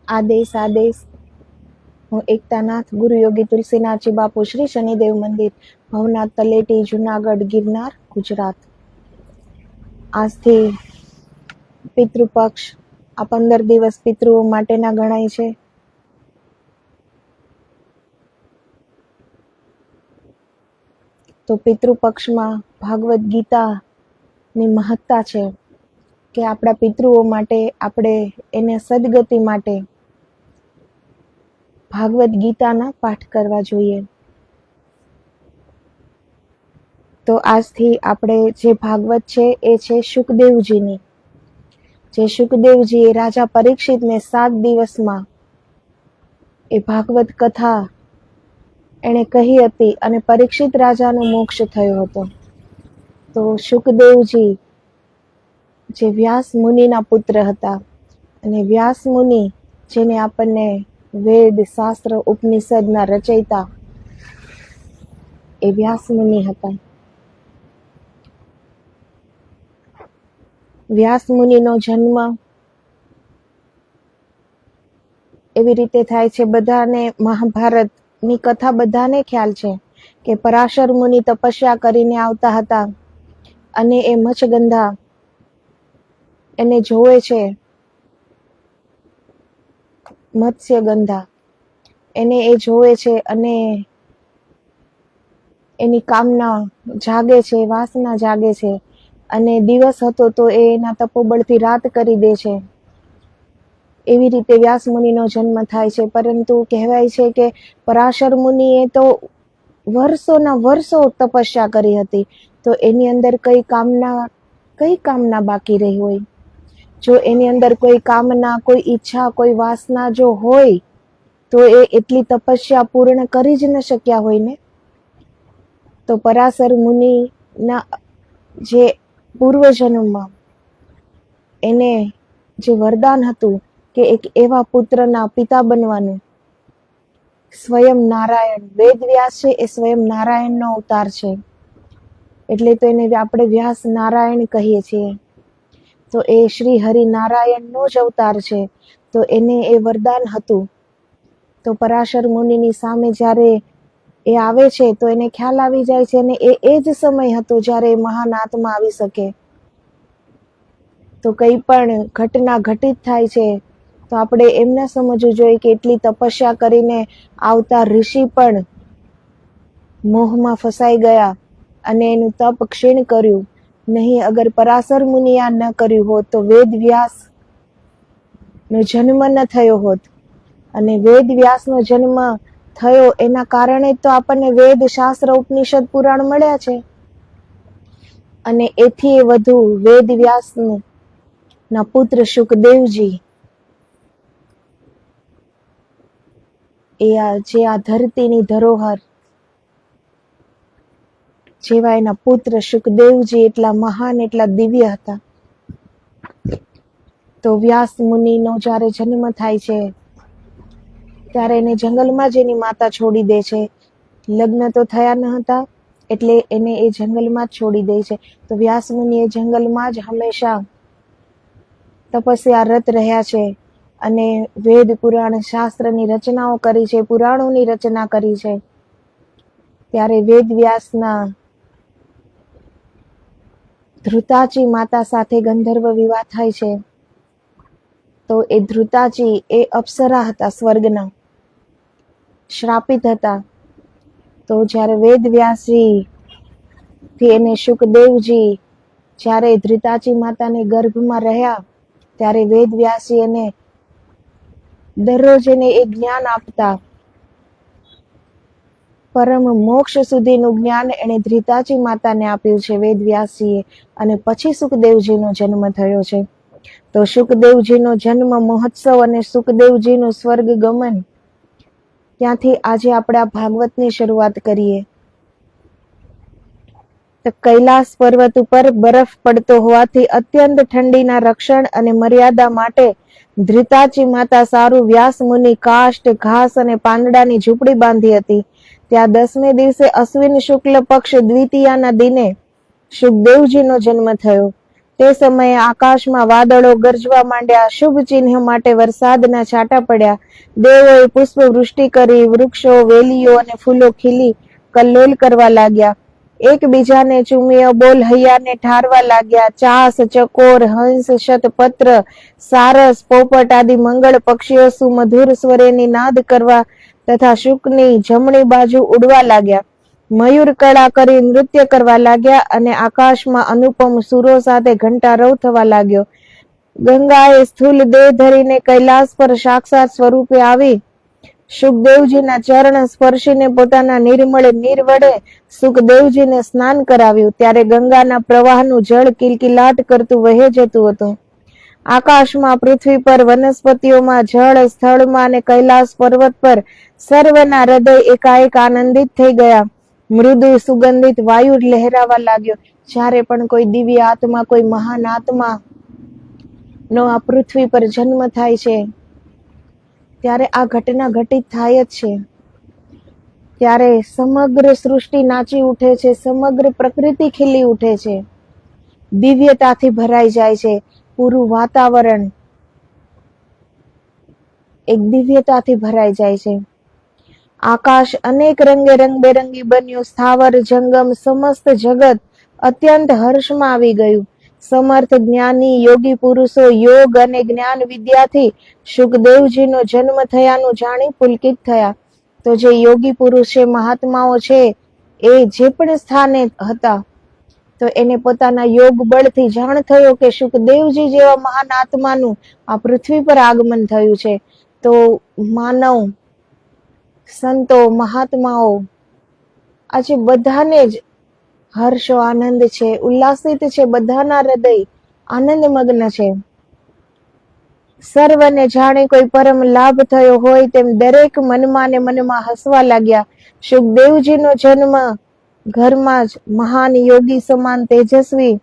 આદેશ હું એકતાનાથ ગુરુ યોગી તુલસીનાથજી બાપુ શ્રી શનિદેવ મંદિર ભવનાથ તલેટી જુનાગઢ ગિરનાર ગુજરાત. આજથી પિતૃપક્ષ આ 15 દિવસ પિતૃઓ માટેના ગણાય છે. તો પિતૃપક્ષમાં ભાગવત ગીતાની મહત્તા છે કે આપણા પિતૃઓ માટે આપણે એને સદગતિ માટે ભાગવત ગીતાના પાઠ કરવા જોઈએ. તો આજથી આપણે જે ભાગવત છે એ છે શુકદેવજીની, જે શુકદેવજીએ રાજા પરીક્ષિતને 7 દિવસમાં એ ભાગવત કથા એણે કહી હતી અને પરીક્ષિત રાજાનો મોક્ષ થયો હતો. તો શુકદેવજી જે વ્યાસ મુનિના પુત્ર હતા, અને વ્યાસ મુનિ જેને આપણને વેદ શાસ્ત્ર ઉપનિષદના રચયિતા એ વ્યાસ મુનિ હતા. વ્યાસ મુનિનો જન્મ એવી રીતે થાય છે, બધાને મહાભારતની કથા બધાને ખ્યાલ છે કે પરાશર મુનિ તપસ્યા કરીને આવતા હતા અને એ મચ્છગંધા એને જોવે છે, મત્સ્યગંધા એને એ જોવે છે અને એની કામના જાગે છે, વાસના જાગે છે, અને દિવસ હતો તો એ એના તપોબળથી રાત કરી દે છે. એવી રીતે વ્યાસ મુનિનો જન્મ થાય છે. પરંતુ કહેવાય છે કે પરાશર મુનિએ તો વર્ષોના વર્ષો તપસ્યા કરી હતી, તો એની અંદર કઈ કામના બાકી રહી હોય? જો એની અંદર કોઈ કામના, કોઈ ઈચ્છા, કોઈ વાસના જો હોય તો એ એટલી તપસ્યા પૂર્ણ કરી જ ન શક્યા હોય ને. તો પરાશર મુનિના જે પૂર્વજન્મમાં એને જે વરદાન હતું કે એક એવા પુત્રના પિતા બનવાનું, સ્વયં નારાયણ, વેદવ્યાસ છે એ સ્વયં નારાયણનો અવતાર છે, એટલે તો એને આપણે વ્યાસ નારાયણ કહીએ છીએ. તો એ શ્રી હરિનારાયણનો જ અવતાર છે. તો એને એ વરદાન હતું. તો પરાશર મુનિની સામે જ્યારે એ આવે છે તો એને ખ્યાલ આવી જાય છે, અને એ જ સમય હતો જ્યારે મહાન આત્મા આવી શકે. તો કંઈ પણ ઘટના ઘટિત થાય છે તો આપણે એમ ન સમજવું જોઈએ કે એટલી તપસ્યા કરીને આવતા ઋષિ પણ મોહમાં ફસાઈ ગયા અને એનું તપ ક્ષીણ કર્યું. નહીં, અગર પરાશર મુનિ આ ન કર્યું હોત તો વેદ વ્યાસનો જન્મ ન થયો હોત. અને વેદ વ્યાસનો જન્મ થયો એના કારણે તો આપણને વેદ શાસ્ત્ર ઉપનિષદ પુરાણ મળ્યા છે. અને એથી વધુ વેદ વ્યાસના પુત્ર શુકદેવજી એ જે આ ધરતીની ધરોહર જેવા એના પુત્ર શુકદેવજી એટલા મહાન, એટલા દિવ્ય હતા. તો વ્યાસ મુનિનો જ્યારે જન્મ થાય છે ત્યારે એને જંગલમાં જ એની માતા છોડી દે છે. લગ્ન તો થયા ન હતા એટલે એને એ જંગલમાં જ છોડી દે છે. તો વ્યાસ મુનિ એ જંગલમાં જ હંમેશા તપસ્યારત રહ્યા છે અને વેદ પુરાણ શાસ્ત્રની રચનાઓ કરી છે, પુરાણોની રચના કરી છે. ત્યારે વેદ વ્યાસના ધ્રુતાચી માતા સાથે ગંધર્વ વિવાહ થાય છે. તો એ ધ્રુતાચી એ અપ્સરા હતા, સ્વર્ગના શ્રાપિત હતા. તો જ્યારે વેદ વ્યાસજી થી એને શુકદેવજી જ્યારે ધ્રુતાચી માતાને ગર્ભમાં રહ્યા ત્યારે વેદ વ્યાસજી એને દરરોજ એને એ જ્ઞાન આપતા. પરમ મોક્ષ સુધીનું જ્ઞાન એને ધ્રુતાચી માતાને આપ્યું છે વેદ વ્યાસજીએ. અને પછી સુખદેવજીનો જન્મ થયો છે. તો સુખદેવજીનો જન્મ મહોત્સવ અને સુખદેવજીનું સ્વર્ગ ગમન, ત્યાંથી આજે આપણે આ ભાગવતની શરૂઆત કરીએ. તો કૈલાસ પર્વત ઉપર બરફ પડતો હોવાથી અત્યંત ઠંડીના રક્ષણ અને મર્યાદા માટે ધ્રુતાચી માતા સારું વ્યાસ મુનિ કાષ્ઠ, ઘાસ અને પાંદડાની ઝૂંપડી બાંધી હતી. ત્યાં 10મે દિવસે અશ્વિન શુક્લ પક્ષ દ્વિતીયાના દિને સુખદેવજીનો જન્મ થયો. તે સમયે આકાશમાં વાદળો ગરજવા માંડ્યા. શુભ ચિહ્ન માટે વરસાદના છાંટા પડ્યા. દેવોએ પુષ્પવૃષ્ટિ કરી. વૃક્ષો, વેલીઓ અને ફૂલો ખીલી કલ્લોલ કરવા લાગ્યા. એકબીજાને ચૂમીઓ બોલ હૈયાને ઠારવા લાગ્યા. ચાસ, ચકોર, હંસ, શતપત્ર, સારસ, પોપટ આદિ મંગળ પક્ષીઓ સુમધુર સ્વરેની નાદ કરવા તથા શુકની જમણી બાજુ ઉડવા લાગ્યા. મયુર કળા કરી નૃત્ય કરવા લાગ્યા અને આકાશમાં અનુપમ સુરો સાથે ઘંટારવ થવા લાગ્યો. ગંગાએ સ્થૂલ દેહ ધરીને કૈલાસ પર સાક્ષાત સ્વરૂપે આવી સુખદેવજીના ચરણ સ્પર્શીને પોતાના નિર્મળ નીર વડે સુખદેવજીને સ્નાન કરાવ્યું. ત્યારે ગંગાના પ્રવાહનું જળ કિલકિલાટ કરતું વહે જતું હતું. આકાશમાં, પૃથ્વી પર, વનસ્પતિઓમાં, જળ સ્થળમાં અને કૈલાસ પર્વત પર સર્વના હૃદય એકાએક આનંદિત થઈ ગયા. મૃદુ સુગંધિત વાયુ લહેરાવા લાગ્યો. જ્યારે પણ કોઈ દિવ્ય આત્મા, કોઈ મહાન આત્મા નો આ પૃથ્વી પર જન્મ થાય છે ત્યારે આ ઘટના ઘટિત થાય જ છે. ત્યારે સમગ્ર સૃષ્ટિ નાચી ઉઠે છે, સમગ્ર પ્રકૃતિ ખીલી ઉઠે છે, દિવ્યતાથી ભરાઈ જાય છે. પૂરું વાતાવરણ એક દિવ્યતાથી ભરાઈ જાય છે. આકાશ અનેક રંગે રંગબેરંગી બન્યું. સ્થાવર જંગમ સમસ્ત જગત અત્યંત હર્ષમાં આવી ગયું. સમર્થ જ્ઞાની યોગી પુરુષો યોગ અને જ્ઞાન વિદ્યાથી સુખદેવજીનો જન્મ થયાનું જાણી પુલકિત થયા. તો જે યોગી પુરુષ છે, મહાત્માઓ છે, એ જે પણ સ્થાને હતા તો એને પોતાના યોગ બળથી જાણ થયો કે સુખદેવજી જેવા મહાન આત્માનું આ પૃથ્વી પર આગમન થયું છે. તો માનવ, સંતો, મહાત્માઓ આજે બધાને જ હર્ષો આનંદ છે, ઉલ્લાસિત છે, બધાના હૃદય આનંદમગ્ન છે. સર્વને જાણે કોઈ પરમ લાભ થયો હોય તેમ દરેક મનમાં ને મનમાં હસવા લાગ્યા. સુખદેવજીનો જન્મ ઘરમાં જ મહાન યોગી સમાન તેજસ્વી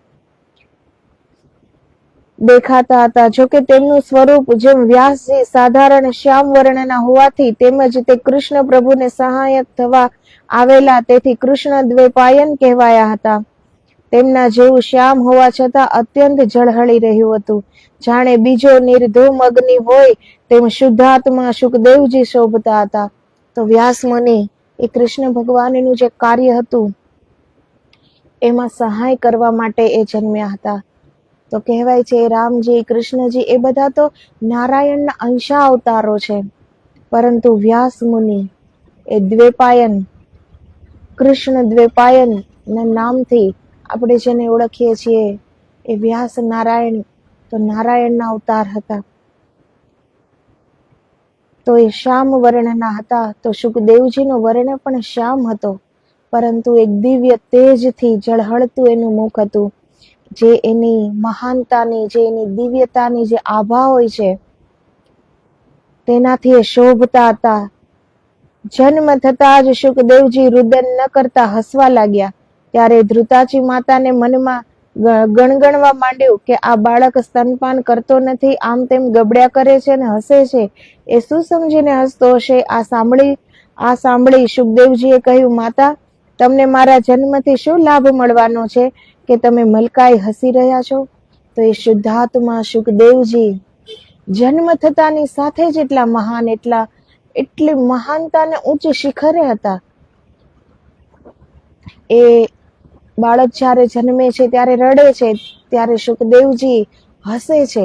દેખાતા હતા. જોકે તેમનું સ્વરૂપ જેમ વ્યાસજી સાધારણ શ્યામ વર્ણના હોવાથી તેમજ તે કૃષ્ણ પ્રભુને સહાયક થવા આવેલા તેથી કૃષ્ણ દ્વૈપાયન કહેવાયા હતા. તેમના જેવું શ્યામ હોવા છતાં અત્યંત ઝળહળી રહ્યું હતું. જાણે બીજો નિર્ધૂમ અગ્નિ હોય તેમ શુદ્ધાત્મા સુખદેવજી શોભતા હતા. તો વ્યાસ મુનિ એ કૃષ્ણ ભગવાનનું જે કાર્ય હતું એમાં સહાય કરવા માટે એ જન્મ્યા હતા. તો કહેવાય છે રામજી, કૃષ્ણજી એ બધા તો નારાયણના અંશા અવતારો છે, પરંતુ વ્યાસ મુનિ એ દ્વૈપાયન, કૃષ્ણ દ્વૈપાયન ના નામથી આપણે જેને ઓળખીએ છીએ એ વ્યાસ નારાયણ, તો નારાયણના અવતાર હતા. તો એ શ્યામ વર્ણના હતા. તો સુખદેવજીનો વર્ણ પણ શ્યામ હતો, પરંતુ એક દિવ્ય તેજથી ઝળહળતું એનું મુખ હતું. જે એની મહાનતાની, જે એની દિવ્યતાની જે આભા હોય છે તેનાથી એ શોભતા હતા. જન્મ થતા જ સુખદેવજી રુદન ન કરતા હસવા લાગ્યા. ત્યારે ધ્રુતાચી માતાને મનમાં ગણગણવા માંડ્યું કે આ બાળક સ્તનપાન કરતો નથી, આમ તેમ ગબડ્યા કરે છે અને હસે છે, એ શું સમજીને હસતો હશે? આ સાંભળી સુખદેવજીએ કહ્યું, માતા, તમને મારા જન્મથી શું લાભ મળવાનો છે કે તમે મલકાઈ હસી રહ્યા છો? તો એ શુદ્ધાત્મા સુખદેવજી જન્મ થતાની સાથે જ એટલા મહાન, એટલી મહાનતાને ઉચ્ચ શિખરે હતા. એ બાળક જ્યારે જન્મે છે ત્યારે રડે છે, ત્યારે સુખદેવજી હસે છે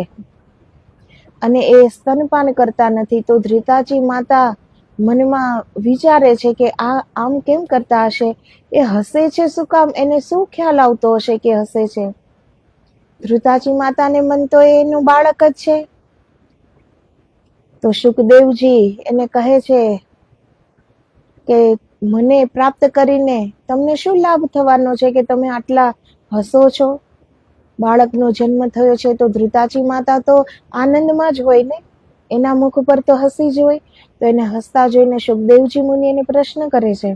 અને એ સ્તનપાન કરતા નથી. તો ધ્રુતાચી માતા મનમાં વિચારે છે કે આ આમ કેમ કરતા હશે? એ હસે છે શું કામ? એને શું ખ્યાલ આવતો હશે કે હસે છે? ધ્રુતાચી માતાને મન તો એનું બાળક જ છે. તો સુખદેવજી એને કહે છે કે મને પ્રાપ્ત કરીને તમને શું લાભ થવાનો છે કે તમે આટલા હસો છો? બાળકનો જન્મ થયો છે. તો ધ્રુતાચી માતા તો આનંદમાં જ હોય ને, એના મુખ પર તો હસી જ હોય. તો એને હસતા જોઈને સુખદેવજી મુનિ એને પ્રશ્ન કરે છે,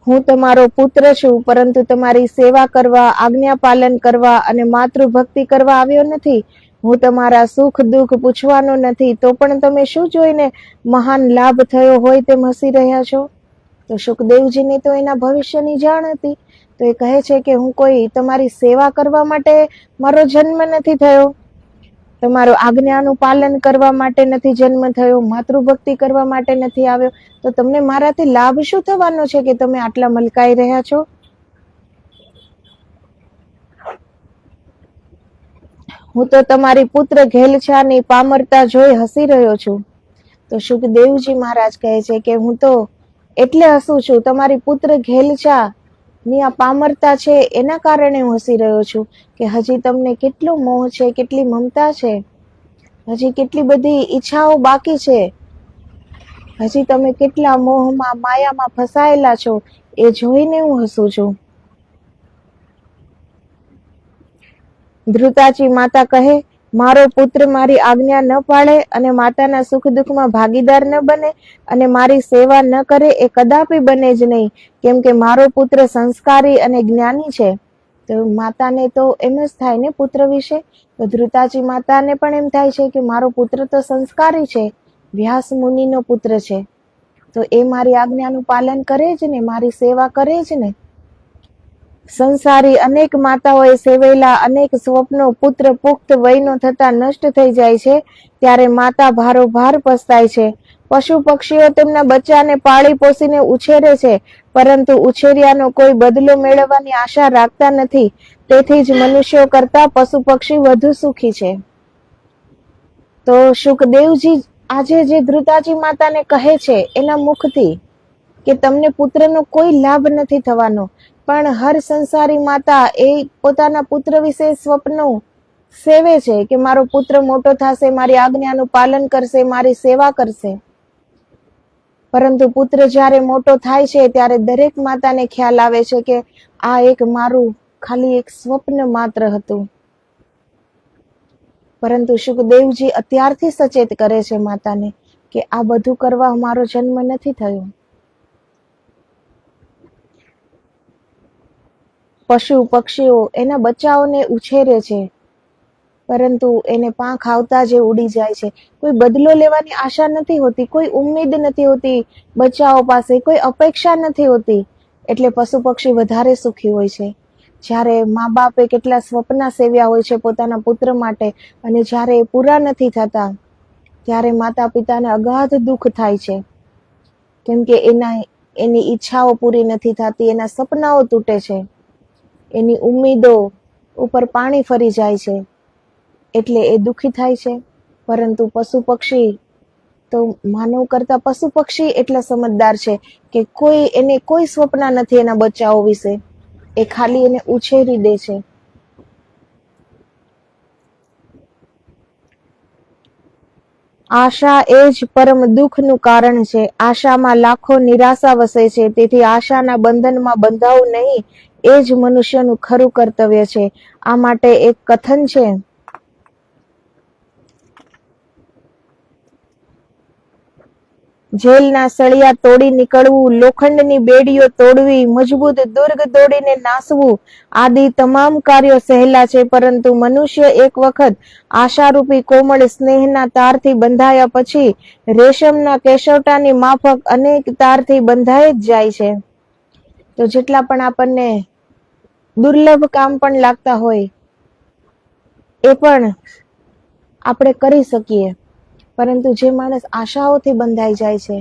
હું તમારો પુત્ર છું, પરંતુ તમારી સેવા કરવા, આજ્ઞા પાલન કરવા અને માતૃભક્તિ કરવા આવ્યો નથી. હું તમારા સુખ દુઃખ પૂછવાનો નથી. તો પણ તમે શું જોઈને મહાન લાભ થયો હોય તેમ હસી રહ્યા છો? તો સુખદેવજીને તો એના ભવિષ્યની જાણ હતી. તો એ કહે છે કે હું કોઈ તમારી સેવા કરવા માટે મારો જન્મ નથી થયો, તમારો આજ્ઞાનું પાલન કરવા માટે નથી જન્મ થયો, માતૃભક્તિ કરવા માટે નથી આવ્યો. તો તમને મારાથી લાભ શું થવાનો છે કે તમે આટલા મલકાઈ રહ્યા છો? હું તો તમારી પુત્ર ઘેલછાની પામરતા જોઈ હસી રહ્યો છું. તો સુખદેવજી મહારાજ કહે છે કે હું તો એટલે હસું છું, તમારી પુત્ર ઘેલછા ની આ પામરતા છે એના કારણે હું હસી રહ્યો છું કે હજી તમને કેટલો મોહ છે, કેટલી મમતા છે, હજી કેટલી બધી ઈચ્છાઓ બાકી છે, હજી તમે કેટલા મોહમાં માયામાં ફસાયેલા છો એ જોઈને હું હસું છું. ધ્રુતાજી માતા કહે, મારો પુત્ર મારી આજ્ઞા ન પાળે અને માતાના સુખ દુઃખમાં ભાગીદાર ન બને અને મારી સેવા ન કરે એ કદાપી બને જ નહીં, કેમ કે મારો પુત્ર સંસ્કારી અને જ્ઞાની છે. તો માતાને તો એમ જ થાય ને પુત્ર વિશે. તો ધ્રુતાજી માતાને પણ એમ થાય છે કે મારો પુત્ર તો સંસ્કારી છે, વ્યાસ મુનિનો પુત્ર છે, તો એ મારી આજ્ઞાનું પાલન કરે જ ને, મારી સેવા કરે જ ને. સંસારી અનેક માતાઓએ સેવેલા અનેક સ્વપ્નો પુત્ર પુખ્ત વયનો થતા નષ્ટ થઈ જાય છે, ત્યારે માતા ભારોભાર પસ્તાય છે. પશુ પક્ષીઓ તેમના બચ્ચાને પાળી પોસીને ઉછેરે છે, પરંતુ ઉછેર્યાનો કોઈ બદલો મેળવવાની આશા રાખતા નથી. તેથી જ મનુષ્યો કરતા પશુ પક્ષી વધુ સુખી છે. તો સુખદેવજી આજે જે ધ્રુતાજી માતાને કહે છે એના મુખથી કે તમને પુત્રનો કોઈ લાભ નથી થવાનો, પણ હર સંસારી માતા એ પોતાના પુત્ર વિશે સ્વપ્નો સેવે છે કે મારો પુત્ર મોટો થશે, મારી આજ્ઞાનું પાલન કરશે, મારી સેવા કરશે. પરંતુ પુત્ર જ્યારે મોટો થાય છે ત્યારે દરેક માતાને ખ્યાલ આવે છે કે આ એક મારું ખાલી એક સ્વપ્ન માત્ર હતું. પરંતુ સુખદેવજી અત્યારથી સચેત કરે છે માતાને કે આ બધું કરવા મારો જન્મ નથી થયો. પશુ પક્ષીઓ એના બચ્ચાઓને ઉછેરે છે, પરંતુ એને પાંખ આવતા જ ઉડી જાય છે. કોઈ બદલો લેવાની આશા નથી હોતી, કોઈ ઉમ્મીદ નથી હોતી બચ્ચાઓ પાસે, કોઈ અપેક્ષા નથી હોતી. એટલે પશુ પક્ષી વધારે સુખી હોય છે. જ્યારે મા બાપે કેટલા સ્વપ્ના સેવ્યા હોય છે પોતાના પુત્ર માટે, અને જ્યારે એ પૂરા નથી થતા ત્યારે માતા પિતાને અગાધ દુઃખ થાય છે, કેમ કે એની ઈચ્છાઓ પૂરી નથી થતી, એના સપનાઓ તૂટે છે, એની ઉમ્મીદો ઉપર પાણી ફરી જાય છે, એટલે એ દુઃખી થાય છે. પરંતુ પશુ પક્ષી તો માનવ કરતા પશુ પક્ષી એટલા સમજદાર છે કે એને કોઈ સ્વપ્ન નથી એના બચ્ચાઓ વિશે, એ ખાલી એને ઉછેરી દે છે. આશા એ જ પરમ દુઃખનું કારણ છે. આશામાં લાખો નિરાશા વસે છે, તેથી આશાના બંધનમાં બંધાવું નહીં, એ જ મનુષ્યનું ખરું કર્તવ્ય છે. આ માટે એક કથન છે, જેલના સળિયા તોડી નીકળવું, લોખંડની બેડીઓ તોડવી, મજબૂત દુર્ગ તોડીને નાસવું આદિ તમામ કાર્યો સહેલા છે, પરંતુ મનુષ્ય એક વખત આશારૂપી કોમળ સ્નેહના તારથી બંધાયા પછી રેશમના કેશવટાની માફક અનેક તારથી બંધાઈ જ જાય છે. તો જેટલા પણ આપણને દુર્લભ કામ પણ લાગતા હોય એ પણ આપણે કરી શકીએ, પરંતુ જે માણસ આશાઓથી બંધાઈ જાય છે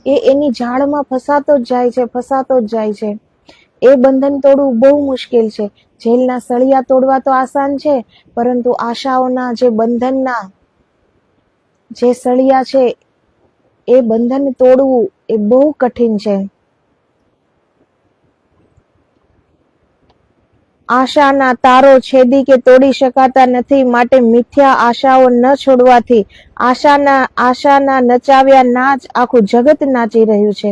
એ એની જાળમાં ફસાતો જ જાય છે. એ બંધન તોડવું બહુ મુશ્કેલ છે. જેલના સળિયા તોડવા તો આસાન છે, પરંતુ આશાઓના જે બંધનના જે સળિયા છે એ બંધન તોડવું એ બહુ કઠિન છે. આશાના તારો છેદી કે તોડી શકાતા નથી, માટે મિથ્યા આશાઓ ન છોડવાથી આશાના નચાવ્યા નાચ આખું જગત નાચી રહ્યું છે,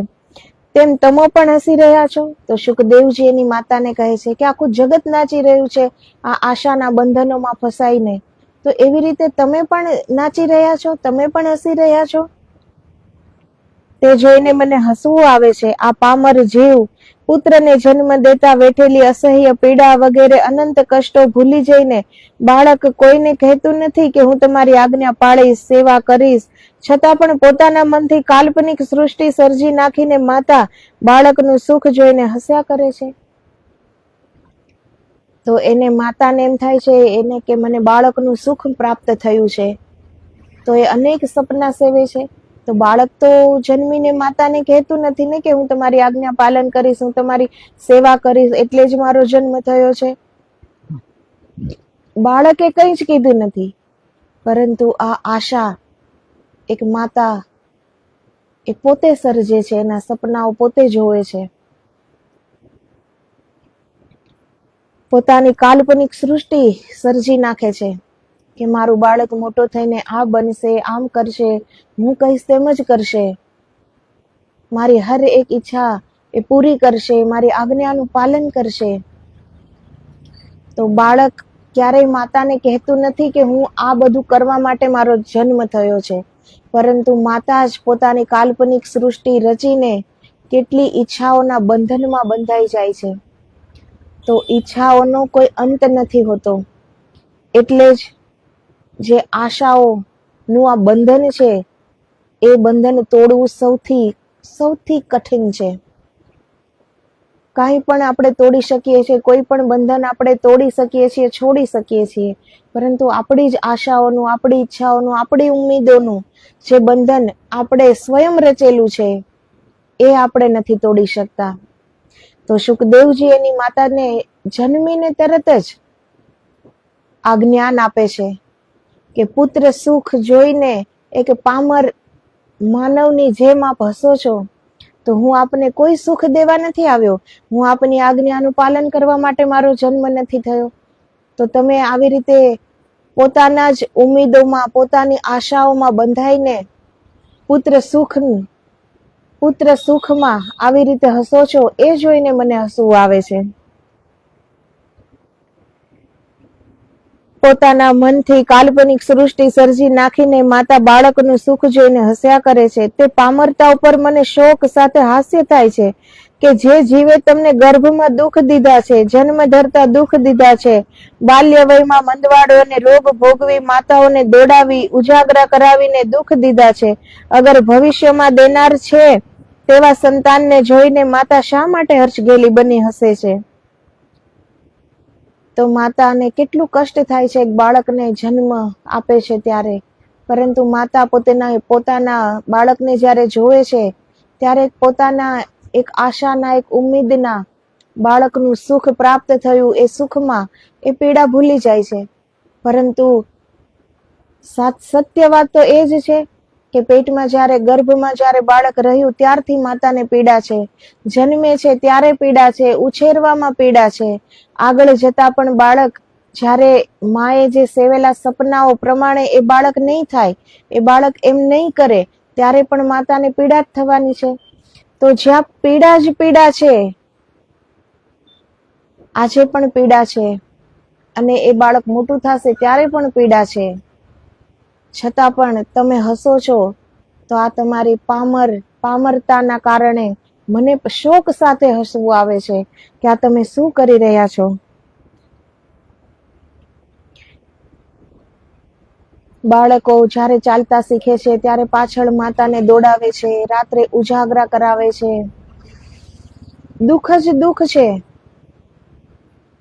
તેમ તમે પણ હસી રહ્યા છો. તો સુખદેવજી એની માતાને કહે છે કે આખું જગત નાચી રહ્યું છે આ આશાના બંધનોમાં ફસાઈને, તો એવી રીતે તમે પણ નાચી રહ્યા છો, તમે પણ હસી રહ્યા છો. તે જોઈને મને હસવું આવે છે. આ પામર જીવ પુત્રને જન્મ દેતા વેઠેલી અસહ્ય પીડા વગેરે અનંત કષ્ટો ભૂલી જઈને બાળક કોઈને કહેતું નથી કે હું તમારી આજ્ઞા પાળીશ, સેવા કરીશ, છતાં પણ પોતાના મનથી કાલ્પનિક સૃષ્ટિ સર્જી નાખીને માતા બાળકનું સુખ જોઈને હસ્યા કરે છે. તો એને માતાને એમ થાય છે એને કે મને બાળકનું સુખ પ્રાપ્ત થયું છે, તો એ અનેક સપના સેવે છે. તો બાળક તો જન્મીને માતાને કહેતું નથી ને કે હું તમારી આજ્ઞા પાલન કરીશ, હું તમારી સેવા કરીશ, એટલે જ મારો જન્મ થયો છે. બાળકે કંઈ જ કીધું નથી, પરંતુ આ આશા એક માતા એ પોતે સર્જે છે, એના સપનાઓ પોતે જોવે છે. પોતાની કાલ્પનિક સૃષ્ટિ સર્જી નાખે છે કે મારું બાળક મોટો થઈને આ બનશે, આમ કરશે, હું કહીશ તેમ જ કરશે, મારી હર એક ઈચ્છા એ પૂરી કરશે, મારી આજ્ઞાનું પાલન કરશે. તો બાળક ક્યારેય માતાને કહેતું નથી કે હું આ બધું કરવા માટે મારો જન્મ થયો છે, પરંતુ માતા જ પોતાની કાલ્પનિક સૃષ્ટિ રચીને કેટલી ઈચ્છાઓના બંધનમાં બંધાઈ જાય છે. તો ઈચ્છાઓનો કોઈ અંત નથી હોતો. એટલે જ જે આશાઓનું આ બંધન છે એ બંધન તોડવું સૌથી કઠિન છે. કાંઈ પણ આપણે તોડી શકીએ છીએ, કોઈ પણ બંધન આપણે તોડી શકીએ છીએ, છોડી શકીએ છીએ, પરંતુ આપણી જ આશાઓનું, આપણી ઈચ્છાઓનું, આપણી ઉમ્મીદોનું જે બંધન આપણે સ્વયં રચેલું છે એ આપણે નથી તોડી શકતા. તો શુકદેવજી એની માતાને જન્મીને તરત જ આ જ્ઞાન આપે છે કે પુત્ર સુખ જોઈને એક પામર માનવની જેમ આપ હસો છો, તો હું આપને કોઈ સુખ દેવા નથી આવ્યો, હું આપની આજ્ઞાનું પાલન કરવા માટે મારો જન્મ નથી થયો. તો તમે આવી રીતે પોતાના જ ઉમ્મીદોમાં, પોતાની આશાઓમાં બંધાઈને પુત્ર સુખમાં આવી રીતે હસો છો, એ જોઈને મને હસવું આવે છે. પોતાના મનથી કાલ્પનિક સૃષ્ટિ સર્જી નાખીને માતા બાળકનું સુખ જોઈને હસ્યા કરે છે. તે પામરતા ઉપર મને શોક સાથે હાસ્ય થાય છે કે જે જીવે તમને ગર્ભમાં દુઃખ દીધા છે, જન્મ ધરતા દુઃખ દીધા છે, બાલ્ય વયમાં મંદવાડો અને રોગ ભોગવી માતાઓને દોડાવી ઉજાગરા કરાવીને દુઃખ દીધા છે, અગર ભવિષ્યમાં દેનાર છે તેવા સંતાનને જોઈને માતા શા માટે હર્ષગેલી બની હસે છે? તો માતાને કેટલું કષ્ટ થાય છે એક બાળકને જન્મ આપે છે ત્યારે, પરંતુ માતા પોતાના બાળકને જ્યારે જોવે છે ત્યારે પોતાના એક આશાના, એક ઉમ્મીદના બાળકનું સુખ પ્રાપ્ત થયું એ સુખમાં એ પીડા ભૂલી જાય છે. પરંતુ સત્ય વાત તો એ જ છે કે પેટમાં જ્યારે, ગર્ભમાં જ્યારે બાળક રહ્યું ત્યારથી માતાને પીડા છે, જન્મે છે ત્યારે પીડા છે, ઉછેરવામાં પીડા છે. આગળ જતા પણ બાળક જ્યારે માએ જે સેવેલા સપનાઓ પ્રમાણે એ બાળક નહીં થાય, એ બાળક એમ નહીં કરે, ત્યારે પણ માતાને પીડા જ થવાની છે. તો જ્યાં પીડા જ પીડા છે, આજે પણ પીડા છે, અને એ બાળક મોટું થશે ત્યારે પણ પીડા છે, છતાં પણ તમે હસો છો, તો આ તમારી પામરતાના કારણે મને શોક સાથે હસવું આવે છે કે આ તમે શું કરી રહ્યા છો. બાળકો જ્યારે ચાલતા શીખે છે ત્યારે પાછળ માતાને દોડાવે છે, રાત્રે ઉજાગરા કરાવે છે. દુઃખ જ દુઃખ છે,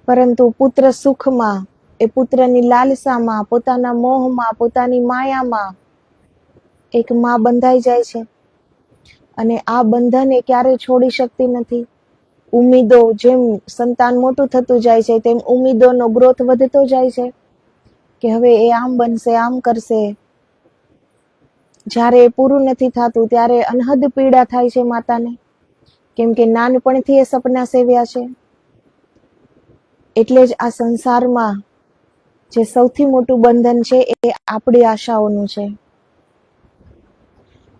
પરંતુ પુત્ર સુખમાં, એ પુત્રની લાલસામાં, પોતાના મોહમાં, પોતાની માયામાં એક માં બંધાઈ જાય છે, અને આ બંધન એ ક્યારેય છોડી શકતી નથી. ઉમ્મીદો, જેમ સંતાન મોટું થતું જાય છે તેમ ઉમ્મીદોનો ગ્રોથ વધતો જાય છે કે હવે એ આમ બનશે, આમ કરશે. જ્યારે એ પૂરું નથી થતું ત્યારે અનહદ પીડા થાય છે માતાને, કેમ કે નાનપણથી એ સપના સેવ્યા છે. એટલે જ આ સંસારમાં જે સૌથી મોટું બંધન છે એ આપણી આશાઓનું છે.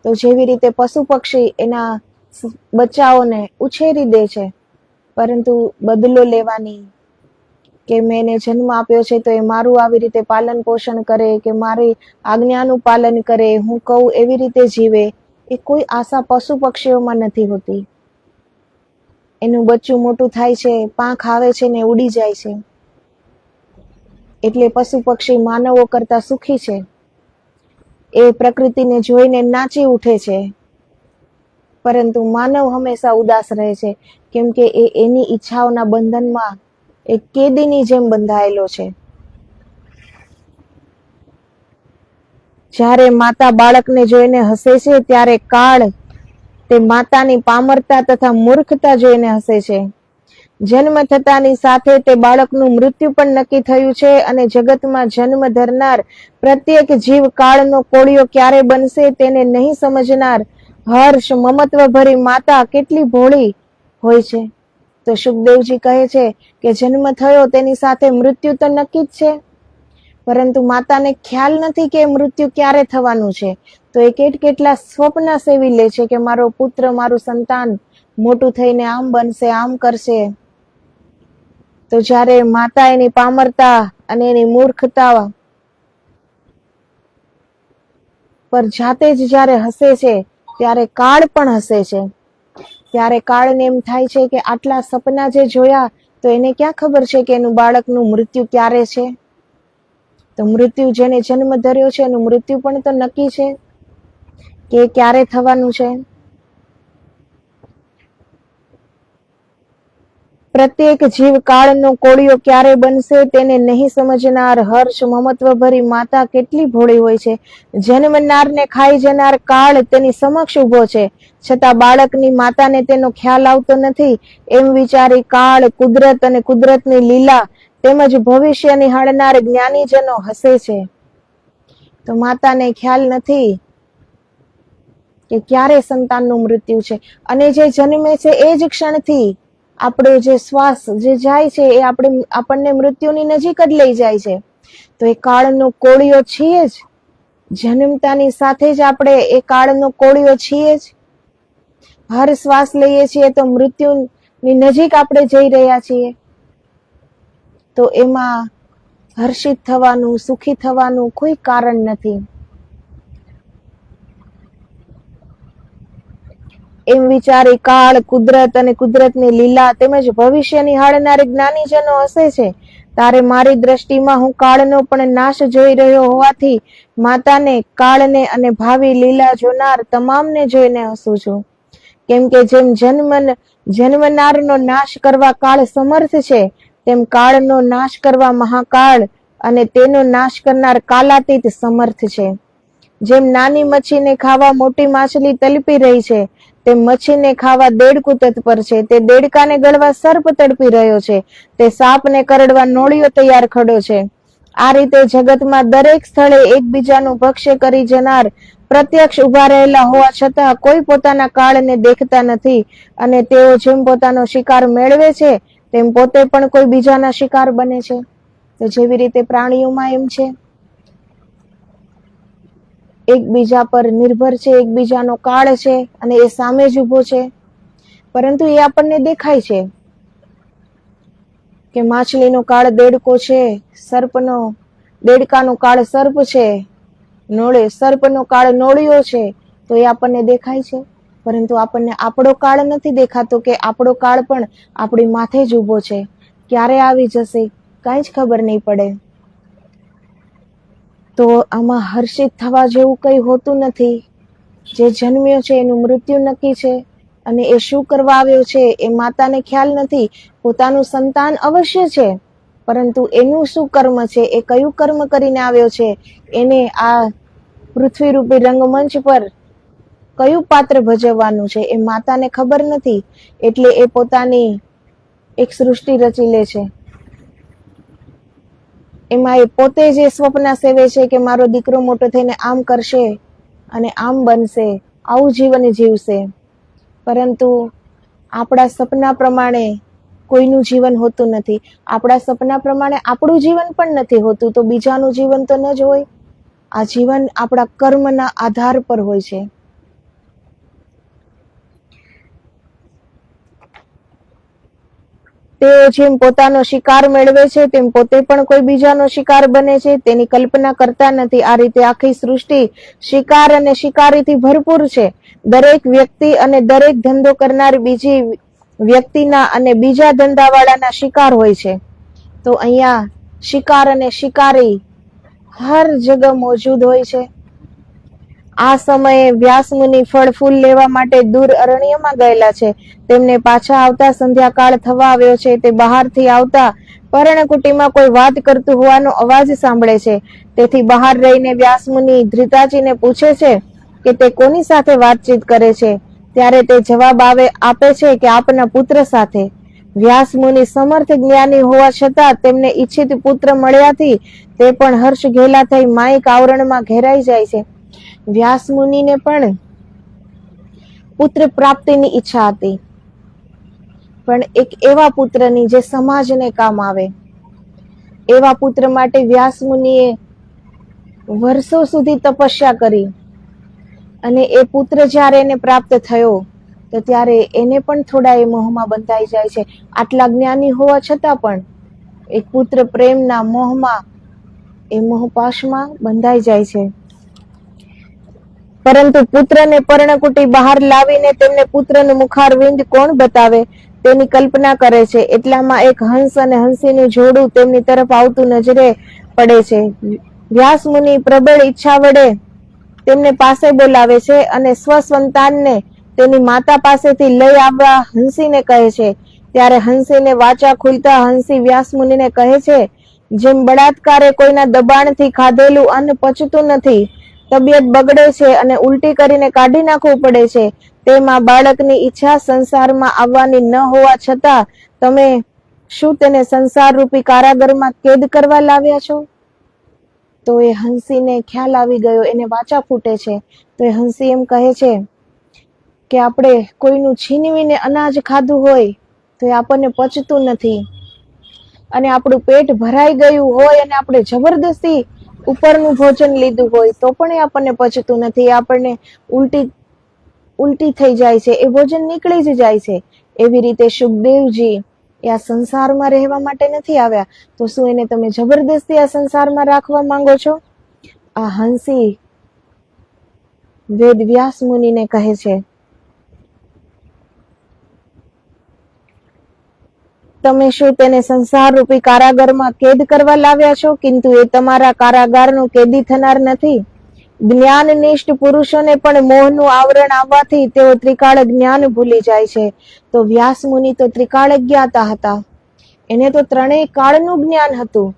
તો જેવી રીતે પશુ પક્ષી એના બચ્ચાઓને ઉછેરી દે છે, પરંતુ બદલો લેવાની, કે મેં એને જન્મ આપ્યો છે તો એ મારું આવી રીતે પાલન પોષણ કરે, કે મારી આજ્ઞાનું પાલન કરે, હું કહું એવી રીતે જીવે, એ કોઈ આશા પશુ પક્ષીઓમાં નથી હોતી. એનું બચ્ચું મોટું થાય છે, પાંખ આવે છે ને ઉડી જાય છે. એટલે પશુ પક્ષી માનવો કરતા સુખી છે. એ પ્રકૃતિને જોઈને નાચી ઉઠે છે. પરંતુ માનવ હંમેશા ઉદાસ રહે છે, કેમ કે એ એની ઈચ્છાઓના બંધનમાં એક કેદીની જેમ બંધાયેલો છે. જ્યારે માતા બાળકને જોઈને હસે છે, ત્યારે કાળ તે માતાની પામરતા તથા મૂર્ખતા જોઈને હસે છે. જન્મ થતાની સાથે તે બાળકનું મૃત્યુ પણ નક્કી થયું છે અને જગતમાં જન્મ ધરનાર પ્રત્યેક જીવ કાળનો કોળિયો ક્યારે બનશે તેને નહીં સમજનાર હર્ષ મમત્વ ભરી માતા કેટલી ભોળી હોય છે. તો સુખદેવજી કહે છે કે જન્મ થયો તેની સાથે મૃત્યુ તો નક્કી જ છે, પરંતુ માતાને ખ્યાલ નથી કે મૃત્યુ ક્યારે થવાનું છે. તો એ કેટલા સ્વપ્ન સેવી લે છે કે મારો પુત્ર, મારું સંતાન મોટું થઈને આમ બનશે, આમ કરશે. તો જ્યારે માતા એની પામરતા અને એની મૂર્ખતા પર જાતે જ જ્યારે હસે છે, ત્યારે કાળ પણ હસે છે. ત્યારે કાળને એમ થાય છે કે આટલા સપના જે જોયા, તો એને ક્યાં ખબર છે કે એનું બાળકનું મૃત્યુ ક્યારે છે. તો મૃત્યુ જેને જન્મ ધર્યો છે એનું મૃત્યુ પણ તો નક્કી છે કે ક્યારે થવાનું છે. પ્રત્યેક જીવ કાળનો કોળિયો ક્યારે બનશે તેને નહીં સમજનાર હર્ષ મમત્વ ભરી માતા કેટલી ભોળી હોય છે. જન્મનારને ખાઈ જનાર કાળ તેની સમક્ષ ઉભો છે, છતાં બાળકની માતાને તેનો ખ્યાલ આવતો નથી. એમ વિચારી કાળ, કુદરત અને કુદરતની લીલા તેમજ ભવિષ્ય નિહાળનાર જ્ઞાનીજનો હસે છે. તો માતાને ખ્યાલ નથી કે ક્યારે સંતાનનું મૃત્યુ છે, અને જે જન્મે છે એ જ ક્ષણથી આપણો જે શ્વાસ જે જાય છે એ આપણને મૃત્યુની નજીક જ લઈ જાય છે. તો એ કાળનો કોળિયો છીએ જ. જન્મતાની સાથે જ આપણે એ કાળનો કોળિયો છીએ જ. હર શ્વાસ લઈએ છીએ તો મૃત્યુની નજીક આપણે જઈ રહ્યા છીએ. તો એમાં હર્ષિત થવાનું, સુખી થવાનું કોઈ કારણ નથી. એમ વિચારી કાળ, કુદરત અને કુદરતની લીલા તેમજ ભવિષ્ય નિહાળનાર જ્ઞાનીજનો હસે છે. તારે મારી દ્રષ્ટિમાં હું કાળનો પણ નાશ જોઈ રહ્યો હોવાથી માતાને, કાળને અને ભાવિ લીલા જોનાર તમામને જોઈને હસું છું. કેમ કે જેમ જન્મનારનો નાશ કરવા કાળ સમર્થ છે, તેમ કાળનો નાશ કરવા મહાકાળ અને તેનો નાશ કરનાર કાલાતીત સમર્થ છે. જેમ નાની મચ્છીને ખાવા મોટી માછલી તલપી રહી છે, તે મચ્છીને ખાવા દેડકું તત્પર છે. તે દેડકાને ગળવા સર્પ તડપી રહ્યો છે. તે સાપને કરડવા નોળિયો તૈયાર ખડો છે. આ રીતે જગતમાં દરેક સ્થળે એકબીજાનું ભક્ષ્ય કરી જનાર પ્રત્યક્ષ ઉભા રહેલા હોવા છતાં કોઈ પોતાના કાળને દેખતા નથી, અને તેઓ જેમ પોતાનો શિકાર મેળવે છે તેમ પોતે પણ કોઈ બીજાના શિકાર બને છે. તો જેવી રીતે પ્રાણીઓમાં એમ છે, એકબીજા પર નિર્ભર છે, એકબીજાનો કાળ છે અને એ સામે જ ઉભો છે, પરંતુ એ આપણને દેખાય છે કે માછલીનો કાળ દેડકો છે, દેડકાનો કાળ સર્પ છે, સર્પનો કાળ નોળિયો છે. તો એ આપણને દેખાય છે, પરંતુ આપણને આપણો કાળ નથી દેખાતો કે આપણો કાળ પણ આપણી માથે જ ઉભો છે. ક્યારે આવી જશે કાંઈ જ ખબર નહીં પડે. તો આમાં હર્ષિત થવા જેવું કંઈ હોતું નથી. જે જન્મ્યો છે એનું મૃત્યુ નક્કી છે, અને એ શું કરવા આવ્યો છે એ માતાને ખ્યાલ નથી. પોતાનું સંતાન અવશ્ય છે, પરંતુ એનું શું કર્મ છે, એ કયું કર્મ કરીને આવ્યો છે, એને આ પૃથ્વી રૂપી રંગમંચ પર કયું પાત્ર ભજવવાનું છે એ માતાને ખબર નથી. એટલે એ પોતાની એક સૃષ્ટિ રચી લે છે. એમાં એ પોતે જે સ્વપ્ન સેવે છે કે મારો દીકરો મોટો થઈને આમ કરશે અને આમ બનશે, આવું જીવન જીવશે. પરંતુ આપણા સપના પ્રમાણે કોઈનું જીવન હોતું નથી. આપણા સપના પ્રમાણે આપણું જીવન પણ નથી હોતું, તો બીજાનું જીવન તો ન જ હોય. આ જીવન આપણા કર્મના આધાર પર હોય છે. તેઓ જેમ પોતાનો શિકાર મેળવે છે તેમ પોતે પણ કોઈ બીજાનો શિકાર બને છે, તેની કલ્પના કરતા નથી. આ રીતે આખી સૃષ્ટિ શિકાર અને શિકારીથી ભરપૂર છે. દરેક વ્યક્તિ અને દરેક ધંધો કરનાર બીજી વ્યક્તિના અને બીજા ધંધાવાળાના શિકાર હોય છે. તો અહીંયા શિકાર અને શિકારી હર જગ્યા મોજૂદ હોય છે. આ સમયે વ્યાસમુનિ ફળ ફૂલ લેવા માટે દૂર અરણ્યમાં ગયેલા છે. તેમને પાછા આવતા સંધ્યાકાળ થવા આવ્યો છે. તે બહારથી આવતા પર્ણકુટીમાં કોઈ વાત કરતું હોવાનો અવાજ સાંભળે છે. તેથી બહાર રહીને વ્યાસમુનિ ધ્રિતાજીને પૂછે છે કે તે કોની સાથે વાતચીત કરે છે. ત્યારે તે જવાબ આપે છે કે આપના પુત્ર સાથે. વ્યાસમુનિ સમર્થ જ્ઞાની હોવા છતાં તેમને ઈચ્છિત પુત્ર મળ્યાથી તે પણ હર્ષ ઘેલા થઈ માયિક આવરણમાં ઘેરાઈ જાય છે. વ્યાસમુનિને પણ પુત્ર પ્રાપ્તિની ઈચ્છા હતી, પણ એક એવા પુત્રની જે સમાજને કામ આવે. એવા પુત્ર માટે વ્યાસમુનિએ વર્ષો સુધી તપસ્યા કરી અને એ પુત્ર જ્યારે એને પ્રાપ્ત થયો તો ત્યારે એને પણ થોડા એ મોહમાં બંધાઈ જાય છે. આટલા જ્ઞાની હોવા છતાં પણ એક પુત્ર પ્રેમના મોહમાં એ મોહપાશમાં બંધાઈ જાય છે. પરંતુ પુત્રને પર્ણકુટી બહાર લાવીને તેમને પુત્રનું મુખારવિંદ કોણ બતાવે તેની કલ્પના કરે છે. એટલામાં એક હંસ અને હંસીનું જોડું તેમની તરફ આવતું નજરે પડે છે. વ્યાસમુનિ પ્રબળ ઈચ્છા વડે તેમને પાસે બોલાવે છે અને સ્વસંતાનને તેની માતા પાસેથી લઈ આવવા હંસીને કહે છે. ત્યારે હંસીને વાચા ખુલતા હંસી વ્યાસમુનિને કહે છે, જેમ બળાત્કારે કોઈના દબાણથી ખાધેલું અન્ન પચતું નથી, તબિયત બગડે છે અને ઉલટી કરીને કાઢી નાખવું પડે છે, તેમાં બાળકની ઈચ્છા સંસારમાં આવવાની ન હોવા છતાં તમે શું તેને સંસાર રૂપી કારાગરમાં કેદ કરવા લાવ્યા છો? તો એ હંસીને ખ્યાલ આવી ગયો, એને વાચા ફૂટે છે. તો એ હંસી એમ કહે છે કે આપણે કોઈનું છીનવીને અનાજ ખાધું હોય તો એ આપણને પચતું નથી, અને આપણું પેટ ભરાઈ ગયું હોય અને આપણે જબરદસ્તી ઉપરનું ભોજન લીધું હોય તો પણ એ આપણને પચતું નથી, આપણને ઉલટી થઈ જાય છે, એ ભોજન નીકળી જ જાય છે. એવી રીતે સુખદેવજી એ આ સંસારમાં રહેવા માટે નથી આવ્યા, તો શું એને તમે જબરદસ્તી આ સંસારમાં રાખવા માંગો છો? આ હંસી વેદ વ્યાસ મુનિને કહે છે, તમે શું તેને સંસાર રૂપી કારાગારમાં કેદ કરવા લાવ્યા છો? કિંતુ એ તમારા કારાગારનો કેદી થનાર નથી. જ્ઞાનનિષ્ઠ પુરુષોને પણ મોહનું આવરણ આવવાથી તેઓ ત્રિકાળ જ્ઞાન ભૂલી જાય છે. તો વ્યાસ મુનિ તો ત્રિકાળ જ્ઞાતા હતા. એને તો ત્રણેય કાળનું જ્ઞાન હતું.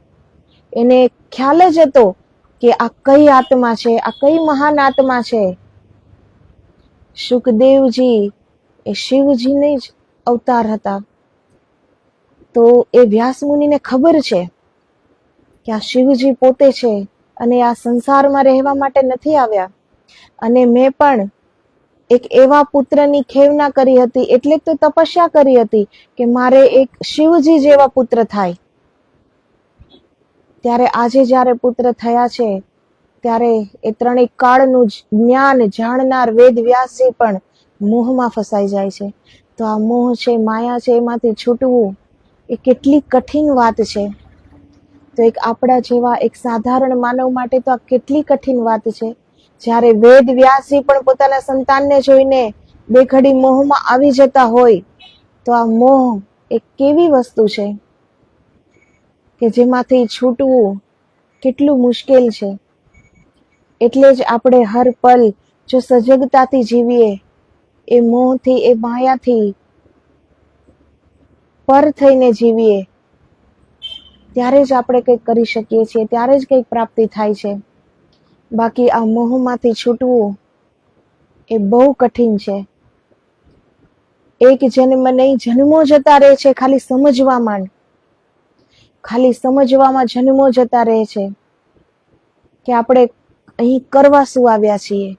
એને ખ્યાલ જ હતો કે આ કઈ આત્મા છે, આ કઈ મહાન આત્મા છે. સુખદેવજી એ શિવજીને જ અવતાર હતા. તો એ વ્યાસ મુનિને ખબર છે કે આ શિવજી પોતે છે અને આ સંસારમાં રહેવા માટે નથી આવ્યા. અને મેં પણ એક એવા પુત્રની ખેવના કરી હતી, એટલે તો તપસ્યા કરી હતી કે મારે એક શિવજી જેવા પુત્ર થાય. ત્યારે આજે જ્યારે પુત્ર થયા છે ત્યારે એ ત્રણેય કાળનું જ્ઞાન જાણનાર વેદ વ્યાસજી પણ મોહમાં ફસાઈ જાય છે. તો આ મોહ છે, માયા છે, એમાંથી છૂટવું એ કેટલી કઠિન વાત છે. તો એક આપણા જેવા એક સાધારણ માનવ માટે તો આ કેટલી કઠિન વાત છે. જ્યારે વેદ વ્યાસજી પણ પોતાના સંતાનને જોઈને બે ઘડી મોહમાં આવી જતા હોય, તો આ મોહ એક કેવી વસ્તુ છે કે જેમાંથી છૂટવું કેટલું મુશ્કેલ છે. એટલે જ આપણે હર પલ જો સજગતાથી જીવીએ, એ મોહથી, એ માયાથી પર થઈને જીવીએ, ત્યારે જ આપણે કંઈક કરી શકીએ છીએ, ત્યારે જ કંઈક પ્રાપ્તિ થાય છે. બાકી આ મોહમાંથી છૂટવું એ બહુ કઠિન છે. એક જન્મ નહીં, જન્મો જતા રહે છે ખાલી સમજવામાં જન્મો જતા રહે છે કે આપણે અહીં કરવા શું આવ્યા છીએ.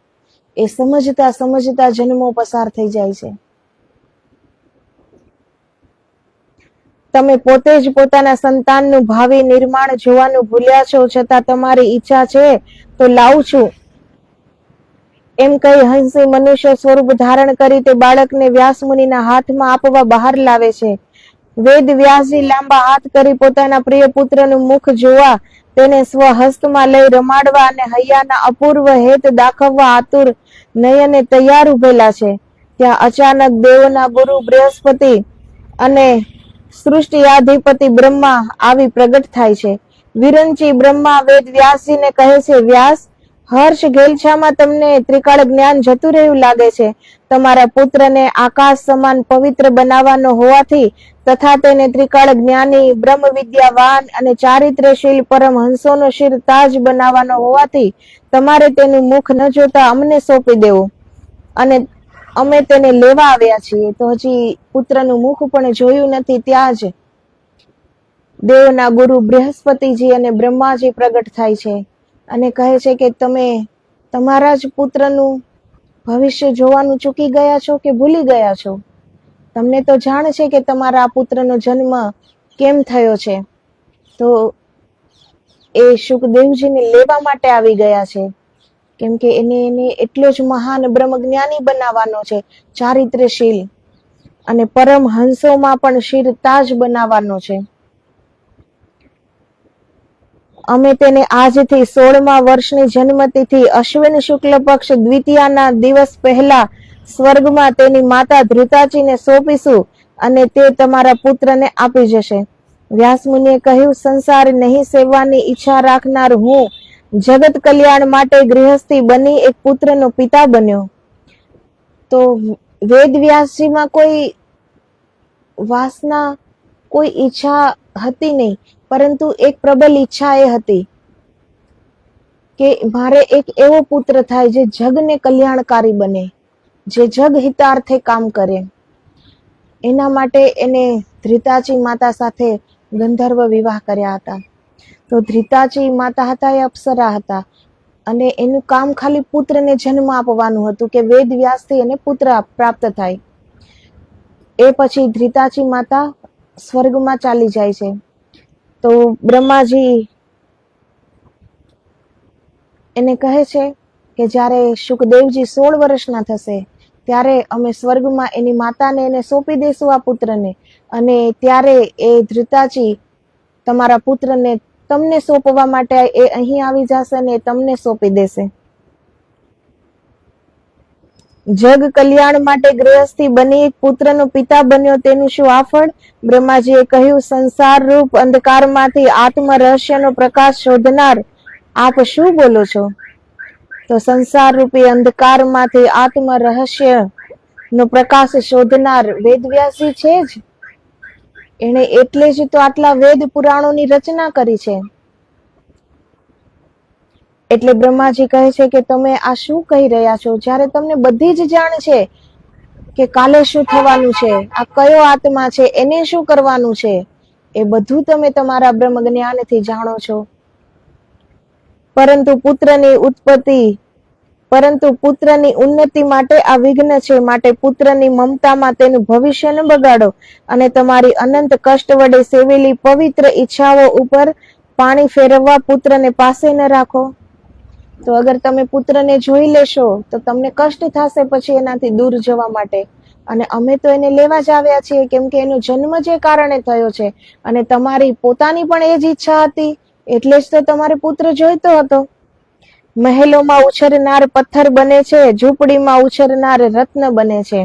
એ સમજતા જન્મો પસાર થઈ જાય છે. તમે પોતે જ પોતાના સંતાનનું ભાવિ નિર્માણ જોવાનું ભૂલ્યા છો, છતાં તમારી ઈચ્છા છે તો લાવું છું એમ કહી હંસી મનુષ્ય સ્વરૂપ ધારણ કરી તે બાળકને વ્યાસ મુનિના હાથમાં આપવા બહાર લાવે છે. વેદ વ્યાસજી લાંબા હાથ કરી પોતાના પ્રિય પુત્રનું મુખ જોવા, તેને સ્વહસ્તમાં લઈ રમાડવા અને હૈયાના અપૂર્વ હેત દાખવવા આતુર નયને તૈયાર ઉભેલા છે. ત્યાં અચાનક દેવોના ગુરુ બૃહસ્પતિ અને સૃષ્ટિયાધિપતિ બ્રહ્મા આવી પ્રગટ થાય છે. વિરંચી બ્રહ્મા વેદ વ્યાસજીને કહે છે, વ્યાસ, હર્ષ ઘેલછામાં તમને ત્રિકાળ જ્ઞાન જતું રહ્યું લાગે છે. તમારા પુત્રને આકાશ સમાન પવિત્ર બનાવવાનો હોવાથી તથા તેને ત્રિકાળ જ્ઞાની, બ્રહ્મ વિદ્યાવાન અને ચારિત્ર્યશીલ પરમહંસોનો શિર તાજ બનાવવાનો હોવાથી તમારે તેનું મુખ ન જોતા અમને સોંપી દેવું, અને અમે તેને લેવા આવ્યા છીએ. તો હજી પુત્રનું મુખ પણ જોયું નથી, ત્યાં જ દેવના ગુરુ બૃહસ્પતિજી અને બ્રહ્માજી પ્રગટ થાય છે અને કહે છે કે તમે તમારા જ પુત્રનું ભવિષ્ય જોવાનું ચૂકી ગયા છો કે ભૂલી ગયા છો? તમને તો જાણ છે કે તમારા પુત્રનો જન્મ કેમ થયો છે. તો એ શુકદેવજીને લેવા માટે આવી ગયા છે, કેમ કે એને એટલો જ મહાન બ્રહ્મજ્ઞાની બનાવવાનો છે, ચારિત્ર્યશીલ અને પરમહંસોમાં પણ શિર તાજ બનાવવાનો છે. અમે તેને આજથી 16મા વર્ષની જન્મતિથિ અશ્વિન શુક્લ પક્ષ દ્વિતીયાના દિવસ પહેલા સ્વર્ગમાં તેની માતા ધૃતાચીને સોંપીશું અને તે તમારા પુત્રને આપી જશે. વ્યાસમુનિએ કહ્યું, સંસાર નહીં સેવવાની ઈચ્છા રાખનાર હું જગત કલ્યાણ માટે ગૃહસ્થી બની એક પુત્રનો પિતા બન્યો. તો વેદ વ્યાસજીમાં કોઈ વાસના, કોઈ ઈચ્છા હતી નહીં, પરંતુ એક પ્રબલ ઈચ્છા એ હતી કે મારે એક એવો પુત્ર થાય જે જગને કલ્યાણકારી બને, જે જગ હિતાર્થે કામ કરે. એના માટે એને ધૃતાચી માતા સાથે ગંધર્વ વિવાહ કર્યા હતા. તો ધૃતાચી માતા હતા એ અપ્સરા હતા અને એનું કામ ખાલી પુત્રને જન્મ આપવાનું હતું કે વેદ વ્યાસથી એને પુત્ર પ્રાપ્ત થાય. એ પછી ધૃતાચી માતા સ્વર્ગમાં ચાલી જાય છે. તો બ્રહ્માજી એને કહે છે કે જ્યારે શુકદેવજી 16 વર્ષના થશે ત્યારે અમે સ્વર્ગમાં એની માતાને એને સોંપી દઈશું આ પુત્રને, અને ત્યારે એ ધૃતાચી તમારા પુત્રને તમને સોંપવા માટે એ અહીં આવી જશે અને તમને સોંપી દેશે. જગ કલ્યાણ માટે ગૃહસ્થી બની એક પુત્રનો પિતા બન્યો, તેનું શું આફળ? બ્રહ્માજીએ કહ્યું, સંસાર રૂપ અંધકારમાંથી આત્મ રહસ્યનો પ્રકાશ શોધનાર આપ શું બોલો છો? તો સંસાર રૂપી અંધકારમાંથી આત્મ રહસ્ય નો પ્રકાશ શોધનાર વેદવ્યાસજી છે જ. એને એટલે જ તો આટલા વેદ પુરાણોની રચના કરી છે. એટલે બ્રહ્માજી કહે છે કે તમે આ શું કહી રહ્યા છો, જ્યારે તમને બધી જ જાણ છે કે કાલે શું થવાનું છે, આ કયો આત્મા છે, એને શું કરવાનું છે, એ બધું તમે તમારા બ્રહ્મ જ્ઞાનથી જાણો છો. પરંતુ પુત્રની ઉન્નતિ માટે આ વિઘ્ન છે. માટે પુત્રની મમતામાં તેનું ભવિષ્ય ન બગાડો અને તમારી અનંત કષ્ટ વડે સેવેલી પવિત્ર ઈચ્છાઓ ઉપર પાણી ફેરવવા પુત્રને પાસે ન રાખો. તો અગર તમે પુત્રને જોઈ લેશો તો તમને કષ્ટ થશે પછી એનાથી દૂર જવા માટે. અને અમે તો એને લેવા જ આવ્યા છીએ, કેમ કે એનો જન્મ જે કારણે થયો છે અને તમારી પોતાની પણ એ જ ઈચ્છા હતી, એટલે જ તો તમારે પુત્ર જોઈતો હતો. મહેલોમાં ઉછરનાર પથ્થર બને છે, ઝૂંપડીમાં ઉછરનાર રત્ન બને છે,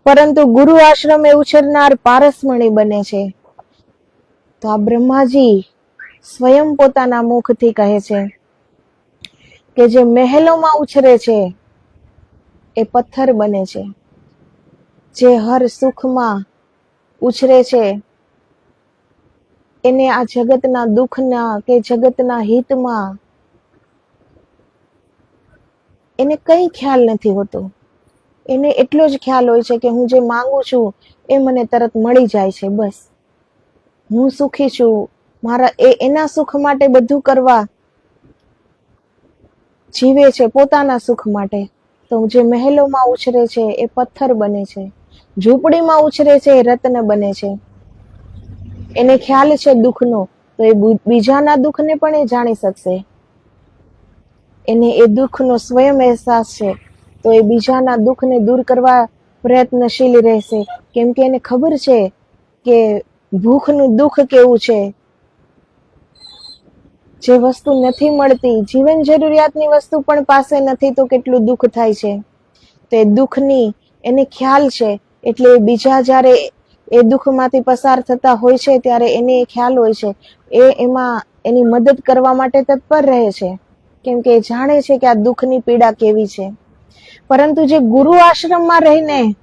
પરંતુ ગુરુ આશ્રમે ઉછરનાર પારસમણી બને છે. તો આ બ્રહ્માજી સ્વયં પોતાના મુખથી કહે છે કે જે મહેલોમાં ઉછરે છે એ પથ્થર બને છે, જે હર સુખમાં ઉછરે છે એને આ જગતના દુઃખના કે જગતના હિતમાં એને કઈ ખ્યાલ નથી હોતો. એને એટલો જ ખ્યાલ હોય છે કે હું જે માંગુ છું એ મને તરત મળી જાય છે, બસ હું સુખી છું. એના સુખ માટે બધું કરવા જીવે છે, પોતાના સુખ માટે. તો જે મહેલોમાં ઉછરે છે એ પથ્થર બને છે, ઝૂંપડીમાં ઉછરે છે એ રત્ન બને છે. એને ખ્યાલ છે દુઃખનો, તો એ બીજાના દુઃખને પણ એ જાણી શકશે. એને એ દુઃખનો સ્વયં અહેસાસ છે, તો એ બીજાના દુઃખને દૂર કરવા પ્રયત્નશીલ રહેશે, કેમ કે એને ખબર છે કે ભૂખનું દુઃખ કેવું છે, જે વસ્તુ નથી મળતી, જીવન જરૂરિયાતની વસ્તુ પણ પાસે નથી તો કેટલું દુઃખ થાય છે. તે દુઃખની એને ખ્યાલ છે, એટલે બીજા જ્યારે એ દુઃખમાંથી પસાર થતા હોય છે ત્યારે એને ખ્યાલ હોય છે, એમાં એની મદદ કરવા માટે તત્પર રહે છે, કેમ કે જાણે છે કે આ દુઃખની પીડા કેવી છે. પરંતુ જે ગુરુ આશ્રમમાં રહીને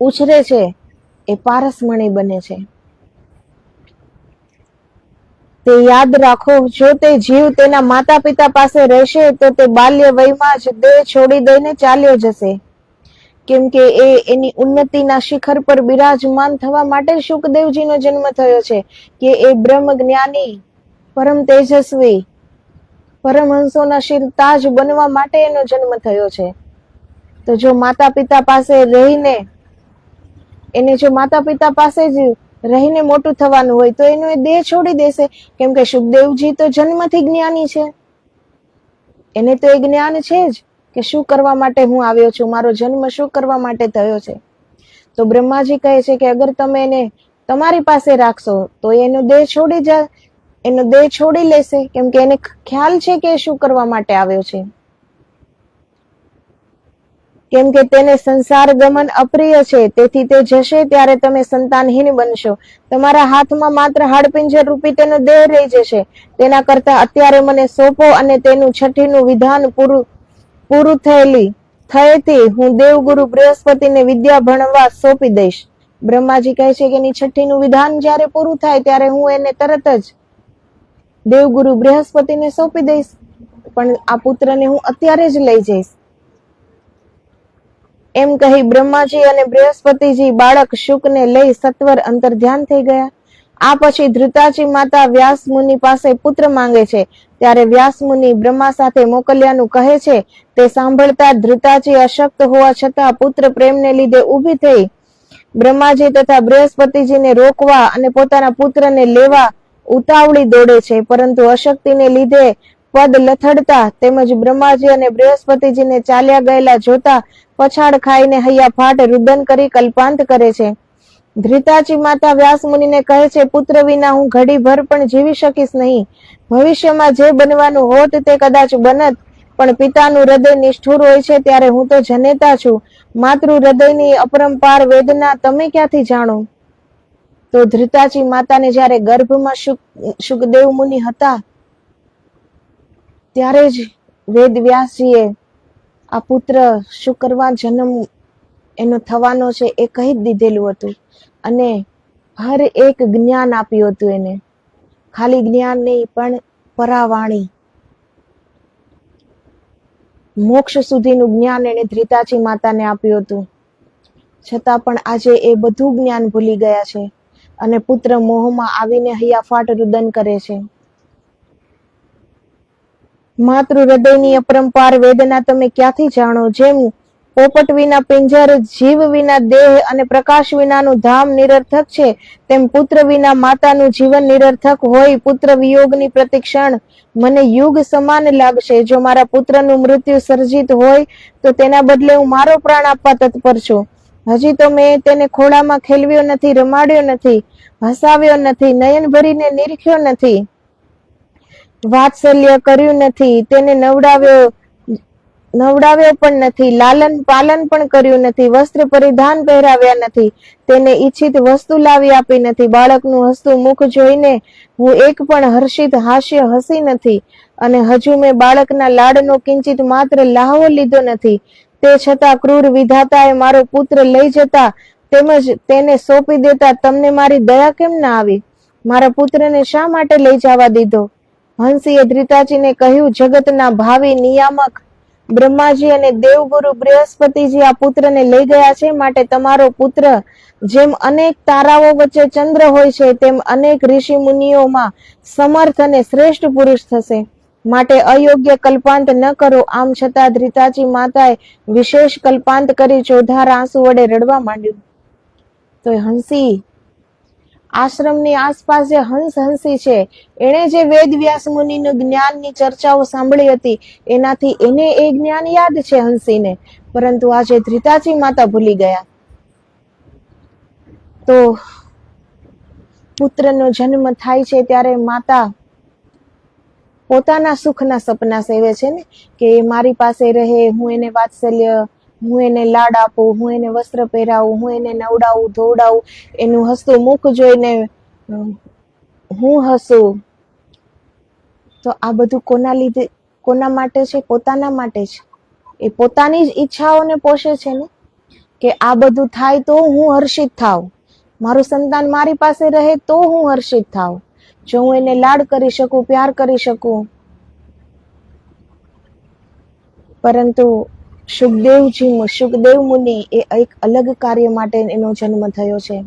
ઉછરે છે એ પારસમણી બને છે. તે યાદ રાખો, જો તે જીવ તેના માતા પિતા પાસે રહેશે તો તે બાલ્ય વયમાં જ દેહ છોડી દઈને ચાલ્યો જશે, કેમ કે એની ઉન્નતિના શિખર પર બિરાજમાન થવા માટે શુકદેવજીનો જન્મ થયો છે, કે એ બ્રહ્મ જ્ઞાની, પરમ તેજસ્વી, પરમહંસોના શિર તાજ બનવા માટે એનો જન્મ થયો છે. તો જો માતા પિતા પાસે રહીને એને જો માતા પિતા પાસે જ રહીને મોટું થવાનું હોય તો એનો એ દેહ છોડી દેશે, કેમ કે શુકદેવજી તો જન્મથી જ્ઞાની છે. એને તો એ જ્ઞાન છે જ કે શું કરવા માટે હું આવ્યો છું, મારો જન્મ શું કરવા માટે થયો છે. તો બ્રહ્માજી કહે છે કે અગર તમે એને તમારી પાસે રાખશો તો એનો દેહ છોડી લેશે, કેમ કે એને ખ્યાલ છે કે શું કરવા માટે આવ્યો છે. કેમ કે તેને સંસાર ગમન અપ્રિય છે, તેથી તે જશે ત્યારે તમે સંતાનહીન બનશો. તમારા હાથમાં માત્ર હાડપિંજર રૂપી તેનો દેહ રહી જશે. તેના કરતા અત્યારે મને સોંપો અને તેનું છઠ્ઠીનું વિધાન પૂરું થયેથી હું દેવગુરુ બૃહસ્પતિને વિદ્યા ભણવા સોંપી દઈશ. બ્રહ્માજી કહે છે કે એની છઠ્ઠીનું વિધાન જ્યારે પૂરું થાય ત્યારે હું એને તરત જ દેવગુરુ બૃહસ્પતિને સોંપી દઈશ, પણ આ પુત્રને હું અત્યારે જ લઈ જઈશ. એમ કહી બ્રહ્માજી અને બૃહસ્પતિજી બાળક શુકને લઈ સત્વર અંતર્ધ્યાન થઈ ગયા. આ પછી ધૃતાજી માતા વ્યાસ મુનિ પાસે પુત્ર માંગે છે, ત્યારે વ્યાસ મુનિ બ્રહ્મા સાથે મોકલ્યાનું કહે છે. તે સાંભળતા ધૃતાજી અશક્ત હોવા છતાં પુત્ર પ્રેમને લીધે ઊભી થઈ બ્રહ્માજી તથા બૃહસ્પતિજીને રોકવા અને પોતાના પુત્રને લેવા ઉતાવળી દોડે છે, પરંતુ અશક્તિને લીધે પદ લથડતા તેમજ બ્રહ્માજી અને બૃહસ્પતિજીને ચાલ્યા ગયેલા જોતા પછાડ ખાઈને હૈયા ફાટ રુદન કરી કલ્પાંત કરે છે. ધૃતાજી માતા વ્યાસ મુનિને કહે છે, પુત્ર વિના હું ઘડી ભર પણ જીવી શકીશ નહીં. ભવિષ્યમાં જે બનવાનું હોત તે કદાચ બનત, પણ પિતાનું હૃદય નિષ્ઠુર હોય છે ત્યારે હું તો જનેતા છું. માતૃ હૃદયની અપરંપાર વેદના તમે ક્યાંથી જાણો? તો ધૃતાજી માતાને જ્યારે ગર્ભમાં શુકદેવ મુનિ હતા ત્યારે જ વેદ વ્યાસજીએ આ પુત્ર શું કરવા જન્મ એનો થવાનો છે એ કહી દીધેલું હતું, અને હર એક જ્ઞાન આપ્યું હતું એને. ખાલી જ્ઞાન નહીં પણ પરાવાણી, મોક્ષ સુધીનું જ્ઞાન એને ધૃતાજી માતાને આપ્યું હતું. છતાં પણ આજે એ બધું જ્ઞાન ભૂલી ગયા છે અને પુત્ર મોહમાં આવીને હૈયાફાટ રુદન કરે છે. માતૃ હૃદયની અપરંપાર વેદના તમે ક્યાંથી જાણો? જેમ પોપટ વિના પિંજર, જીવ વિના દેહ અને પ્રકાશ વિનાનું ધામ નિરર્થક છે, તેમ પુત્ર વિના માતાનું જીવન નિરર્થક હોય. પુત્ર વિયોગની પ્રતિક્ષણ મને યુગ સમાન લાગશે. જો મારા પુત્રનું મૃત્યુ સર્જિત હોય તો તેના બદલે હું મારો પ્રાણ આપવા તત્પર છું. હજી તો મેં તેને ખોળામાં ખેલવ્યો નથી, રમાડ્યો નથી, હસાવ્યો નથી, નયન ભરીને નિરખ્યો નથી, વાત્સલ્ય કર્યું નથી, તેને નવડાવ્યો પણ નથી, લાલન પાલન પણ કર્યું નથી, વસ્ત્ર પરિધાન પહેરાવ્યા નથી, તેને ઈચ્છિત વસ્તુ લાવી આપી નથી. બાળકનું હસતું મુખ જોઈને હું એક પણ હર્ષિત હાસ્ય હસી નથી, અને હજુ મેં બાળકના લાડનો કિંચિત માત્ર લહાવો લીધો નથી. તે છતાં ક્રૂર વિધાતાએ મારો પુત્ર લઈ જતા તેમજ તેને સોંપી દેતા તમને મારી દયા કેમ ના આવી? મારા પુત્રને શા માટે લઈ જવા દીધો? હંસીએ ધૃતાજીને કહ્યું, જગતના ભાવિ નિયામક બ્રહ્માજી અને દેવગુરુ બૃહસ્પતિજી આ પુત્રને લઈ ગયા છે, માટે તમારો પુત્ર જેમ અનેક તારાઓ વચ્ચે ચંદ્ર હોય છે તેમ અનેક ઋષિ મુનિઓમાં સમર્થ અને શ્રેષ્ઠ પુરુષ થશે. માટે અયોગ્ય કલ્પાંત ન કરો. આમ છતાં ધૃતાજી માતાએ વિશેષ કલ્પાંત કરી ચોધાર આંસુ વડે રડવા માંડ્યું. તો હંસી આશ્રમની આસપાસ જે હંસી છે, એણે જે વેદ વ્યાસ મુનિનું જ્ઞાનની ચર્ચાઓ સાંભળી હતી એનાથી એને એ જ્ઞાન યાદ છે હંસીને, પરંતુ આજે ધૃતાજી માતા ભૂલી ગયા. તો પુત્રનો જન્મ થાય છે ત્યારે માતા પોતાના સુખના સપના સેવે છે ને, કે મારી પાસે રહે, હું એને વાત્સલ્ય, હું એને લાડ આપું, હું એને વસ્ત્ર પહેરાવું, હું એને નવડાવું ધોવડાવું, એનું હસતું મુખ જોઈને હું હસું. તો આ બધું કોના લીધે, કોના માટે છે? પોતાના માટે છે. એ પોતાની જ ઈચ્છાઓને પોષે છે ને, કે આ બધું થાય તો હું હર્ષિત થાવ, મારું સંતાન મારી પાસે રહે તો હું હર્ષિત થાવ, જો હું એને લાડ કરી શકું, પ્યાર કરી શકું. પરંતુ શુકદેવ મુનિ એ એક અલગ કાર્ય માટે એનો જન્મ થયો છે.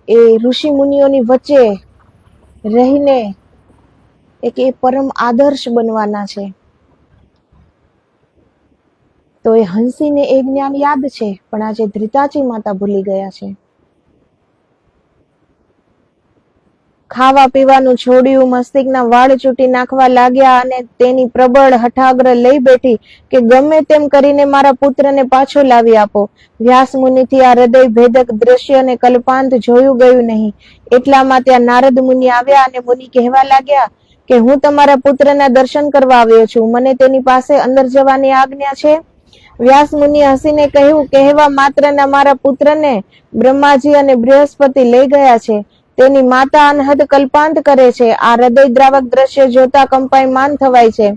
એ ઋષિ મુનિઓની વચ્ચે રહીને એક એ પરમ આદર્શ બનવાના છે. તો એ હંસીને એ જ્ઞાન યાદ છે, પણ આજે ધ્રિતાચી માતા ભૂલી ગયા છે. ખાવા પીવાનું છોડ્યું, મસ્તિષ્કના વાળ ચૂંટી નાખવા લાગ્યા અને તેની પ્રબળ હઠાગ્ર લઈ બેઠી કે ગમે તેમ કરીને મારા પુત્રને પાછો લાવી આપો. વ્યાસ મુનિથી આ હૃદય ભેદક દ્રશ્ય અને કલ્પાંત જોયું ગયું નહીં. એટલામાં ત્યાં નારદ મુનિ આવ્યા અને મુનિ કહેવા લાગ્યા કે હું તમારા પુત્રના દર્શન કરવા આવ્યો છું, મને તેની પાસે અંદર જવાની આજ્ઞા છે. વ્યાસ મુનિ હસીને કહ્યું, કહેવા માત્રના મારા પુત્રને બ્રહ્માજી અને બૃહસ્પતિ લઈ ગયા છે. તેની માતા અનહદ કલ્પાંત કરે છે. આ હૃદય દ્રાવક દ્રશ્ય જોતા કંપાયમાન થવાય છે.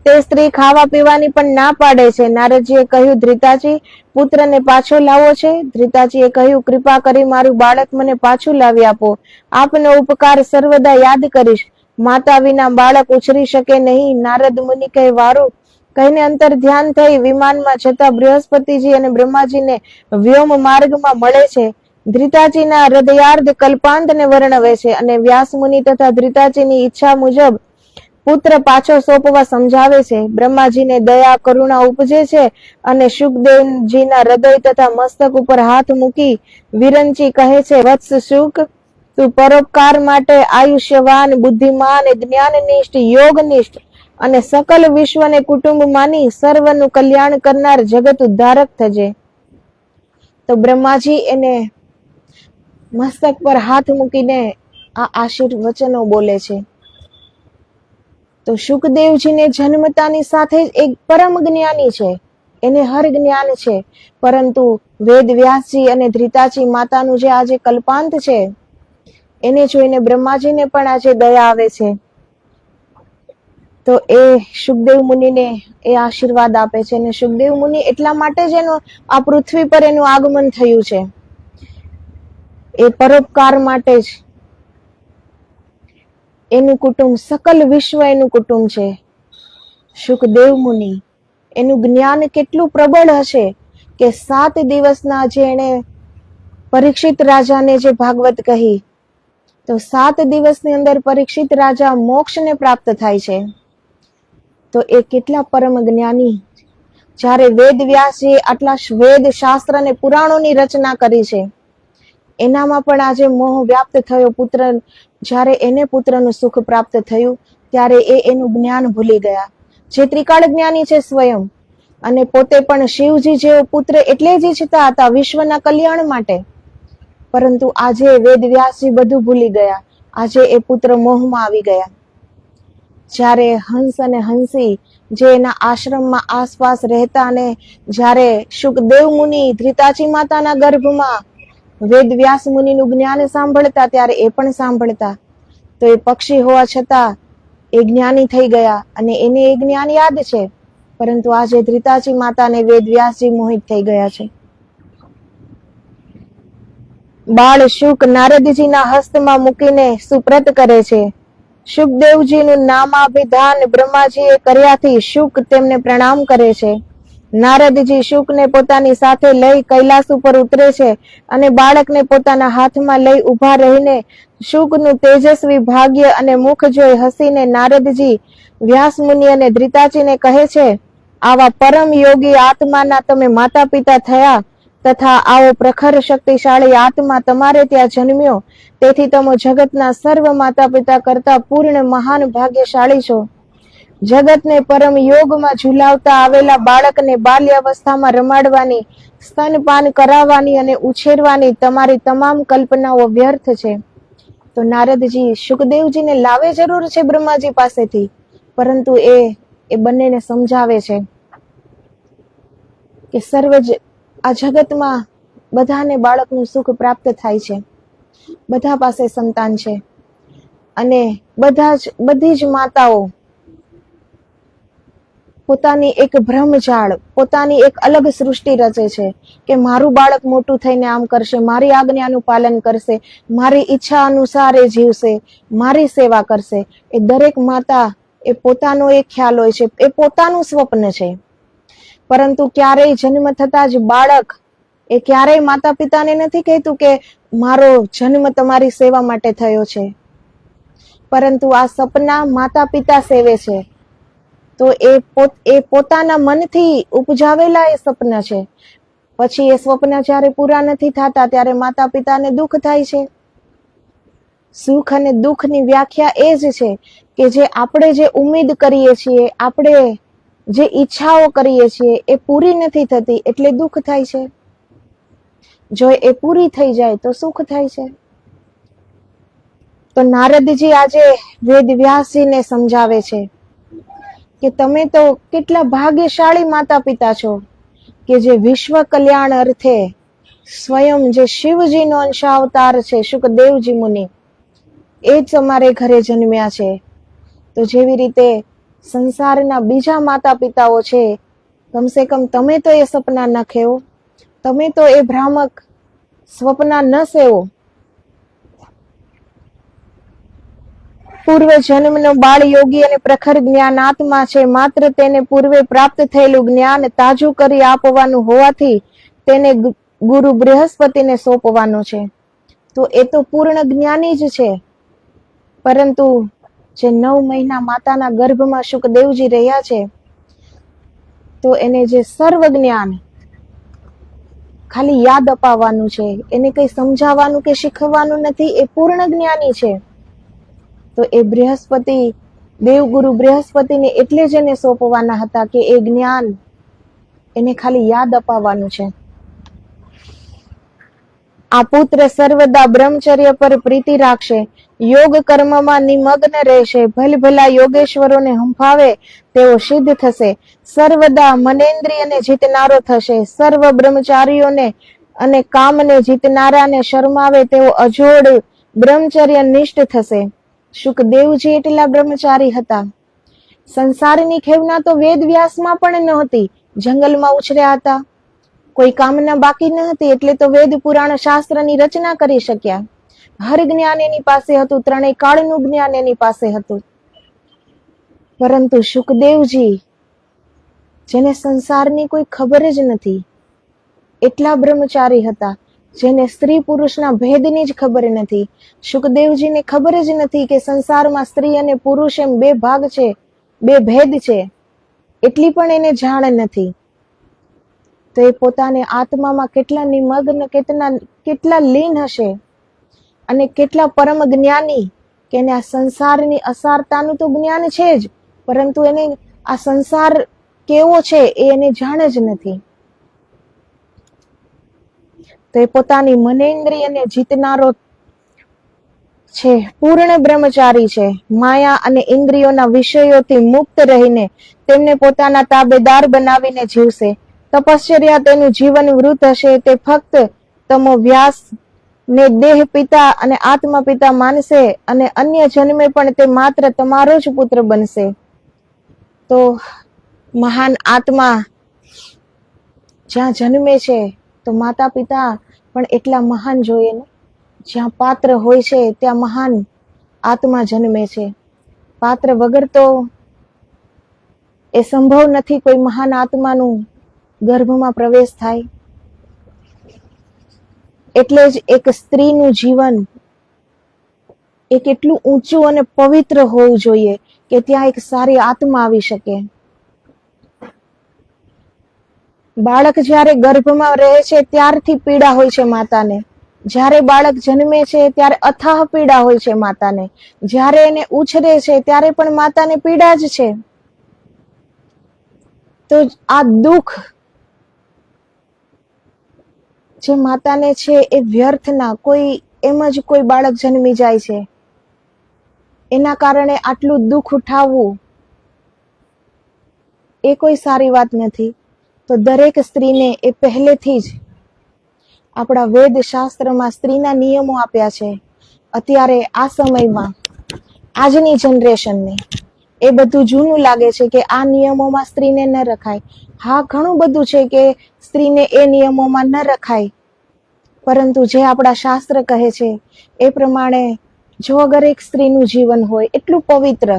તે સ્ત્રી ખાવા પીવાની પણ ના પાડે છે. નારદજીએ કહ્યું, ધ્રિતાજી, પુત્રને પાછો લાવો છે. ધ્રિતાજીએ કહ્યું, કૃપા કરી મારું બાળક મને પાછું લાવી આપો. આપનો ઉપકાર સર્વદા યાદ કરીશ. માતા વિના બાળક ઉછરી શકે નહીં. નારદ મુનિ કહે, વારું કહીને અંતર ધ્યાન થઈ વિમાનમાં જતા બૃહસ્પતિજી અને બ્રહ્માજીને વ્યોમ માર્ગમાં મળે છે. ધ્રિતાજીના હૃદયાર્ધ કલ્પાંતને વર્ણવે છે અને વ્યાસ મુનિ તથા ધ્રિતાજીની ઈચ્છા મુજબ પુત્ર પાછો સોંપવા સમજાવે છે. બ્રહ્માજીને દયા કરુણા ઉપજે છે અને શુકદેવજીના હૃદય તથા મસ્તક ઉપર હાથ મૂકી વિરંચી કહે છે, વત્સ શુક, તું પરોપકાર માટે આયુષ્યવાન, બુદ્ધિમાન, જ્ઞાનનિષ્ઠ, યોગનિષ્ઠ અને સકલ વિશ્વને કુટુંબ માની સર્વનું કલ્યાણ કરનાર જગત ઉદ્ધારક થજે. તો બ્રહ્માજી એને મસ્તક પર હાથ મૂકીને આ આશીર્વચનો બોલે છે. તો શુકદેવજીને જન્મતાની સાથે જ એક પરમ જ્ઞાની છે, એને હર જ્ઞાન છે, પરંતુ વેદ વ્યાસજી અને ધ્રિતાજી માતાનું જે આજે કલ્પાંત છે એને જોઈને બ્રહ્માજીને પણ આજે દયા આવે છે. તો એ શુકદેવ મુનિને એ આશીર્વાદ આપે છે અને શુકદેવ મુનિ એટલા માટે જ એનું આ પૃથ્વી પર એનું આગમન થયું છે, એ પરોપકાર માટે જ. એનું કુટુંબ, સકલ વિશ્વ એનું કુટુંબ છે. શુકદેવ મુનિ, એનું જ્ઞાન કેટલું પ્રબળ હશે કે 7 દિવસના જે એને પરીક્ષિત રાજાને જે ભાગવત કહી, તો 7 દિવસની અંદર પરીક્ષિત રાજા મોક્ષને પ્રાપ્ત થાય છે. તો એ કેટલા પરમ જ્ઞાની. જ્યારે વેદ વ્યાસજી આટલા વેદ શાસ્ત્ર અને પુરાણોની રચના કરી છે, એનામાં પણ આજે મોહ વ્યાપ્ત થયો. પુત્ર, જ્યારે એને પુત્રનું સુખ પ્રાપ્ત થયું ત્યારે એનું જ્ઞાન ભૂલી ગયા. જે ત્રિકાળ જ્ઞાની છે સ્વયં, અને પોતે પણ શિવજી જેવો પુત્ર એટલે જ ઈચ્છતા હતા વિશ્વના કલ્યાણ માટે, પરંતુ આજે વેદ વ્યાસજી બધું ભૂલી ગયા. આજે એ પુત્ર મોહમાં આવી ગયા. જ્યારે હંસ અને હંસી જે એના આશ્રમમાં આસપાસ રહેતા, અને જ્યારે શુકદેવ મુનિ ધ્રિતાચી માતાના ગર્ભમાં વેદ વ્યાસ મુનિનું જ્ઞાન સાંભળતા, ત્યારે એ પણ સાંભળતા. તો એ પક્ષી હોવા છતાં એ જ્ઞાની થઈ ગયા અને એને એ જ્ઞાન યાદ છે, પરંતુ આજે ધ્રિતાચી માતાને વેદ વ્યાસજી મોહિત થઈ ગયા છે. બાળ શુક નારદજીના હસ્તમાં મૂકીને સુપ્રત કરે છે. શુકદેવજીનું નામાભિધાન બ્રહ્માજીએ કર્યાથી શુક તેમને પ્રણામ કરે છે. નારદજી શુકને પોતાની સાથે લઈ કૈલાસ ઉપર ઉતરે છે અને બાળકને પોતાના હાથમાં લઈ ઊભા રહીને શુકનું તેજસ્વી ભાગ્ય અને મુખ જોઈ હસીને નારદજી વ્યાસ મુનિ અને ધ્રિતાજીને કહે છે, આવા પરમ યોગી આત્માના તમે માતા પિતા થયા, તથા આવો પ્રખર શક્તિશાળી આત્મા તમારે ત્યાં જન્મ્યો, તેથી તમે જગતના સર્વ માતા પિતા કરતા પૂર્ણ મહાન ભાગ્યશાળી છો. જગતને પરમ યોગમાં ઝુલાવતા આવેલા બાળકને બાલ્યાવસ્થામાં રમાડવાની, સ્તનપાન કરાવવાની અને ઉછેરવાની તમારી તમામ કલ્પનાઓ વ્યર્થ છે. તો નારદજી શુકદેવજીને લાવે જરૂર છે બ્રહ્માજી પાસેથી, પરંતુ એ બંનેને સમજાવે છે કે આ જગતમાં બધાને બાળકનું સુખ પ્રાપ્ત થાય છે, બધા પાસે સંતાન છે, અને બધી જ માતાઓ પોતાની એક ભ્રમજાળ, પોતાની એક અલગ સૃષ્ટિ રચે છે કે મારું બાળક મોટું થઈને આમ કરશે, મારી આજ્ઞાનું પાલન કરશે, મારી ઈચ્છા અનુસાર એ જીવશે, મારી સેવા કરશે. એ દરેક માતા એ પોતાનો એક ખ્યાલ હોય છે, એ પોતાનું સ્વપ્ન છે. પરંતુ ક્યારેય જન્મ થતા જ બાળક એ ક્યારેય માતા પિતાને નથી કહેતું કે મારો જન્મ તમારી સેવા માટે થયો છે, પરંતુ આ સપના માતા પિતા સેવે છે. તો એ પોતાના મનથી ઉપજાવેલા એ સપના છે. પછી એ સ્વપ્ન જ્યારે પૂરા નથી થતા ત્યારે માતા પિતાને દુઃખ થાય છે. સુખ અને દુઃખની વ્યાખ્યા એ જ છે કે જે આપણે જે ઉમ્મીદ કરીએ છીએ, આપણે જે ઈચ્છાઓ કરીએ છીએ એ પૂરી નથી થતી એટલે દુઃખ થાય છે. જો એ પૂરી થઈ જાય તો સુખ થાય છે. તો નારદજી આજે વેદવ્યાસજીને સમજાવે છે કે તમે તો કેટલા ભાગ્યશાળી માતા પિતા છો કે જે વિશ્વ કલ્યાણ અર્થે સ્વયં જે શિવજીનો અંશાવતાર છે શુકદેવજી મુનિ, એ જ તમારે ઘરે જન્મ્યા છે. તો જેવી રીતે સંસારના બીજા માતા પિતાઓ છે, કમસે કમ તમે તો એ સપના ન ખેવો, તમે તો એ ભ્રામક સ્વપ્ના ન સેવો. પૂર્વ જન્મનો બાળ યોગી અને પ્રખર જ્ઞાન આત્મા છે, માત્ર તેને પૂર્વે પ્રાપ્ત થયેલું જ્ઞાન તાજું કરી આપવાનું હોવાથી તેને ગુરુ બૃહસ્પતિને સોંપવાનું છે. તો એ તો પૂર્ણ જ્ઞાની જ છે, પરંતુ જે 9 મહિના માતાના ગર્ભમાં શુકદેવજી રહ્યા છે, તો એને જે સર્વ જ્ઞાન ખાલી યાદ અપાવવાનું છે, એને કઈ સમજાવવાનું કે શીખવવાનું નથી, એ પૂર્ણ જ્ઞાની છે. તો એ બૃહસ્પતિ, દેવગુરુ બૃહસ્પતિને એટલે જ એને સોંપવાના હતા કે એ જ્ઞાન એને ખાલી યાદ અપાવવાનું છે. આ પુત્ર સર્વદા બ્રહ્મચર્ય પર પ્રીતિ રાખશે, યોગ કર્મમાં નિમગ્ન રહેશે, ભલભલા યોગેશ્વરોને હંફાવે તેઓ સિદ્ધ થશે, સર્વદા મનેન્દ્રિયને જીતનારો થશે, સર્વ બ્રહ્મચારીઓને અને કામને જીતનારાને શરમાવે તેઓ અજોડ બ્રહ્મચર્ય નિષ્ઠ થશે. શુકદેવજી એટલા બ્રહ્મચારી હતા. સંસારની ખેવના તો વેદ વ્યાસમાં પણ નહોતી, જંગલમાં ઉછર્યા હતા, કોઈ કામના બાકી ન હતી એટલે તો વેદ પુરાણ શાસ્ત્રની રચના કરી શક્યા. હર જ્ઞાન એની પાસે હતું, ત્રણેય કાળનું જ્ઞાન એની પાસે હતું. પરંતુ શુકદેવજી, જેને સંસારની કોઈ ખબર જ નથી, એટલા બ્રહ્મચારી હતા, જેને સ્ત્રી પુરુષના ભેદની જ ખબર નથી. શુકદેવજીને ખબર જ નથી કે સંસારમાં સ્ત્રી અને પુરુષ એમ 2 ભાગ છે, 2 ભેદ છે, એટલી પણ એને જાણ નથી. તો એ પોતાને આત્મામાં કેટલા નિમગ્ન, કેટલા લીન હશે, અને કેટલા પરમ જ્ઞાની કે એને આ સંસારની અસારતાનું તો જ્ઞાન છે જ, પરંતુ એને આ સંસાર કેવો છે એ એને જાણ જ નથી. તો એ પોતાની મનેન્દ્રિયને જીતનારો છે, પૂર્ણ બ્રહ્મચારી છે, માયા અને ઇન્દ્રિયોના વિષયોથી મુક્ત રહીને તેમને પોતાના તાબેદાર બનાવીને જીવશે. તપશ્ચર્યા તેનું જીવન વૃત હશે, તે ફક્ત તમો વ્યાસ ને દેહ પિતા અને આત્મા પિતા માનશે, અને અન્ય જન્મે પણ તે માત્ર તમારો જ પુત્ર બનશે. તો મહાન આત્મા જ્યાં જન્મે છે તો માતા પિતા પણ એટલા મહાન જોઈએ ને. જ્યાં પાત્ર હોય છે ત્યાં મહાન આત્મા જન્મે છે. પાત્ર વગર તો એ સંભવ નથી કોઈ મહાન આત્માનું ગર્ભમાં પ્રવેશ થાય. એટલે જ એક સ્ત્રીનું જીવન એ કેટલું ઊંચું અને પવિત્ર હોવું જોઈએ કે ત્યાં એક સારી આત્મા આવી શકે. બાળક જ્યારે ગર્ભમાં રહે છે ત્યારથી પીડા હોય છે માતાને. જ્યારે બાળક જન્મે છે ત્યારે અથાહ પીડા હોય છે માતાને. જ્યારે એને ઉછરે છે ત્યારે પણ માતાને પીડા જ છે. તો આ દુઃખ જે માતાને છે એ વ્યર્થના, કોઈ એમ જ કોઈ બાળક જન્મી જાય છે, એના કારણે આટલું દુઃખ ઉઠાવવું એ કોઈ સારી વાત નથી. તો દરેક સ્ત્રીને એ પહેલેથી જ આપણા વેદ શાસ્ત્રમાં સ્ત્રીના નિયમો આપ્યા છે. અત્યારે આ સમયમાં આજની જનરેશનને એ બધું જૂનું લાગે છે કે આ નિયમોમાં સ્ત્રીને ન રખાય. હા, ઘણું બધું છે કે સ્ત્રીને એ નિયમોમાં ન રખાય, પરંતુ જે આપણા શાસ્ત્ર કહે છે એ પ્રમાણે જો અગર એક સ્ત્રીનું જીવન હોય એટલું પવિત્ર,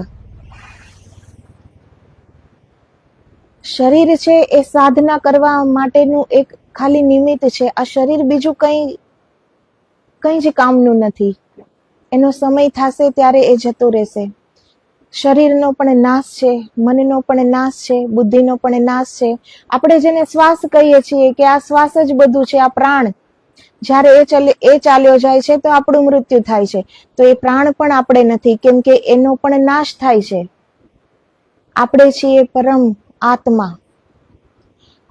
શરીર છે એ સાધના કરવા માટેનું એક ખાલી નિમિત્ત છે. આ શરીર બીજું કંઈ જ કામનું નથી. એનો સમય થશે ત્યારે એ જતો રહેશે. શરીરનો પણ નાશ છે, મનનો પણ નાશ છે, બુદ્ધિનો પણ નાશ છે. આપણે જેને શ્વાસ કહીએ છીએ કે આ શ્વાસ જ બધું છે, આ પ્રાણ, જ્યારે એ ચાલ્યો જાય છે તો આપણું મૃત્યુ થાય છે. તો એ પ્રાણ પણ આપણે નથી, કેમ કે એનો પણ નાશ થાય છે. આપણે છીએ પરમ આત્મા.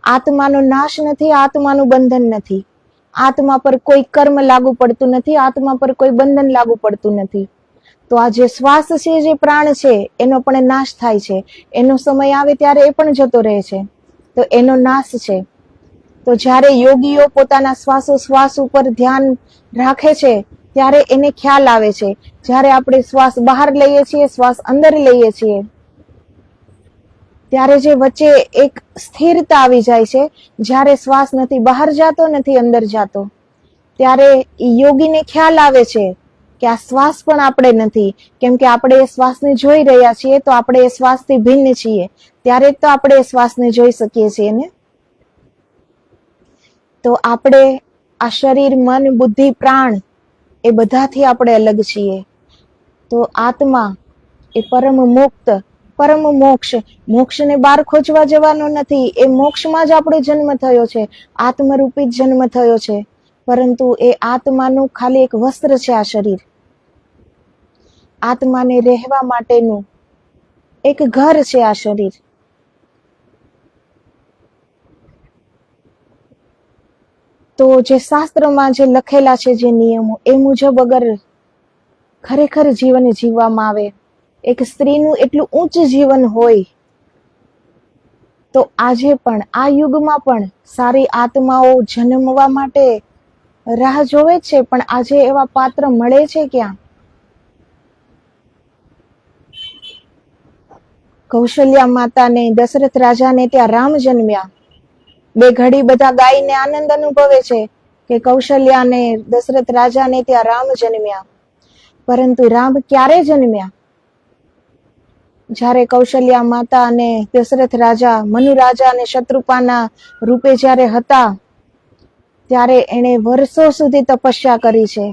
આત્માનો નાશ નથી, આત્માનું બંધન નથી. આત્મા પર કોઈ કર્મ લાગુ પડતું નથી, આત્મા પર કોઈ બંધન લાગુ પડતું નથી. તો આ જે શ્વાસ છે, જે પ્રાણ છે, એનો પણ નાશ થાય છે. એનો સમય આવે ત્યારે એ પણ જતો રહે છે, તો એનો નાશ છે. તો જ્યારે યોગીઓ પોતાના શ્વાસોશ્વાસ ઉપર ધ્યાન રાખે છે ત્યારે એને ખ્યાલ આવે છે. જ્યારે આપણે શ્વાસ બહાર લઈએ છીએ, શ્વાસ અંદર લઈએ છીએ, ત્યારે જે વચ્ચે એક સ્થિરતા આવી જાય છે. જ્યારે શ્વાસ નથી બહાર જાતો, નથી અંદર જાતો, ત્યારે યોગીને ખ્યાલ આવે છે કે આ શ્વાસ પણ આપણે નથી, કેમ કે આપણે એ શ્વાસને જોઈ રહ્યા છીએ, તો આપણે એ શ્વાસથી ભિન્ન છીએ. ત્યારે જ તો આપણે એ શ્વાસને જોઈ શકીએ છીએ ને. તો આપણે આ શરીર, મન, બુદ્ધિ, પ્રાણ એ બધાથી આપણે અલગ છીએ. તો આત્મા એ પરમ મુક્ત, પરમ મોક્ષ, મોક્ષને બહાર ખોજવા જવાનો નથી. એ મોક્ષમાં જ આપણો જન્મ થયો છે, આત્મરૂપી જ જન્મ થયો છે. પરંતુ એ આત્માનું ખાલી એક વસ્ત્ર છે આ શરીર. આત્માને રહેવા માટેનું એક ઘર છે આ શરીર. તો જે શાસ્ત્રમાં જે લખેલા છે, જે નિયમો, એ મુજબ અગર ખરેખર જીવન જીવવામાં આવે, એક સ્ત્રીનું એટલું ઊંચ જીવન હોય, તો આજે પણ આ યુગમાં પણ સારી આત્માઓ જન્મવા માટે રાહ જોવે છે. પણ આજે એવા પાત્ર મળે છે ક્યાં? કૌશલ્યા માતાને, દશરથ રાજાને ત્યાં રામ જન્મ્યા. બે ઘડી બધા ગાયને આનંદ અનુભવે છે કે કૌશલ્યા અને દશરથ રાજાને ત્યાં રામ જન્મ્યા. પરંતુ રામ ક્યારે જન્મ્યા? જ્યારે કૌશલ્યા માતા અને દશરથ રાજા, મનુ રાજા અને શત્રુપાના રૂપે જ્યારે હતા, ત્યારે એણે વર્ષો સુધી તપસ્યા કરી છે.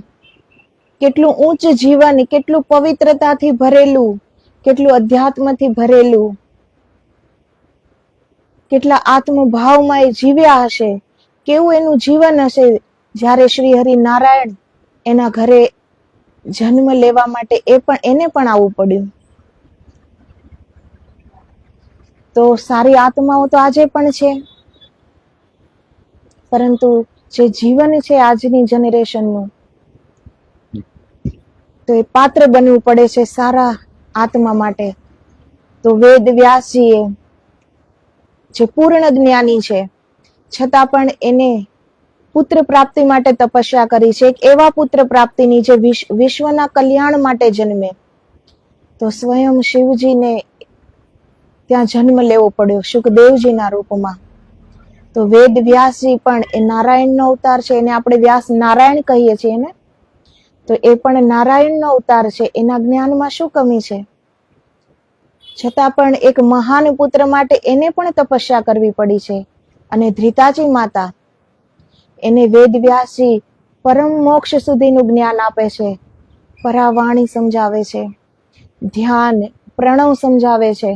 કેટલું ઊંચ જીવન, કેટલું પવિત્રતાથી ભરેલું, કેટલું અધ્યાત્મથી ભરેલું, કેટલા આત્મભાવમાં એ જીવ્યા હશે, કેવું એનું જીવન હશે. જ્યારે શ્રી હરિ નારાયણ એના ઘરે જન્મ લેવા માટે એને પણ આવવું પડ્યું. તો સારી આત્માઓ તો આજે પણ છે, પરંતુ જે જીવન છે આજની જનરેશનનું, તો એ પાત્ર બનવું પડે છે સારા આત્મા માટે. તો વેદ વ્યાસજીએ, જે પૂર્ણ જ્ઞાની છે, છતાં પણ એને પુત્ર પ્રાપ્તિ માટે તપસ્યા કરી છે. એક એવા પુત્ર પ્રાપ્તિની જે વિશ્વના કલ્યાણ માટે જન્મે. તો સ્વયં શિવજીને ત્યાં જન્મ લેવો પડ્યો સુખદેવજીના રૂપમાં. તો વેદ વ્યાસજી પણ એ નારાયણનો અવતાર છે. એને આપણે વ્યાસ નારાયણ કહીએ છીએ ને. તો એ પણ નારાયણનો અવતાર છે. એના જ્ઞાનમાં શું કમી છે? છતાં પણ એક મહાન પુત્ર માટે એને પણ તપસ્યા કરવી પડી છે. અને ધ્રિતાજી માતા, એને વેદ વ્યાસજી પરમ મોક્ષ સુધીનું જ્ઞાન આપે છે. પરાવાણી સમજાવે છે, ધ્યાન, પ્રણવ સમજાવે છે,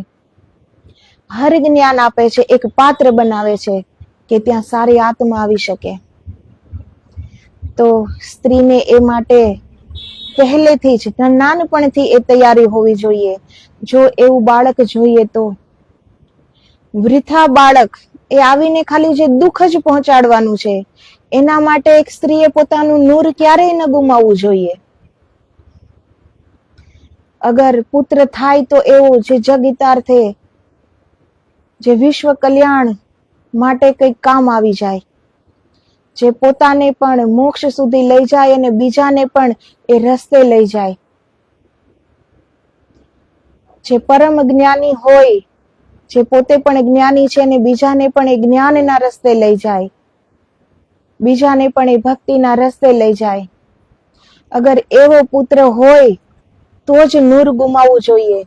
હર જ્ઞાન આપે છે. એક પાત્ર બનાવે છે કે ત્યાં સારી આત્મા આવી શકે. તો સ્ત્રીને એ માટે પહેલેથી જ, નાનપણથી એ તૈયારી હોવી જોઈએ. જો એવું બાળક જોઈએ તો વૃથા બાળક એ આવીને ખાલી જે દુઃખ જ પહોંચાડવાનું છે, એના માટે એક સ્ત્રીએ પોતાનું નૂર ક્યારેય ન ગુમાવવું જોઈએ. અગર પુત્ર થાય તો એવો જે જગહિતાર્થે, જે વિશ્વ કલ્યાણ માટે કંઈક કામ આવી જાય, જે પોતાને પણ મોક્ષ સુધી લઈ જાય અને બીજાને પણ એ રસ્તે લઈ જાય, જે પરમ જ્ઞાની હોય, જે પોતે પણ જ્ઞાની છે અને બીજાને પણ એ જ્ઞાનના રસ્તે લઈ જાય, બીજાને પણ એ ભક્તિના રસ્તે લઈ જાય. અગર એવો પુત્ર હોય તો જ નૂર ગુમાવવું જોઈએ,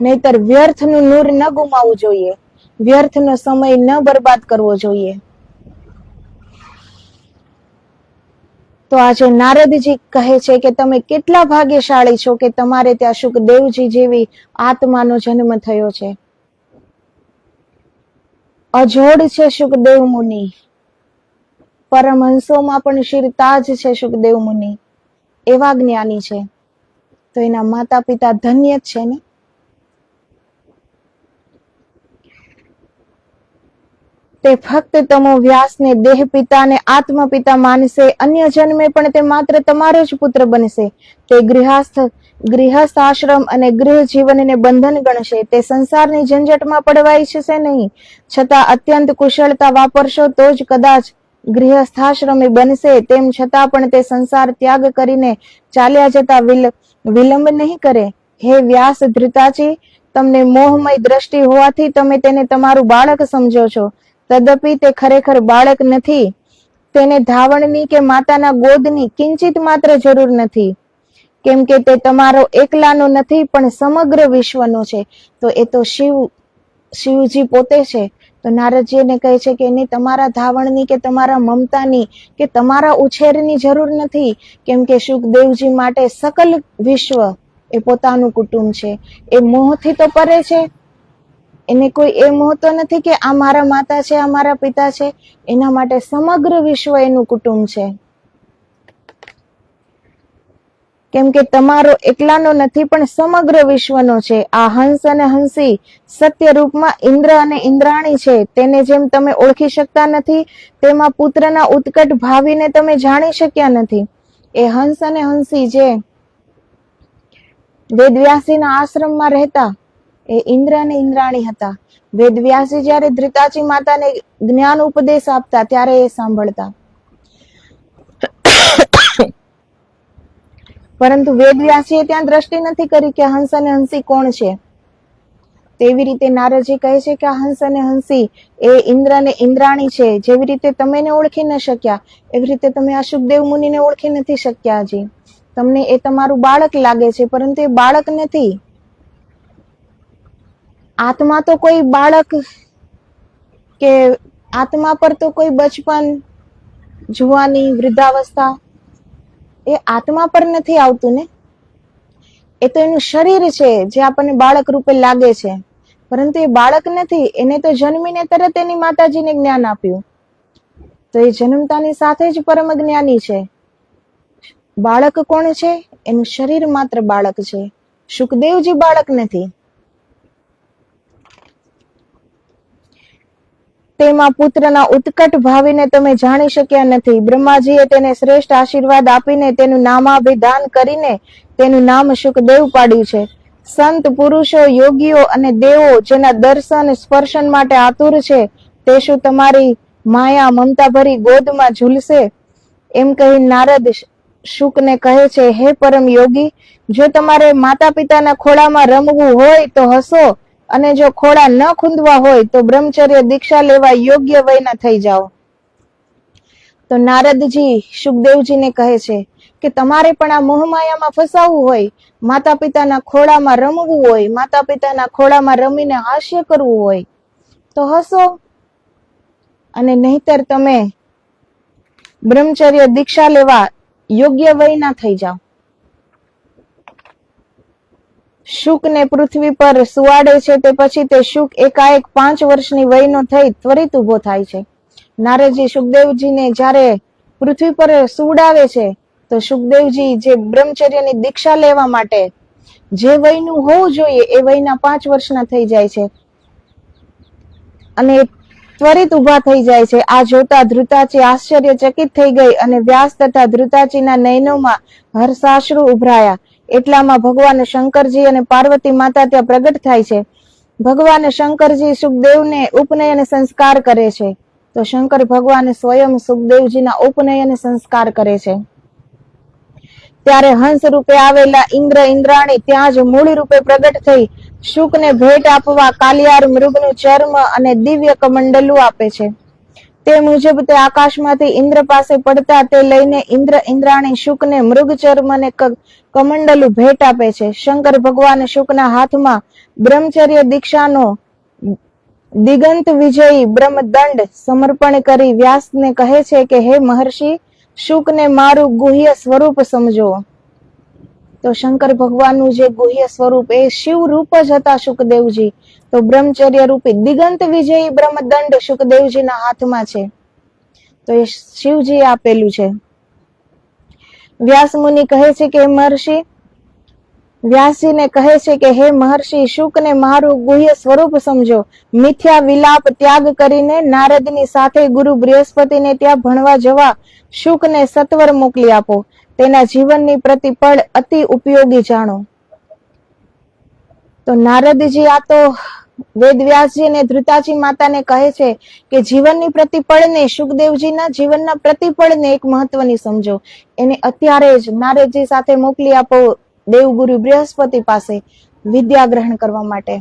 નહીતર વ્યર્થનું નૂર ન ગુમાવવું જોઈએ, વ્યર્થનો સમય ન બરબાદ કરવો જોઈએ. તો આજે નારદજી કહે છે કે તમે કેટલા ભાગ્યશાળી છો કે તમારે ત્યાં શુકદેવજી જેવી આત્માનો જન્મ થયો છે. અજોડ છે શુકદેવ મુનિ, પરમહંસોમાં પણ શિરતાજ છે શુકદેવ મુનિ, એવા જ્ઞાની છે. તો એના માતા પિતા ધન્ય જ છે ને. તે ફક્ત તમો વ્યાસને દેહ પિતા ને આત્મ પિતા માનશે, અન્ય જન્મે પણ તે માત્ર તમારો જ પુત્ર બનશે. તે ગૃહસ્થ આશ્રમ અને ગૃહ જીવનને બંધન ગણશે. તે સંસારની ઝંઝટમાં પડવા ઈચ્છશે નહીં, છતાં અત્યંત કુશળતા વાપરશો તો જ કદાચ ગૃહસ્થાશ્રમી બનશે. તેમ છતાં પણ તે સંસાર ત્યાગ કરીને ચાલ્યા જતા વિલંબ નહીં કરે. હે વ્યાસ ધૃતાજી, તમને મોહમય દ્રષ્ટિ હોવાથી તમે તેને તમારું બાળક સમજો છો. તદપિ તે ખરેખર બાળક નથી. તેને ધાવણની કે માતાના ગોદની કિંચિત માત્ર જરૂર નથી, કેમ કે તે તમારો એકલાનો નથી પણ સમગ્ર વિશ્વનો છે. તો એ તો શિવજી પોતે છે. તો નારદજીને કહે છે કે એને તમારા ધાવણની કે તમારા મમતાની કે તમારા ઉછેરની જરૂર નથી, કેમ કે શુકદેવજી માટે સકલ વિશ્વ એ પોતાનું કુટુંબ છે. એ મોહથી તો પરે છે. એને કોઈ એ મોહ તો નથી કે આ મારા માતા છે, આ મારા પિતા છે. એના માટે સમગ્ર વિશ્વ એનું કુટુંબ છે. કેમ કે તમારો એકલાનો નથી પણ સમગ્ર વિશ્વનો છે. આ હંસ અને હંસી સત્ય રૂપમાં ઇન્દ્ર અને ઇન્દ્રાણી છે. તેને જેમ તમે ઓળખી શકતા નથી, તેમાં પુત્રના ઉત્કટ ભાવીને તમે જાણી શક્યા નથી. એ હંસ અને હંસી જે વેદવ્યાસીના આશ્રમમાં રહેતા, એ ઇન્દ્ર અને ઇન્દ્રાણી હતા. વેદવ્યાસજી જ્યારે ધૃતાજી માતાને જ્ઞાન ઉપદેશ આપતા ત્યારે એ સાંભળતા. પરંતુ વેદવ્યાસીએ ત્યાં દ્રષ્ટિ નથી કરી કે હંસ અને હંસી કોણ છે. તેવી રીતે નારદજી કહે છે કે આ હંસ અને હંસી એ ઇન્દ્ર અને ઇન્દ્રાણી છે. જેવી રીતે તમે એને ઓળખી ન શક્યા, એવી રીતે તમે આ શુકદેવ મુનિને ઓળખી નથી શક્યા. હજી તમને એ તમારું બાળક લાગે છે, પરંતુ એ બાળક નથી. આત્મા તો કોઈ બાળક કે આત્મા પર તો કોઈ બચપન, જુવાની, વૃદ્ધાવસ્થા એ આત્મા પર નથી આવતું ને. એ તો એનું શરીર છે જે આપણને બાળક રૂપે લાગે છે, પરંતુ એ બાળક નથી. એને તો જન્મીને તરત એની માતાજીને જ્ઞાન આપ્યું. તો એ જન્મતાની સાથે જ પરમ જ્ઞાની છે. બાળક કોણ છે? એનું શરીર માત્ર બાળક છે. શુકદેવજી બાળક નથી. તેમાં પુત્રના ઉત્કટ ભાવીને તમે જાણી શક્યા નથી. બ્રહ્માજીએ તેને શ્રેષ્ઠ આશીર્વાદ આપીને તેનું નામાભિધાન કરીને તેનું નામ શુકદેવ પાડ્યું છે. સંત પુરુષો, યોગીઓ અને દેવો જેના દર્શન સ્પર્શન માટે આતુર છે, તે શું તમારી માયા મમતા ભરી ગોદમાં ઝૂલશે? એમ કહી નારદ શુકને કહે છે, હે પરમ યોગી, જો તમારે માતા પિતાના ખોળામાં રમવું હોય તો હસો, અને જો ખોળા ન ખૂંદવા હોય તો બ્રહ્મચર્ય દીક્ષા લેવા યોગ્ય વયના થઈ જાઓ. તો નારદજી શુકદેવજીને કહે છે કે તમારે પણ આ મોહમાયામાં ફસાવવું હોય, માતા પિતાના ખોળામાં રમવું હોય, માતા પિતાના ખોળામાં રમીને હાસ્ય કરવું હોય તો હસો, અને નહીતર તમે બ્રહ્મચર્ય દીક્ષા લેવા યોગ્ય વયના થઈ જાઓ. શુકને પૃથ્વી પર સુવાડે છે તે પછી તે શુક એકાએક 5 વર્ષની વયનો થઈ ત્વરિત ઉભો થાય છે. નારદજી શુકદેવજીને જ્યારે પૃથ્વી પર સુવડાવે છે તો શુકદેવજી જે બ્રહ્મચર્યની દીક્ષા લેવા માટે જે વયનું હોવું જોઈએ એ વયના 5 વર્ષના થઈ જાય છે, અને ત્વરિત ઉભા થઈ જાય છે. આ જોતા ધ્રુતાચી આશ્ચર્યચકિત થઈ ગઈ અને વ્યાસ તથા ધ્રુતાચીના નયનોમાં હર્ષાશ્રુ ઉભરાયા. એટલામાં ભગવાન શંકરજી અને પાર્વતી માતા ત્યાં પ્રગટ થાય છે. ભગવાન શંકરજી સુખદેવને ઉપનયન સંસ્કાર કરે છે. તો શંકર ભગવાન સ્વયં સુખદેવજીના ઉપનયન સંસ્કાર કરે છે. ત્યારે હંસ રૂપે આવેલા ઇન્દ્ર ઇન્દ્રાણી ત્યાં જ મૂળ રૂપે પ્રગટ થઈ શુકને ભેટ આપવા કાલિયાર મૃગનું ચર્મ અને દિવ્ય કમંડલું આપે છે. તે મુજબ તે આકાશમાંથી ઇન્દ્ર પાસે પડતા તે લઈને ઇન્દ્ર ઇન્દ્રાણી શુકને મૃગ ચર્મ અને કમંડલું ભેટ આપે છે. શંકર ભગવાન શુકના હાથમાં બ્રહ્મચર્ય દીક્ષાનો દિગંત વિજયી બ્રહ્મદંડ સમર્પણ કરી વ્યાસને કહે છે કે હે મહર્ષિ શુકને મારું ગુહ્ય સ્વરૂપ સમજો. તો શંકર ભગવાનનું જે ગુહ્ય સ્વરૂપ એ શિવ રૂપ જ હતા શુકદેવજી. તો બ્રહ્મચર્ય રૂપી દિગંત વિજયી બ્રહ્મદંડ શુકદેવજીના હાથમાં છે. તો એ શિવજી આપેલું છે. વ્યાસ મુનિ કહે છે કે મહર્ષિ વ્યાસજીને કહે છે કે હે મહર્ષિ શુકને મારું ગુહ્ય સ્વરૂપ સમજો. મિથ્યા વિલાપ ત્યાગ કરીને નારદની સાથે ગુરુ બૃહસ્પતિને ત્યાં ભણવા જવા શુકને સત્વર મોકલી આપો. તેના જીવનની પ્રતિપળ અતિ ઉપયોગી જાણો. તો નારદજી આ તો વેદવ્યાસજી અને ધ્રુતાજી માતાને કહે છે કે જીવનની પ્રતિપળને સુખદેવજીના જીવનના પ્રતિપળને એક મહત્વની સમજો. એને અત્યારે જ નારદજી સાથે મોકલી આપો દેવગુરુ બૃહસ્પતિ પાસે વિદ્યા ગ્રહણ કરવા માટે.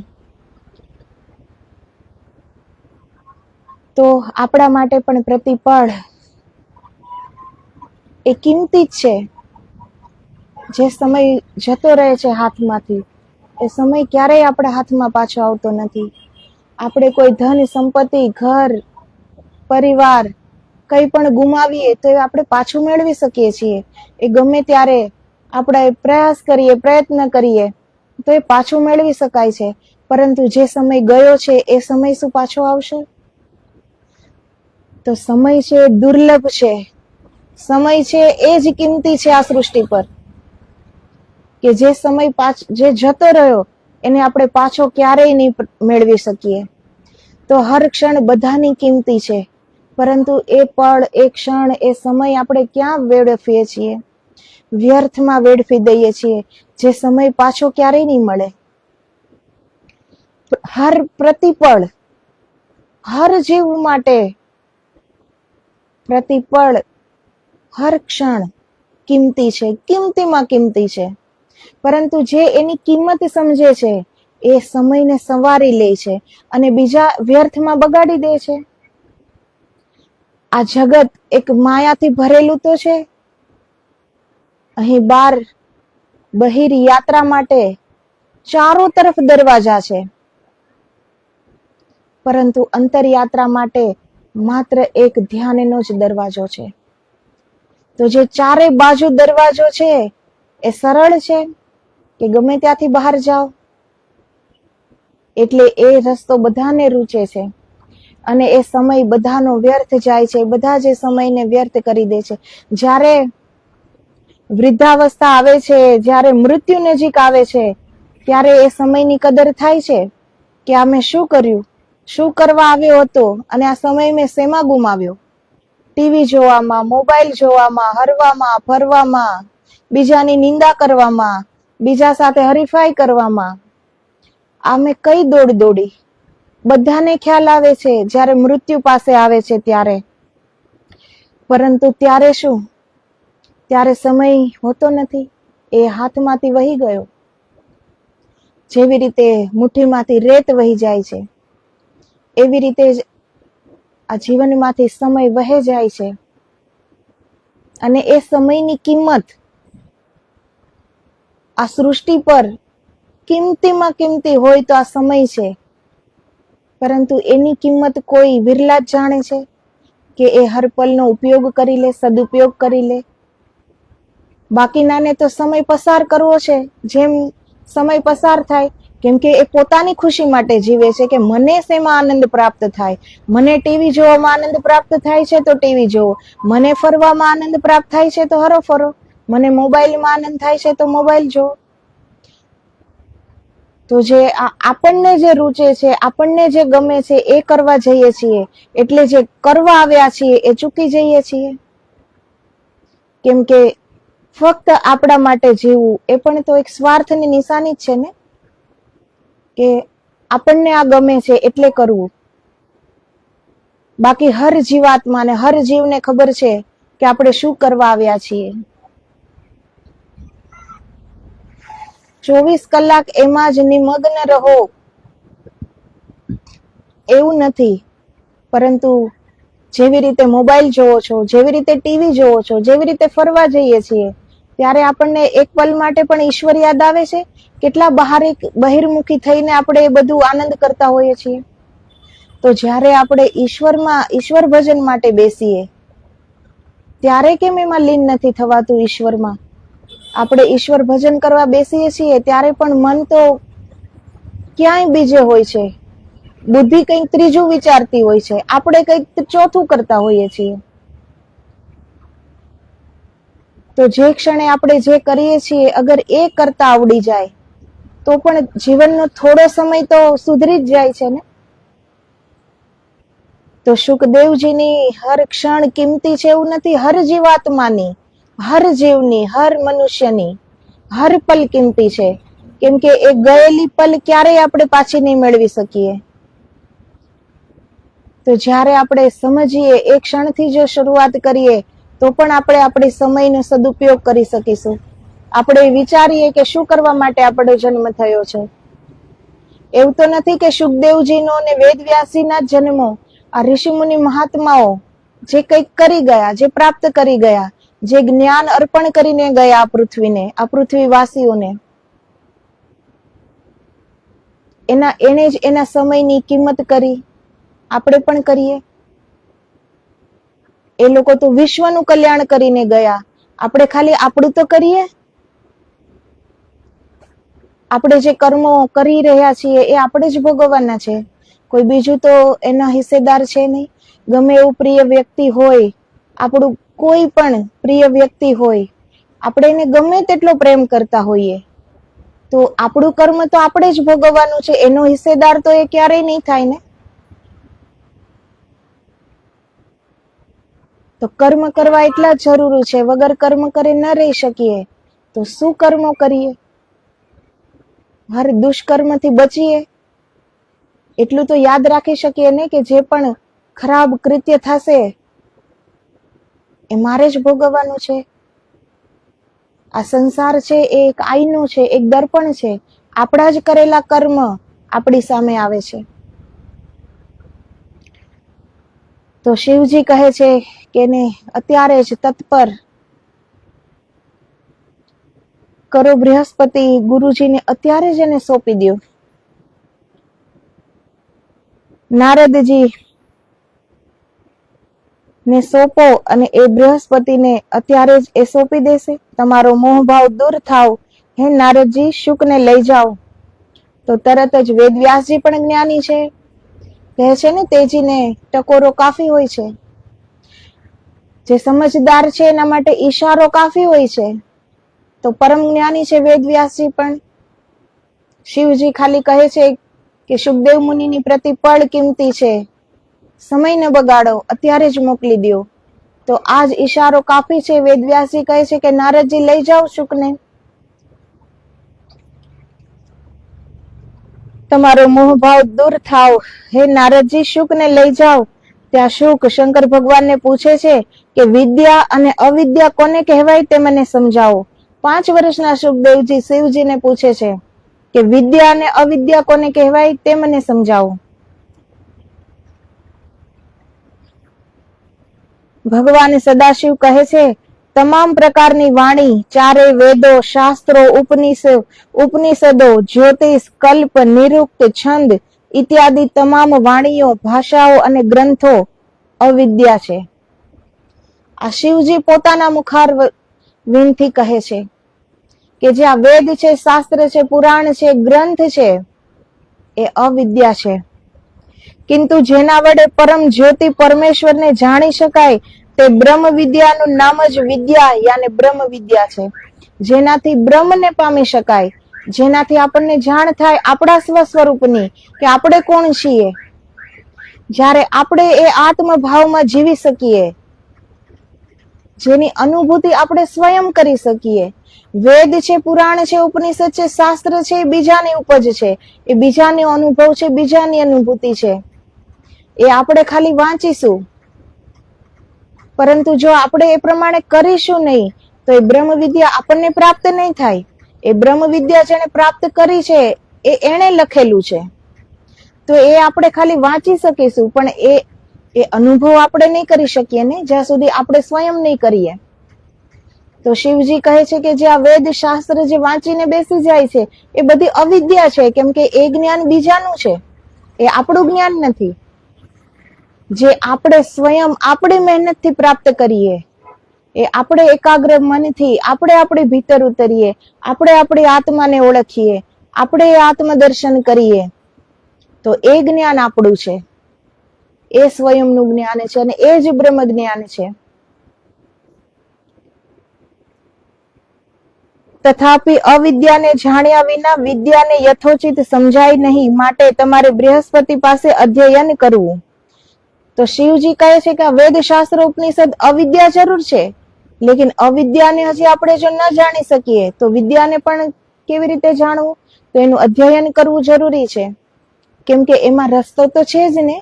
તો આપણા માટે પણ પ્રતિપળ એ કિંમતી જ છે. જે સમય જતો રહે છે હાથમાંથી એ સમય ક્યારેય આપણા હાથમાં પાછો આવતો નથી. આપણે કોઈ ધન સંપત્તિ ઘર પરિવાર કંઈ પણ ગુમાવીએ તો એ આપણે પાછું મેળવી શકીએ છીએ. એ ગમે ત્યારે આપણે પ્રયાસ કરીએ પ્રયત્ન કરીએ તો એ પાછું મેળવી શકાય છે. પરંતુ જે સમય ગયો છે એ સમય શું પાછો આવશે? તો સમય છે દુર્લભ છે. સમય છે એ જ કિંમતી છે આ સૃષ્ટિ પર કે જે સમય જે જતો રહ્યો એને આપણે પાછો ક્યારેય નહીં મેળવી શકીએ. તો હર ક્ષણ બધાની કિંમતી છે. પરંતુ એ પળ એ ક્ષણ એ સમય આપણે ક્યાં વેડફીએ છીએ? વ્યર્થમાં વેડફી દઈએ છીએ. જે સમય પાછો ક્યારેય નહીં મળે. હર પ્રતિપળ હર જીવ માટે પ્રતિપળ હર ક્ષણ કિંમતી છે. કિંમતીમાં કિંમતી છે. પરંતુ જે એની કિંમત સમજે છે એ સમયને સંવારી લે છે અને બીજા વ્યર્થમાં બગાડી દે છે. આ જગત એક માયાથી ભરેલું તો છે. અહીં બાર બહિર યાત્રા માટે ચારો તરફ દરવાજા છે, પરંતુ અંતર યાત્રા માટે માત્ર એક ધ્યાનનો જ દરવાજો છે. તો જે ચારે બાજુ દરવાજો છે એ સરળ છે કે ગમે ત્યાંથી બહાર જાઓ? એટલે એ રસ્તો બધાને રૂચે છે અને એ સમય બધાનો વ્યર્થ જાય છે. બધા જે સમયને વ્યર્થ કરી દે છે. જ્યારે વૃદ્ધાવસ્થા આવે છે, જ્યારે મૃત્યુ નજીક આવે છે, ત્યારે એ સમયની કદર થાય છે કે આ મેં શું કર્યું, શું કરવા આવ્યો હતો અને આ સમય મેં શેમાં ગુમાવ્યો? ટીવી જોવામાં, મોબાઈલ જોવામાં, હરવામાં, ફરવામાં, બીજાની નિંદા કરવામાં, બીજા સાથે હરીફાઈ કરવામાં. આ મેં કઈ દોડી? બધાને ખ્યાલ આવે છે જ્યારે મૃત્યુ પાસે આવે છે ત્યારે. પરંતુ ત્યારે શું? ત્યારે સમય હોતો નથી. એ હાથમાંથી વહી ગયો. જેવી રીતે મુઠ્ઠીમાંથી રેત વહી જાય છે એવી રીતે જ આ જીવનમાંથી સમય વહે જાય છે. અને એ સમયની કિંમત આ સૃષ્ટિ પર કિંમતીમાં કિંમતી હોય તો આ સમય છે. પરંતુ એની કિંમત કોઈ વિરલા જ જાણે છે કે એ હર પલનો ઉપયોગ કરી લે, સદુપયોગ કરી લે. બાકીનાને તો સમય પસાર કરવો છે જેમ સમય પસાર થાય, કેમ કે એ પોતાની ખુશી માટે જીવે છે કે મને શેમાં આનંદ પ્રાપ્ત થાય. મને ટીવી જોવામાં આનંદ પ્રાપ્ત થાય છે તો ટીવી જોવો, મને ફરવામાં આનંદ પ્રાપ્ત થાય છે તો ફરો, મને મોબાઈલમાં આનંદ થાય છે તો મોબાઈલ જોવો. તો તો જે આપણને જે રૂચે છે, આપણને જે ગમે છે એ કરવા જઈએ છીએ, એટલે જે કરવા આવ્યા છીએ એ ચૂકી જઈએ છીએ. કેમ કે ફક્ત આપણા માટે જીવવું એ પણ તો એક સ્વાર્થની નિશાની જ છે ને, કે આપણને આ ગમે છે એટલે કરવું. બાકી હર જીવાત્માને, હર જીવને ખબર છે કે આપણે શું કરવા આવ્યા છીએ. 24 કલાક એમાં જ નિમગ્ન રહો એવું નથી, પરંતુ જેવી રીતે મોબાઈલ જોવો છો, જેવી રીતે ટીવી જોવો છો, જેવી રીતે ફરવા જઈએ છીએ, ત્યારે આપણને એક પલ માટે પણ ઈશ્વર યાદ આવે છે? કેટલા બહિર્મુખી થઈને આપણે એ બધું આનંદ કરતા હોઈએ છીએ. તો જ્યારે આપણે ઈશ્વર ભજન માટે બેસીએ ત્યારે કેમ એમાં લીન નથી થવાતું ઈશ્વરમાં? આપણે ઈશ્વર ભજન કરવા બેસીએ છીએ ત્યારે પણ મન તો ક્યાંય બીજે હોય છે, બુદ્ધિ કંઈક ત્રીજું વિચારતી હોય છે, આપણે કંઈક ચોથું કરતા હોઈએ છીએ. તો જે ક્ષણે આપણે જે કરીએ છીએ અગર એ કરતા આવડી જાય તો પણ જીવનનો થોડો સમય તો સુધરી જ જાય છે ને. તો શુકદેવજીની હર ક્ષણ કિંમતી છે એવું નથી. હર જીવાત્માની, હર જીવની, હર મનુષ્યની હર પલ કિંમતી છે. કેમ કે એ ગયેલી પલ ક્યારેય આપણે પાછી નહીં મેળવી શકીએ. તો જ્યારે આપણે સમજીએ, એ ક્ષણથી જો શરૂઆત કરીએ તો પણ આપણે આપણી સમયનો સદુપયોગ કરી શકીશું. આપણે વિચારીએ કે શું કરવા માટે આપણો જન્મ થયો છે. એવું તો નથી કે શુકદેવજીનો અને વેદવ્યાસજીના જન્મો, આ ઋષિમુનિ મહાત્માઓ જે કંઈક કરી ગયા, જે પ્રાપ્ત કરી ગયા, જે જ્ઞાન અર્પણ કરીને ગયા આ પૃથ્વીને, આ પૃથ્વીવાસીઓને, એને જ એના સમયની કિંમત કરી. આપણે પણ કરીએ. એ લોકો તો વિશ્વનું કલ્યાણ કરીને ગયા, આપણે ખાલી આપણું તો કરીએ. આપણે જે કર્મો કરી રહ્યા છીએ એ આપણે જ ભોગવવાના છે, કોઈ બીજું તો એના હિસ્સેદાર છે નહીં. ગમે એવું પ્રિય વ્યક્તિ હોય, આપણું કોઈ પણ પ્રિય વ્યક્તિ હોય, આપણે એને ગમે તેટલો પ્રેમ કરતા હોઈએ, તો આપણું કર્મ તો આપણે જ ભોગવવાનું છે, એનો હિસ્સેદાર તો એ ક્યારેય નહીં થાય ને. તો કર્મ કરવા એટલા જ જરૂરી છે. વગર કર્મ કરે ન રહી શકીએ તો શું કર્મો કરીએ? હર દુષ્કર્મથી બચીએ એટલું તો યાદ રાખી શકીએ ને કે જે પણ ખરાબ કૃત્ય થશે એ મારે જ ભોગવવાનું છે. આ સંસાર છે એ એક આઈનો છે, એક દર્પણ છે. આપણા જ કરેલા કર્મ આપણી સામે આવે છે. તો શિવજી કહે છે કે એને અત્યારે જ તત્પર કરો. બૃહસ્પતિ ગુરુજીને અત્યારે જ એને સોંપી દો. નારદજી ને સોંપો અને એ બૃહસ્પતિને અત્યારે જ એ સોંપી દેશે. તમારો મોહભાવ દૂર થાવ, હે નારદજી, શુકને લઈ જાઓ. તો તરત જ વેદવ્યાસજી પણ જ્ઞાની છે, કહે છે ને તેજીને ટકોરો કાફી હોય છે. જે સમજદાર છે એના માટે ઈશારો કાફી હોય છે. તો પરમ જ્ઞાની છે વેદવ્યાસજી પણ. શિવજી ખાલી કહે છે કે શુકદેવ મુનિની પ્રતિપળ કિંમતી છે, સમય ન બગાડો, અત્યારે જ મોકલી દો. તો આજ ઈશારો કાફી છે. વેદવ્યાસજી કહે છે કે નારદજી લઈ જાઓ શુકને. તમારો મોહભાવ દૂર થાવ, હે નારદજી, શુકને લઈ જાઓ. ત્યાં શુક શંકર ભગવાનને પૂછે છે કે વિદ્યા અને અવિદ્યા કોને કહેવાય તે મને સમજાવો. 5 વર્ષના શુકદેવજી શિવજીને પૂછે છે કે વિદ્યા અને અવિદ્યા કોને કહેવાય તે મને સમજાવો. ભગવાન સદાશિવ કહે છે, તમામ પ્રકારની વાણી, ચારેય વેદો, શાસ્ત્રો, ઉપનિષદો, જ્યોતિષ, કલ્પ, નિરુક્ત, છંદ ઇત્યાદિ તમામ વાણીઓ, ભાષાઓ અને ગ્રંથો અવિદ્યા છે. આ શિવજી પોતાના મુખારવિંદથી કહે છે કે જે આ વેદ છે, શાસ્ત્ર છે, પુરાણ છે, ગ્રંથ છે એ અવિદ્યા છે. કિંતુ જેના વડે પરમ જ્યોતિ પરમેશ્વરને જાણી શકાય તે બ્રહ્મ વિદ્યાનું નામ જ વિદ્યા યાને બ્રહ્મ વિદ્યા છે. જેનાથી બ્રહ્મને પામી શકાય જેનાથી આપણને જાણ થાય આપણા સ્વસ્વરૂપની, કે આપણે કોણ છીએ. જ્યારે આપણે એ આત્મભાવમાં જીવી શકીએ, જેની અનુભૂતિ આપણે સ્વયં કરી શકીએ. વેદ છે, પુરાણ છે, ઉપનિષદ છે, શાસ્ત્ર છે, એ બીજાની ઉપજ છે, એ બીજાનો અનુભવ છે, બીજાની અનુભૂતિ છે. એ આપણે ખાલી વાંચીશું, પરંતુ જો આપણે એ પ્રમાણે કરીશું નહીં તો એ બ્રહ્મ વિદ્યા આપણને પ્રાપ્ત નહીં થાય. એ બ્રહ્મ વિદ્યા જેને પ્રાપ્ત કરી છે એ એણે લખેલું છે, તો એ આપણે ખાલી વાંચી શકીશું, પણ એ અનુભવ આપણે નહીં કરી શકીએ ને, જ્યાં સુધી આપણે સ્વયં નહીં કરીએ. તો શિવજી કહે છે કે જે આ વેદ શાસ્ત્ર જે વાંચીને બેસી જાય છે એ બધી અવિદ્યા છે, કેમ કે એ જ્ઞાન બીજાનું છે, એ આપણું જ્ઞાન નથી. જે આપણે સ્વયં આપણી મહેનતથી પ્રાપ્ત કરીએ, એ આપણે એકાગ્ર મનથી આપણે આપણી ભીતર ઉતરીએ, આપણે આપણી આત્માને ઓળખીએ, આપણે એ આત્મદર્શન કરીએ, તો એ જ્ઞાન આપણું છે. એ સ્વયંનું જ્ઞાન છે અને એ જ બ્રહ્મ જ્ઞાન છે. તથાપિ અવિદ્યાને જાણ્યા વિના વિદ્યાને યથોચિત સમજાય નહીં, માટે તમારે બૃહસ્પતિ પાસે અધ્યયન કરવું. તો શિવજી કહે છે કે આ વેદ શાસ્ત્ર ઉપનિષદ અવિદ્યા જરૂર છે, લેકિન અવિદ્યાને હજી આપણે જો ન જાણી શકીએ તો વિદ્યાને પણ કેવી રીતે જાણવું? તો એનું અધ્યયન કરવું જરૂરી છે, કેમ કે એમાં રસ્તો તો છે જ ને.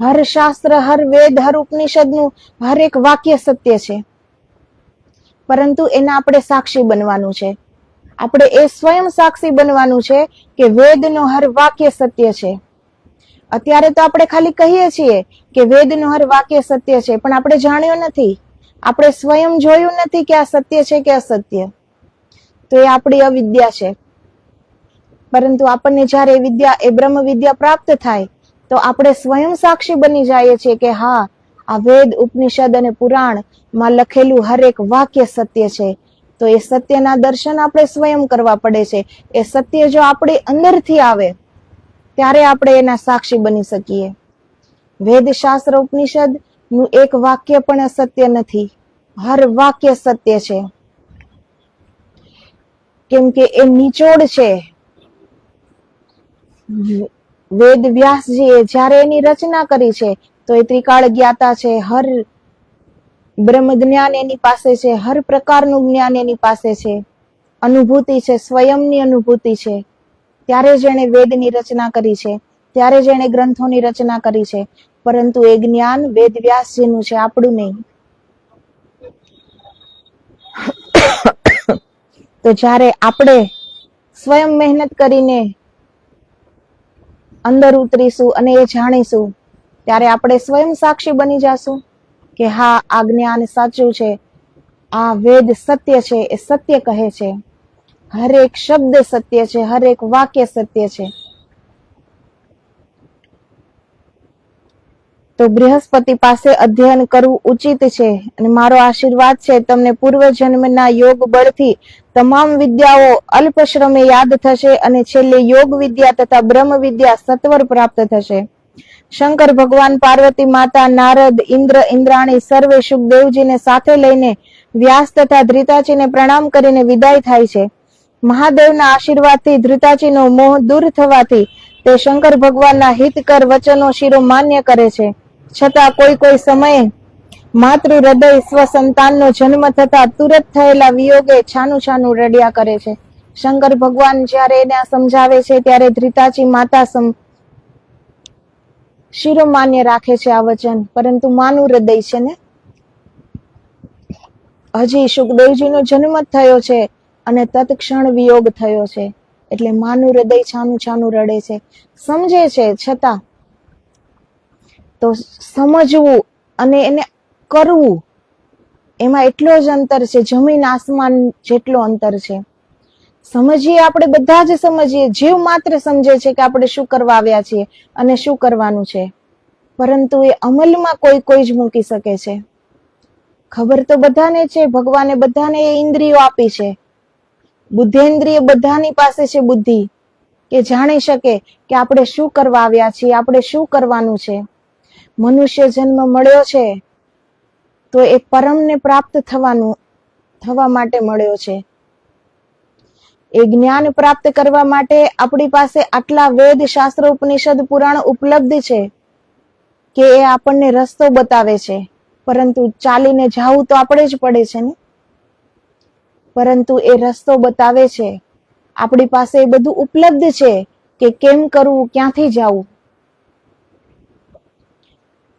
હર શાસ્ત્ર, હર વેદ, હર ઉપનિષદનું હર એક વાક્ય સત્ય છે, પરંતુ એના આપણે સાક્ષી બનવાનું છે. આપણે એ સ્વયં સાક્ષી બનવાનું છે કે વેદનો હર વાક્ય સત્ય છે. અત્યારે તો આપણે ખાલી કહીએ છીએ કે વેદનો હર વાક્ય સત્ય છે, પણ આપણે જાણ્યો નથી, આપણે સ્વયં જોયું નથી કે આ સત્ય છે કે અસત્ય. તો એ આપણી અવિદ્યા છે. પરંતુ આપણને જ્યારે વિદ્યા, એ બ્રહ્મ વિદ્યા પ્રાપ્ત થાય તો આપણે સ્વયં સાક્ષી બની જઈએ છીએ કે હા, આ વેદ, ઉપનિષદ અને પુરાણ માં લખેલું હરેક વાક્ય સત્ય છે. તો એ સત્યના દર્શન આપણે સ્વયં કરવા પડે છે. એ સત્ય જો આપણી અંદરથી આવે ત્યારે આપણે એના સાક્ષી બની શકીએ. વેદ શાસ્ત્ર ઉપનિષદ નું એક વાક્ય પણ અસત્ય નથી, હર વાક્ય સત્ય છે, કેમ કે એ નિચોડ છે. વેદ વ્યાસજીએ જ્યારે એની રચના કરી છે તો એ ત્રિકાળ જ્ઞાતા છે, હર બ્રહ્મ જ્ઞાન એની પાસે છે, હર પ્રકારનું જ્ઞાન એની પાસે છે, અનુભૂતિ છે, સ્વયંની અનુભૂતિ છે. ત્યારે જ એણે વેદની રચના કરી છે, ત્યારે જ એણે ગ્રંથોની રચના કરી છે, પરંતુ એ જ્ઞાન વેદ વ્યાસજીનું છે, આપણું નહીં. તો જ્યારે આપણે સ્વયં મહેનત કરીને અંદર ઉતરીશું અને એ જાણીશું, ત્યારે આપણે સ્વયં સાક્ષી બની જાશું કે હા, આ જ્ઞાન સાચું છે, આ વેદ સત્ય છે, એ સત્ય કહે છે, હરેક શબ્દ સત્ય છે, હરેક વાક્ય સત્ય છે. તો બૃહસ્પતિ પાસે અધ્યયન કરવું ઉચિત છે. અને મારો આશીર્વાદ છે, તમને પૂર્વ જન્મના યોગ બળથી તમામ વિદ્યાઓ અલ્પ શ્રમે યાદ થશે અને છેલ્લે યોગ વિદ્યા તથા બ્રહ્મ વિદ્યા સત્વર પ્રાપ્ત થશે. શંકર ભગવાન, પાર્વતી માતા, નારદ, ઇન્દ્ર, ઇન્દ્રાણી સર્વે સુખદેવજીને સાથે લઈને વ્યાસ તથા ધૃતાજીને પ્રણામ કરીને વિદાય થાય છે. મહાદેવના આશીર્વાદથી ધૃતાજીનો મોહ દૂર થવાથી તે શંકર ભગવાનના હિતકર વચનો શિરો માન્ય કરે છે. છતાં કોઈ કોઈ સમયે માતૃ હૃદય સ્વસંતાનનો જન્મ થતા તુરત થયેલા વિયોગે છાનું છાનું રડ્યા કરે છે. શંકર ભગવાન જ્યારે એને સમજાવે છે ત્યારે ધૃતાજી માતા શિરોમાન્ય રાખે છે આ વચન, પરંતુ માનું હૃદય છે ને. હજી સુખદેવજીનો જન્મ થયો છે અને તત્ક્ષણ વિયોગ થયો છે, એટલે માનું હૃદય છાનું છાનું રડે છે. સમજે છે છતાં તો સમજવું અને એને કરવું, એમાં એટલો જ અંતર છે, જમીન આસમાન જેટલો અંતર છે. સમજીએ આપણે બધા જ સમજીએ, જીવ માત્ર સમજે છે કે આપણે શું કરવા આવ્યા છીએ અને શું કરવાનું છે, પરંતુ એ અમલમાં કોઈ કોઈ જ મૂકી શકે છે. ખબર તો બધાને છે, ભગવાને બધાને એ ઇન્દ્રિયો આપી છે, બુદ્ધેન્દ્રિય બધાની પાસે છે, બુદ્ધિ કે જાણી શકે કે આપણે શું કરવા આવ્યા છીએ, આપણે શું કરવાનું છે. મનુષ્ય જન્મ મળ્યો છે તો એ પરમને પ્રાપ્ત થવા માટે મળ્યો છે. એ જ્ઞાન પ્રાપ્ત કરવા માટે આપણી પાસે આટલા વેદ, શાસ્ત્ર, ઉપનિષદ, પુરાણ ઉપલબ્ધ છે કે એ આપણને રસ્તો બતાવે છે, પરંતુ ચાલીને જવું તો આપણે જ પડે છે ને. પરંતુ એ રસ્તો બતાવે છે, આપણી પાસે એ બધું ઉપલબ્ધ છે કે કેમ કરવું, ક્યાંથી જવું.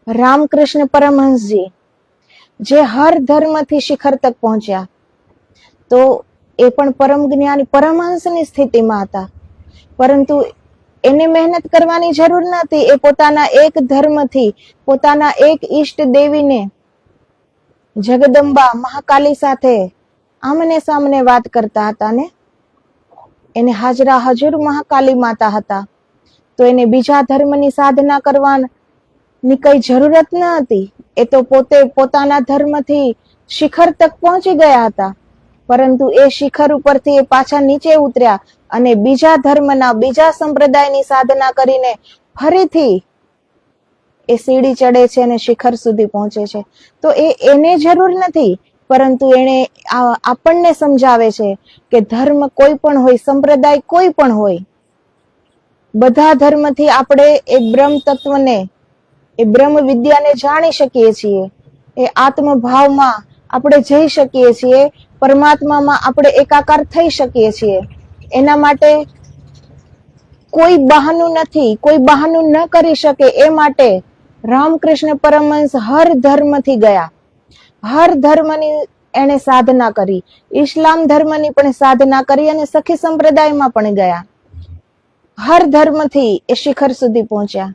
રામકૃષ્ણ પરમહંસજી જે હર ધર્મથી શિખર તક પહોંચ્યા, તો એ પણ પરમ જ્ઞાની પરમહંસની સ્થિતિમાં હતા, પરંતુ એને મહેનત કરવાની જરૂર નથી. એ પોતાના એક ધર્મથી, પોતાના એક ઈષ્ટ દેવીને, જગદંબા મહાકાલી સાથે આમને સામને વાત કરતા હતા ને. એને હાજરા હજુર મહાકાલી માતા હતા, તો એને બીજા ધર્મની સાધના કરવાની કઈ જરૂરત ન હતી. એ તો પોતે પોતાના ધર્મથી શિખર તક પહોંચી ગયા હતા, પરંતુ એ શિખર ઉપરથી એ પાછા નીચે ઉતર્યા અને બીજા ધર્મના, બીજા સંપ્રદાયની સાધના કરીને ફરીથી એ સીડી ચડે છે અને શિખર સુધી પહોંચે છે. તો એને જરૂર નથી, પરંતુ એને આપણને સમજાવે છે કે ધર્મ કોઈ પણ હોય, સંપ્રદાય કોઈ પણ હોય, બધા ધર્મથી આપણે એ બ્રહ્મ તત્વને, એ બ્રહ્મ વિદ્યાને જાણી શકીએ છીએ. એ આત્મભાવમાં આપણે જઈ શકીએ છીએ, પરમાત્મામાં આપણે એકાકાર થઈ શકીએ છીએ. એના માટે કોઈ બહાનું નથી, કોઈ બહાનું ન કરી શકે. એ માટે રામકૃષ્ણ પરમહંસ હર ધર્મથી ગયા, હર ધર્મની એને સાધના કરી, ઇસ્લામ ધર્મની પણ સાધના કરી અને સખી સંપ્રદાયમાં પણ ગયા. હર ધર્મથી એ શિખર સુધી પહોંચ્યા.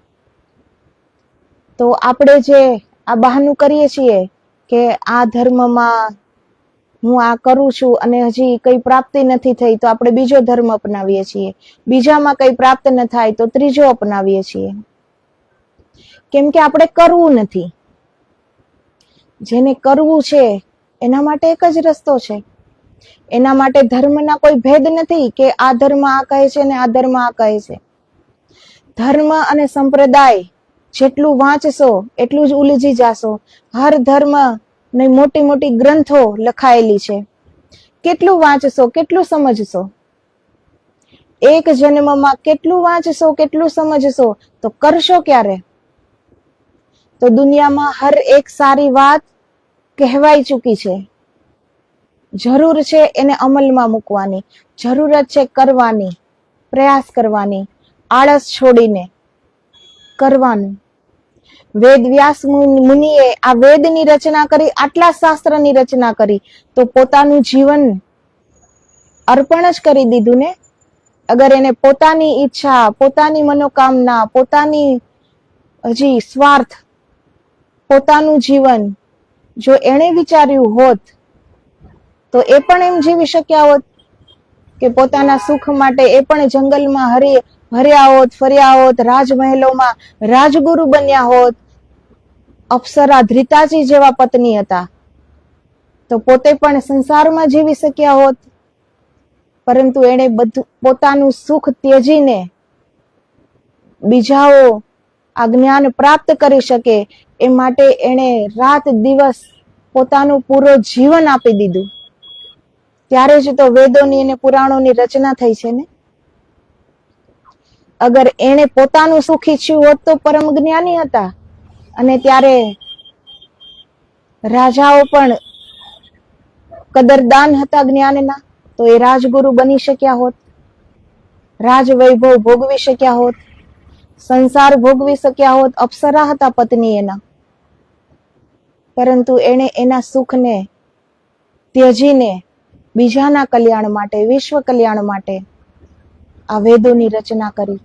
તો આપણે જે આ બહાનું કરીએ છીએ કે આ ધર્મમાં હું આ કરું છું અને હજી કઈ પ્રાપ્તિ નથી થઈ, તો આપણે બીજો ધર્મ અપનાવીએ છીએ. બીજામાં કઈ પ્રાપ્ત ન થાય તો ત્રીજો અપનાવીએ છીએ, કેમ કે આપણે કરવું નથી. જેને કરવું છે એના માટે એક જ રસ્તો છે. એના માટે ધર્મના કોઈ ભેદ નથી કે આ ધર્મ આ કહે છે ને આ ધર્મ આ કહે છે. ધર્મ અને સંપ્રદાય જેટલું વાંચશો એટલું જ ઉલજી જાશો. હર ધર્મ ને મોટી મોટી ગ્રંથો લખાયેલી છે, કેટલું વાંચશો, કેટલું સમજશો. એક જન્મમાં કેટલું વાંચશો, કેટલું સમજશો, તો કરશો ક્યારે? તો દુનિયામાં હર એક સારી વાત કહેવાઈ ચૂકી છે. જરૂર છે એને અમલમાં મૂકવાની, જરૂરત છે કરવાની, પ્રયાસ કરવાની, આળસ છોડીને કરવાનું. વેદ વ્યાસ મુનિએ આ વેદની રચના કરી, આટલા શાસ્ત્રની રચના કરી, તો પોતાનું જીવન અર્પણ જ કરી દીધું ને. અગર એને પોતાની ઈચ્છા, પોતાની મનોકામના, પોતાની હજી સ્વાર્થ, પોતાનું જીવન જો એણે વિચાર્યું હોત, તો એ પણ એમ જીવી શક્યા હોત કે પોતાના સુખ માટે એ પણ જંગલમાં હર્યા હોત, ફર્યા હોત, રાજમહેલોમાં રાજગુરુ બન્યા હોત. અપ્સરા ધ્રિતાજી જેવા પત્ની હતા, તો પોતે પણ સંસારમાં જીવી શક્યા હોત. પરંતુ એણે બધું પોતાનું સુખ ત્યજીને બીજાઓ આ જ્ઞાન પ્રાપ્ત કરી શકે એ માટે એણે રાત દિવસ પોતાનું પૂરો જીવન આપી દીધું. ત્યારે જ તો વેદોની અને પુરાણોની રચના થઈ છે ને. અગર એણે પોતાનું સુખ ઈચ્છ્યું હોત તો પરમ જ્ઞાની હતા, અને ત્યારે રાજાઓ પણ કદરદાન હતા જ્ઞાનના, તો એ રાજગુરુ બની શક્યા હોત, રાજ વૈભવ ભોગવી શક્યા હોત, સંસાર ભોગવી શક્યા હોત. અપ્સરા હતા પત્ની એના, પરંતુ એણે એના સુખને ત્યજીને બીજાના કલ્યાણ માટે, વિશ્વ કલ્યાણ માટે આ વેદોની રચના કરી.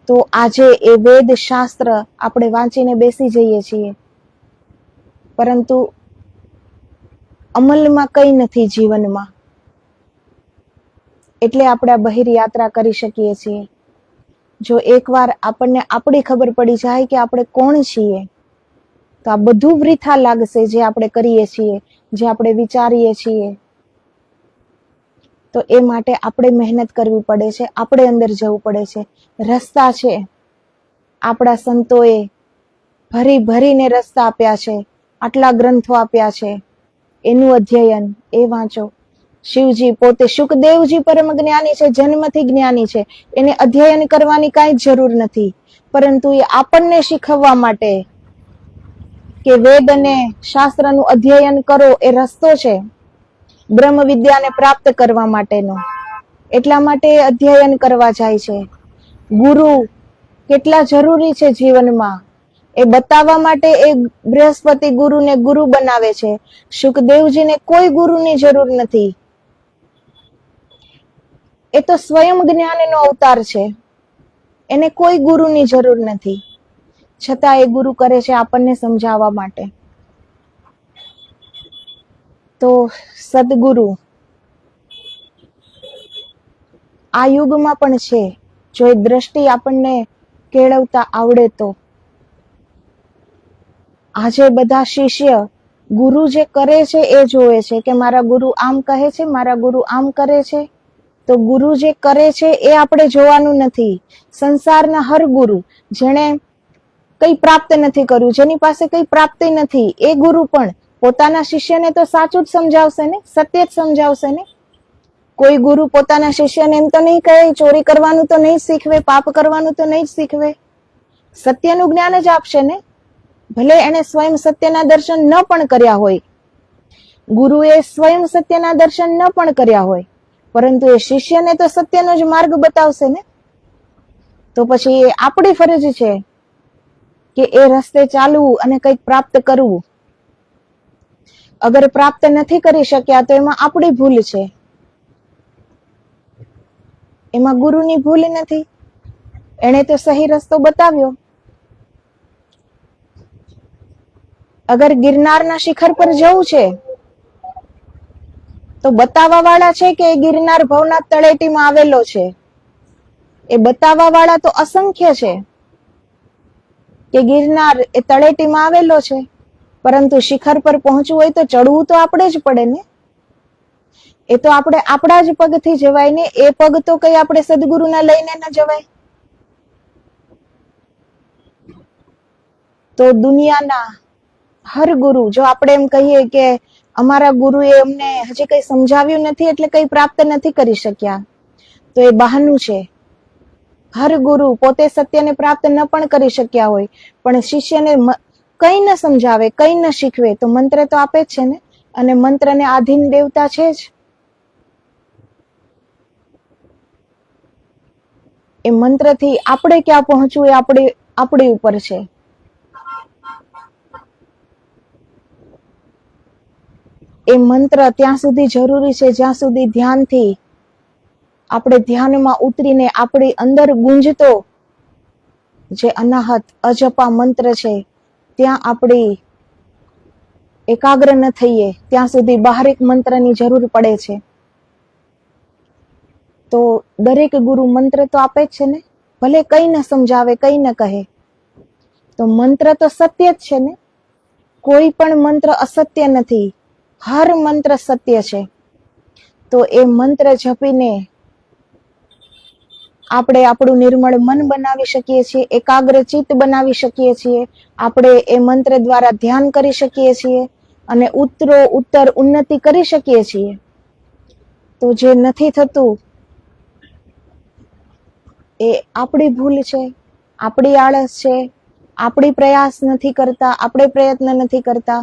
તો આજે એ વેદ શાસ્ત્ર આપણે વાંચીને બેસી જઈએ છીએ, પરંતુ અમલમાં કઈ નથી જીવનમાં. એટલે આપણે આ બહિર યાત્રા કરી શકીએ છીએ. જો એકવાર આપણને આપણી ખબર પડી જાય કે આપણે કોણ છીએ, તો આ બધું વૃથા લાગશે જે આપણે કરીએ છીએ, જે આપણે વિચારીએ છીએ. તો એ માટે આપણે મહેનત કરવી પડે છે, આપણે અંદર જવું પડે છે. રસ્તા છે, આપણા સંતોએ ભરી ભરીને રસ્તા આપ્યા છે, આટલા ગ્રંથો આપ્યા છે. એનું અધ્યયન એ વાંચો, શિવજી પોતે શુકદેવજી પરમ જ્ઞાની છે, જન્મથી જ્ઞાની છે, એને અધ્યયન કરવાની કાંઈ જ જરૂર નથી, પરંતુ એ આપણને શીખવવા માટે કે વેદ અને શાસ્ત્રનું અધ્યયન કરો એ રસ્તો છે બ્રહ્મ વિદ્યાને પ્રાપ્ત કરવા માટેનો. એટલા માટે અધ્યયન કરવા જાય છે. ગુરુ કેટલા જરૂરી છે જીવનમાં એ બતાવવા માટે એ બૃહસ્પતિ ગુરુને ગુરુ બનાવે છે. શુકદેવજીને કોઈ ગુરુની જરૂર નથી. એ તો સ્વયં જ્ઞાનનો અવતાર છે, એને કોઈ ગુરુની જરૂર નથી, છતાં એ ગુરુ કરે છે આપણને સમજાવવા માટે. તો સદગુરુ આ યુગમાં પણ છે, જો એ દ્રષ્ટિ આપણને કેળવતા આવડે તો. આજે બધા શિષ્ય ગુરુ જે કરે છે એ જોવે છે કે મારા ગુરુ આમ કહે છે, મારા ગુરુ આમ કરે છે. તો ગુરુ જે કરે છે એ આપણે જોવાનું નથી. સંસારના હર ગુરુ જેણે કઈ પ્રાપ્ત નથી કર્યું, જેની પાસે કઈ પ્રાપ્તિ નથી, એ ગુરુ પણ પોતાના શિષ્યને તો સાચું જ સમજાવશે ને, સત્ય જ સમજાવશે ને. કોઈ ગુરુ પોતાના શિષ્યને એમ તો નહીં કહે ચોરી કરવાનું તો નહીં શીખવે, પાપ કરવાનું તો નહીં જ શીખવે, સત્યનું જ્ઞાન જ આપશે ને. ભલે એને સ્વયં સત્યના દર્શન ન પણ કર્યા હોય, ગુરુએ સ્વયં સત્યના દર્શન ન પણ કર્યા હોય, પરંતુ એ શિષ્યને તો સત્યનો જ માર્ગ બતાવશે ને. તો પછી એ આપણી ફરજ છે કે એ રસ્તે ચાલવું અને કંઈક પ્રાપ્ત કરવું. અગર પ્રાપ્ત નથી કરી શક્યા તો એમાં આપણી ભૂલ છે, એમાં ગુરુની ભૂલ નથી. એણે તો સહી રસ્તો બતાવ્યો. અગર ગિરનારના શિખર પર જવું છે તો બતાવવા વાળા છે કે ગિરનાર ભવનાથ તળેટીમાં આવેલો છે, એ બતાવવા વાળા તો અસંખ્ય છે કે ગિરનાર એ તળેટીમાં આવેલો છે, પરંતુ શિખર પર પહોંચવું હોય તો ચડવું તો આપણે જ પડે ને. એ તો આપણે આપણા જ પગથી જવાય ને. એ પગ તો કઈ આપણે સદગુરુના લઈને ન જવાય. તો દુનિયાના હર ગુરુ, જો આપણે એમ કહીએ કે અમારા ગુરુએ અમને હજી કઈ સમજાવ્યું નથી એટલે કઈ પ્રાપ્ત નથી કરી શક્યા, તો એ બહાનું છે. હર ગુરુ પોતે સત્યને પ્રાપ્ત ન પણ કરી શક્યા હોય, પણ શિષ્યને કઈ ન સમજાવે, કઈ ન શીખવે તો મંત્ર તો આપે જ છે ને. અને મંત્રને આધીન દેવતા છે જ. એ મંત્રથી આપણે ક્યાં પહોંચવું એ આપણી ઉપર છે. એ મંત્ર ત્યાં સુધી જરૂરી છે જ્યાં સુધી ધ્યાનથી આપણે ધ્યાનમાં ઉતરીને આપણી અંદર ગુંજતો જે અનાહત અજપા મંત્ર છે ત્યાં આપણી એકાગ્ર ન થઈએ ત્યાં સુધી બહારિક મંત્રની જરૂર પડે છે. તો દરેક ગુરુ મંત્ર તો આપે જ છે ને, ભલે કઈ ન સમજાવે, કઈ ન કહે, તો મંત્ર તો સત્ય જ છે ને. કોઈ પણ મંત્ર અસત્ય નથી, હર મંત્ર સત્ય છે. તો એ મંત્ર જપીને આપણે આપણું નિર્મળ મન બનાવી શકીએ છીએ, એકાગ્ર ચિત્ત બનાવી શકીએ છીએ, આપણે એ મંત્ર દ્વારા ધ્યાન કરી શકીએ છીએ અને ઉત્તર ઉન્નતિ કરી શકીએ છીએ. તો જે નથી થતું એ આપણી ભૂલ છે, આપણી આળસ છે, આપણી પ્રયાસ નથી કરતા, આપણે પ્રયત્ન નથી કરતા,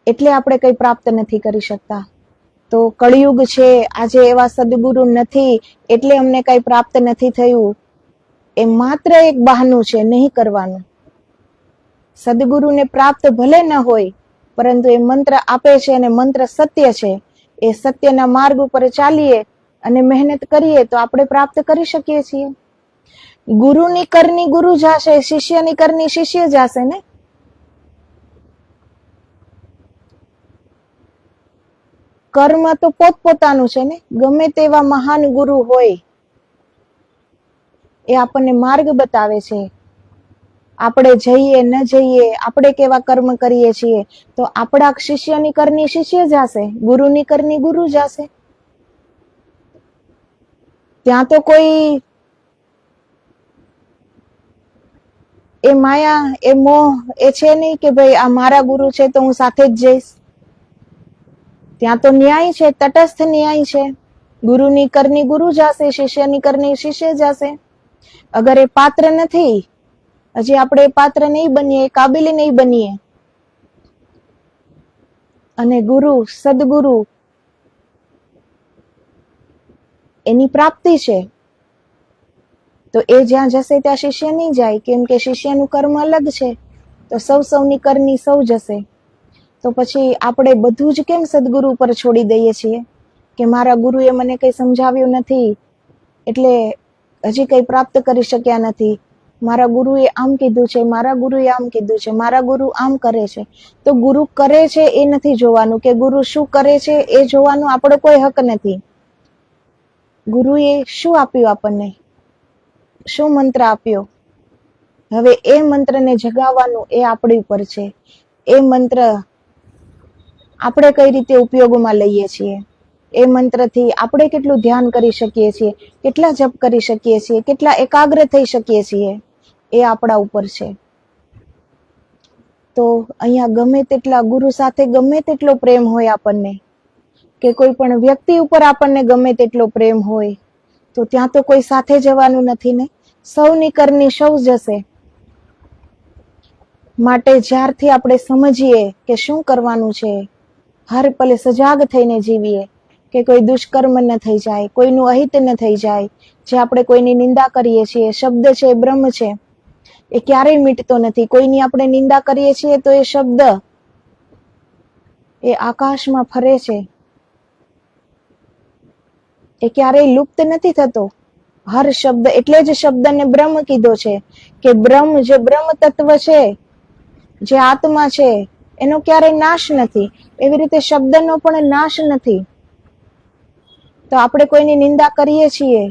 એટલે આપણે કઈ પ્રાપ્ત નથી કરી શકતા. તો કળિયુગ છે, આજે એવા સદગુરુ નથી એટલે અમને કઈ પ્રાપ્ત નથી થયું, એ માત્ર એક બહાનું છે નહીં કરવાનું. સદગુરુને પ્રાપ્ત ભલે ન હોય, પરંતુ એ મંત્ર આપે છે અને મંત્ર સત્ય છે. એ સત્યના માર્ગ ઉપર ચાલીએ અને મહેનત કરીએ તો આપણે પ્રાપ્ત કરી શકીએ છીએ. ગુરુની કરની ગુરુ જાશે, શિષ્યની કરની શિષ્ય જાશે ને. કર્મ તો પોતપોતાનું છે ને. ગમે તેવા મહાન ગુરુ હોય, એ આપણને માર્ગ બતાવે છે. આપણે જઈએ ન જઈએ, આપણે કેવા કર્મ કરીએ છીએ, તો આપણા શિષ્યની કરની શિષ્ય જાશે, ગુરુની કરની ગુરુ જાશે. ત્યાં તો કોઈ એ માયા, એ મોહ એ છે નહીં કે ભાઈ આ મારા ગુરુ છે તો હું સાથે જ જઈશ. ત્યાં તો ન્યાય છે, તટસ્થ ન્યાય છે. ગુરુની કરની ગુરુ જાશે, શિષ્યની કરની શિષ્ય જાશે. અગર એ પાત્ર નથી, હજી આપણે એ પાત્ર નહીં બનીએ, કાબિલ નહીં બનીએ, અને ગુરુ સદગુરુ એની પ્રાપ્તિ છે, તો એ જ્યાં જશે ત્યાં શિષ્ય નહીં જાય, કેમ કે શિષ્યનું કર્મ અલગ છે. તો સૌની કરની સૌ જશે. તો પછી આપણે બધું જ કેમ સદગુરુ પર છોડી દઈએ છીએ કે મારા ગુરુએ મને કંઈ સમજાવ્યું નથી એટલે હજી કંઈ પ્રાપ્ત કરી શક્યા નથી, મારા ગુરુએ આમ કીધું છે, મારા ગુરુએ આમ કીધું છે, મારા ગુરુ આમ કરે છે. તો ગુરુ કરે છે એ નથી જોવાનું, કે ગુરુ શું કરે છે એ જોવાનું આપણો કોઈ હક નથી. ગુરુએ શું આપ્યું આપણને, શું મંત્ર આપ્યો, હવે એ મંત્રને જગાવવાનું એ આપણી ઉપર છે. એ મંત્ર આપણે કઈ રીતે ઉપયોગમાં લઈએ છીએ, એ મંત્રથી આપણે કેટલું ધ્યાન કરી શકીએ છીએ, કેટલા જપ કરી શકીએ છીએ, કેટલા એકાગ્ર થઈ શકીએ છીએ, એ આપણા ઉપર છે. તો અહીંયા ગમે તેટલા ગુરુ સાથે ગમે તેટલો પ્રેમ હોય આપણને, કે કોઈ પણ વ્યક્તિ ઉપર આપણને ગમે તેટલો પ્રેમ હોય, તો ત્યાં તો કોઈ સાથે જવાનું નથી ને, સૌની કરની સૌ જશે. માટે જ્યારથી આપણે સમજીએ કે શું કરવાનું છે, હર પલે સજાગ થઈને જીવીએ, કે કોઈ દુષ્કર્મ ન થઈ જાય, કોઈનું અહિત ન થઈ જાય. જે આપણે કોઈની નિંદા કરીએ છીએ, શબ્દ છે, બ્રહ્મ છે, એ ક્યારેય મીટતો નથી. કોઈની આપણે નિંદા કરીએ છીએ તો એ શબ્દ એ આકાશમાં ફરે છે, એ ક્યારેય લુપ્ત નથી થતો. હર શબ્દ, એટલે જ શબ્દને બ્રહ્મ કીધો છે, કે બ્રહ્મ જે બ્રહ્મ તત્વ છે, જે આત્મા છે, એનો ક્યારેય નાશ નથી. એવી રીતે શબ્દનો પણ નાશ નથી. તો આપણે કોઈની નિંદા કરીએ છીએ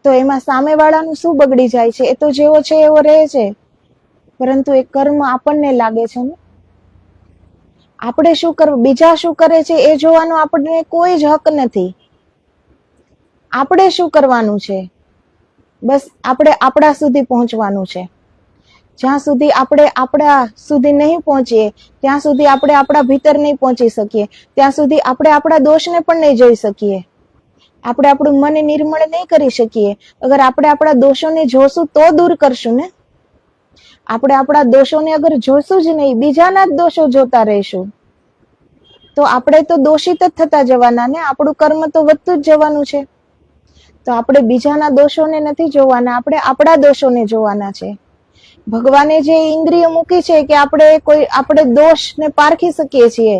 તો એમાં સામેવાળાનું શું બગડી જાય છે? એ તો જેવો છે એવો રહે છે, પરંતુ એ કર્મ આપણને લાગે છે ને. આપણે શું કરવું, બીજા શું કરે છે એ જોવાનો આપણને કોઈ જ હક નથી. આપણે શું કરવાનું છે, બસ આપણે આપણા સુધી પહોંચવાનું છે. જ્યાં સુધી આપણે આપણા સુધી નહીં પહોંચીએ, ત્યાં સુધી આપણે આપણા ભીતર નહીં પહોંચી શકીએ, ત્યાં સુધી આપણે આપણા દોષને પણ નહીં જોઈ શકીએ. આપણે આપણું મન નિર્મળ નહીં કરી શકીએ. અગર આપણે આપણા દોષોને જોશું તો દૂર કરશું ને. આપણે આપણા દોષોને અગર જોશું જ નહીં, બીજાના જ દોષો જોતા રહીશું, તો આપણે તો દોષિત જ થતા જવાના ને. આપણું કર્મ તો વધતું જ જવાનું છે. તો આપણે બીજાના દોષોને નથી જોવાના, આપણે આપણા દોષોને જોવાના છે. ભગવાને જે ઇન્દ્રિય મૂકી છે કે આપણે દોષને પારખી શકીએ છીએ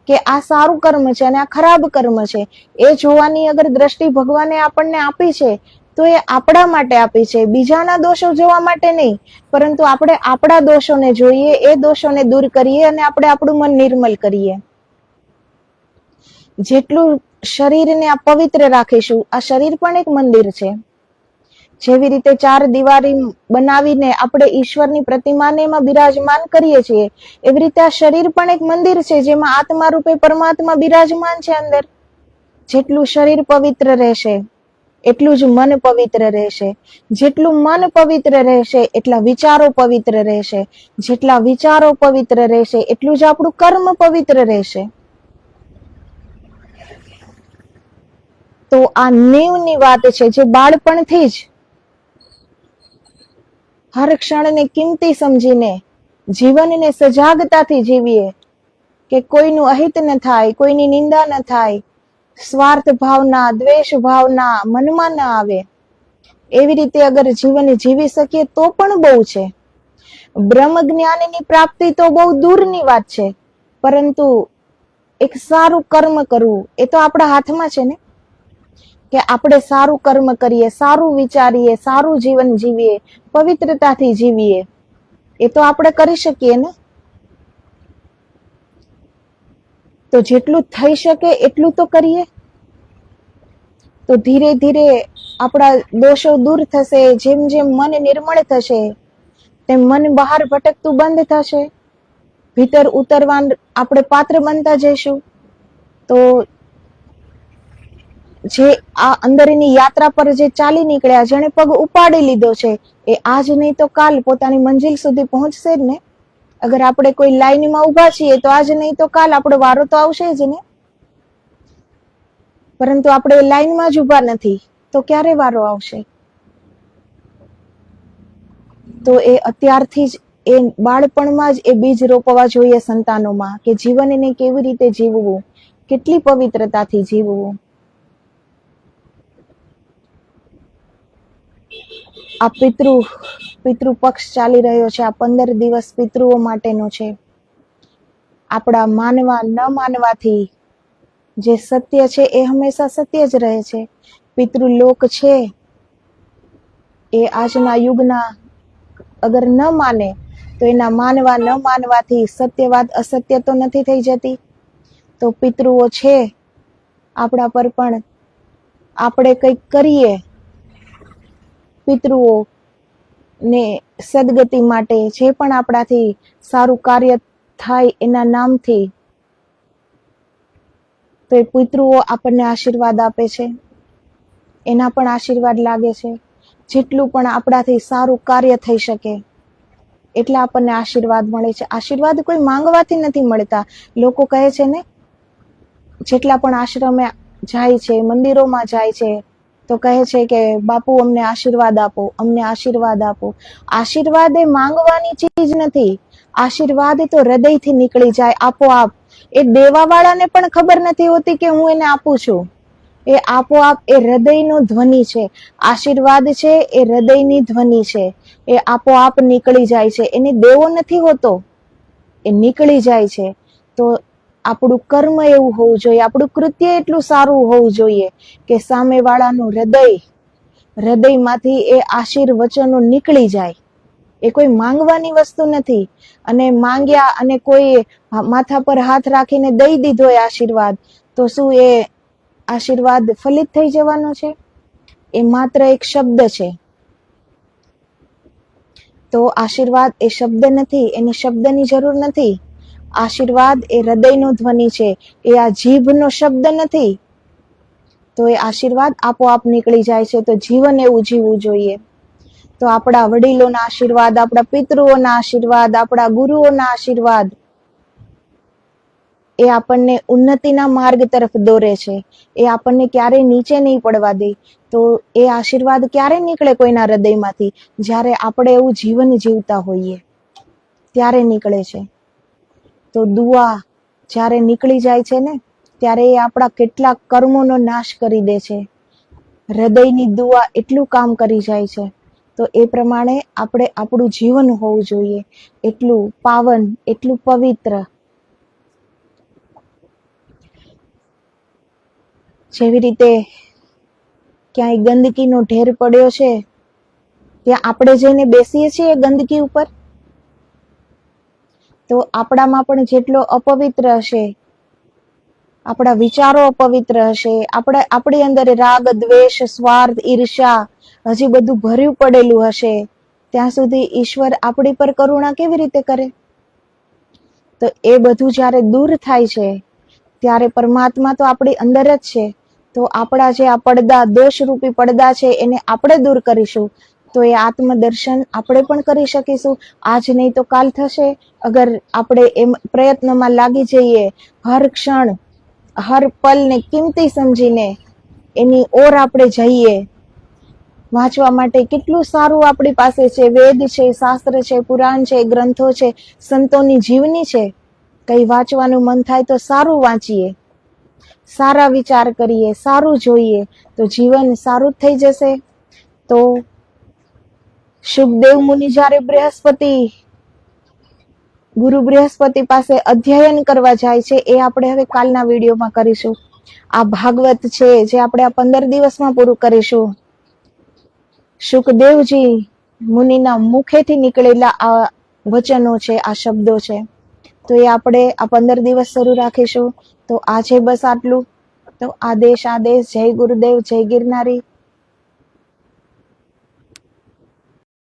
કે આ સારું કર્મ છે અને આ ખરાબ કર્મ છે, એ જોવાની અગર દ્રષ્ટિ ભગવાને આપણને આપી છે તો એ આપણા માટે આપી છે, બીજાના દોષો જોવા માટે નહીં. પરંતુ આપણે આપણા દોષોને જોઈએ, એ દોષોને દૂર કરીએ અને આપણે આપણું મન નિર્મલ કરીએ. જેટલું શરીરને આ પવિત્ર રાખીશું, આ શરીર પણ એક મંદિર છે. જેવી રીતે 4 દિવારી બનાવીને આપણે ઈશ્વરની પ્રતિમાને એમાં બિરાજમાન કરીએ છીએ, એવી રીતે આ શરીર પણ એક મંદિર છે જેમાં આત્મા રૂપે પરમાત્મા બિરાજમાન છે અંદર. જેટલું શરીર પવિત્ર રહેશે એટલું જ મન પવિત્ર રહેશે. જેટલું મન પવિત્ર રહેશે એટલા વિચારો પવિત્ર રહેશે. જેટલા વિચારો પવિત્ર રહેશે એટલું જ આપણું કર્મ પવિત્ર રહેશે. તો આ નીવની વાત છે, જે બાળપણથી જ હર ક્ષણને કિંમતી સમજીને જીવનને સજાગતાથી જીવીએ, કે કોઈનું અહિત ન થાય, કોઈની નિંદા ન થાય, સ્વાર્થ ભાવના, દ્વેષ ભાવના મનમાં ન આવે. એવી રીતે અગર જીવન જીવી શકીએ તો પણ બહુ છે. બ્રહ્મ જ્ઞાનની પ્રાપ્તિ તો બહુ દૂરની વાત છે, પરંતુ એક સારું કર્મ કરવું એ તો આપણા હાથમાં છે ને. કે આપણે સારું કર્મ કરીએ, સારું વિચારીએ, સારું જીવન જીવીએ, પવિત્રતાથી જીવીએ, એ તો આપણે કરી શકીએ ને. તો જેટલું થઈ શકે એટલું તો કરીએ. તો ધીરે ધીરે આપણા દોષો દૂર થશે. જેમ જેમ મન નિર્મળ થશે તેમ મન બહાર ભટકતું બંધ થશે. ભીતર ઉતરવા આપણે પાત્ર બનતા જઈશું. તો જે આ અંદરની યાત્રા પર જે ચાલી નીકળ્યા, જેને પગ ઉપાડી લીધો છે, એ આજ નહીં તો કાલ પોતાની મંજિલ સુધી પહોંચશે જ ને. અગર આપણે કોઈ લાઈનમાં ઊભા છીએ તો આજ નહીં તો કાલ આપણો વારો તો આવશે જ ને, પરંતુ આપણે લાઈનમાં જ ઊભા નથી તો ક્યારે વારો આવશે? તો એ અત્યારથી જ એ બાળપણમાં જ એ બીજ રોપવા જોઈએ સંતાનોમાં, કે જીવનને કેવી રીતે જીવવું, કેટલી પવિત્રતાથી જીવવું. આ પિતૃ પક્ષ ચાલી રહ્યો છે, આ 15 દિવસ પિતૃઓ માટેનો છે. આપણા માનવા ન માનવાથી જે સત્ય છે એ હંમેશા સત્ય જ રહે છે. પિતૃલોક છે એ આજના યુગના અગર ન માને તો એના માનવા ન માનવાથી સત્યવાદ અસત્ય તો નથી થઈ જતી. તો પિતૃઓ છે આપણા પર, પણ આપણે કંઈક કરીએ પિતૃઓ ને સદગતિ માટે, જે પણ આપણાથી સારું કાર્ય થાય એના નામથી, તો એ પિતૃઓ આપણને આશીર્વાદ આપે છે, એના પણ આશીર્વાદ લાગે છે. જેટલું પણ આપણાથી સારું કાર્ય થઈ શકે એટલા આપણને આશીર્વાદ મળે છે. આશીર્વાદ કોઈ માંગવાથી નથી મળતા. લોકો કહે છે ને, જેટલા પણ આશ્રમે જાય છે, મંદિરોમાં જાય છે, તો કહે છે કે બાપુ અમને આશીર્વાદ આપો, અમને આશીર્વાદ આપો. આશીર્વાદ એ માંગવાની ચીજ નથી. આશીર્વાદ તો હૃદયથી નીકળી જાય આપોઆપ. એ દેવાવાળાને પણ ખબર નથી હોતી કે હું એને આપું છું. એ આપોઆપ એ હૃદયનો ધ્વનિ છે. આશીર્વાદ છે એ હૃદયની ધ્વનિ છે. એ આપોઆપ નીકળી જાય છે. એને દેવો નથી હોતો, એ નીકળી જાય છે. તો આપણું કર્મ એવું હોવું જોઈએ, આપણું કૃત્ય એટલું સારું હોવું જોઈએ કે સામેવાળાનું હૃદયમાંથી એ આશીર્વચનો નીકળી જાય. એ કોઈ માંગવાની વસ્તુ નથી. અને માંગ્યા અને કોઈ માથા પર હાથ રાખીને દઈ દીધો એ આશીર્વાદ, તો શું એ આશીર્વાદ ફલિત થઈ જવાનો છે? એ માત્ર એક શબ્દ છે. તો આશીર્વાદ એ શબ્દ નથી, એને શબ્દની જરૂર નથી. આશીર્વાદ એ હૃદયનો ધ્વનિ છે, એ આ જીભનો શબ્દ નથી. તો એ આશીર્વાદ આપોઆપ નીકળી જાય છે. તો જીવન એવું જીવવું જોઈએ. તો આપણા વડીલોના આશીર્વાદ, આપણા પિતૃઓના આશીર્વાદ, આપણા ગુરુઓના આશીર્વાદ એ આપણને ઉન્નતિના માર્ગ તરફ દોરે છે. એ આપણને ક્યારેય નીચે નહીં પડવા દે. તો એ આશીર્વાદ ક્યારે નીકળે કોઈના હૃદયમાંથી? જ્યારે આપણે એવું જીવન જીવતા હોઈએ ત્યારે નીકળે છે. તો દુઆ જ્યારે નીકળી જાય છે ને, ત્યારે એ આપણા કેટલાક કર્મોનો નાશ કરી દે છે. હૃદયની દુઆ એટલું કામ કરી જાય છે. તો એ પ્રમાણે આપણે આપણું જીવન હોવું જોઈએ, એટલું પાવન, એટલું પવિત્ર. જેવી રીતે ક્યાંય ગંદકીનો ઢેર પડ્યો છે, ત્યાં આપણે જઈને બેસીએ છીએ ગંદકી ઉપર, તો આપણામાં પણ જેટલો અપવિત્ર હશે, આપણા વિચારો અપવિત્ર હશે, આપણી અંદર રાગ, દ્વેષ, સ્વાર્થ, ઈર્ષ્યા હજી બધું ભર્યું પડેલું હશે, ત્યાં સુધી ઈશ્વર આપણી પર કરુણા કેવી રીતે કરે? તો એ બધું જ્યારે દૂર થાય છે ત્યારે પરમાત્મા તો આપણી અંદર જ છે. તો આપણા જે આ પડદા, દોષરૂપી પડદા છે, એને આપણે દૂર કરીશું તો એ આત્મદર્શન આપણે પણ કરી શકીશું. આજ નહીં તો કાલ થશે. અગર આપણે એમ પ્રયત્નમાં લાગી જઈએ, હર ક્ષણ હર પલને કિંમતી સમજીને એની ઓર આપણે જઈએ વાંચવા માટે, કેટલું સારું આપણી પાસે છે. વેદ છે, શાસ્ત્ર છે, પુરાણ છે, ગ્રંથો છે, સંતોની જીવની છે. કઈ વાંચવાનું મન થાય તો સારું વાંચીએ, સારા વિચાર કરીએ, સારું જોઈએ, તો જીવન સારું જ થઈ જશે. તો શુકદેવ મુનિ જ્યારે ગુરુ બૃહસ્પતિ પાસે અધ્યયન કરવા જાય છે, એ આપણે હવે કાલના વિડીયોમાં કરીશું. આ ભાગવત છે જે આપણે આ 15 દિવસમાં પૂરું કરીશું. શુકદેવજી મુનિના મુખેથી નીકળેલા આ વચનો છે, આ શબ્દો છે. તો એ આપણે આ 15 દિવસ શરૂ રાખીશું. તો આજે બસ આટલું. તો આદેશ, જય ગુરુદેવ, જય ગિરનારી.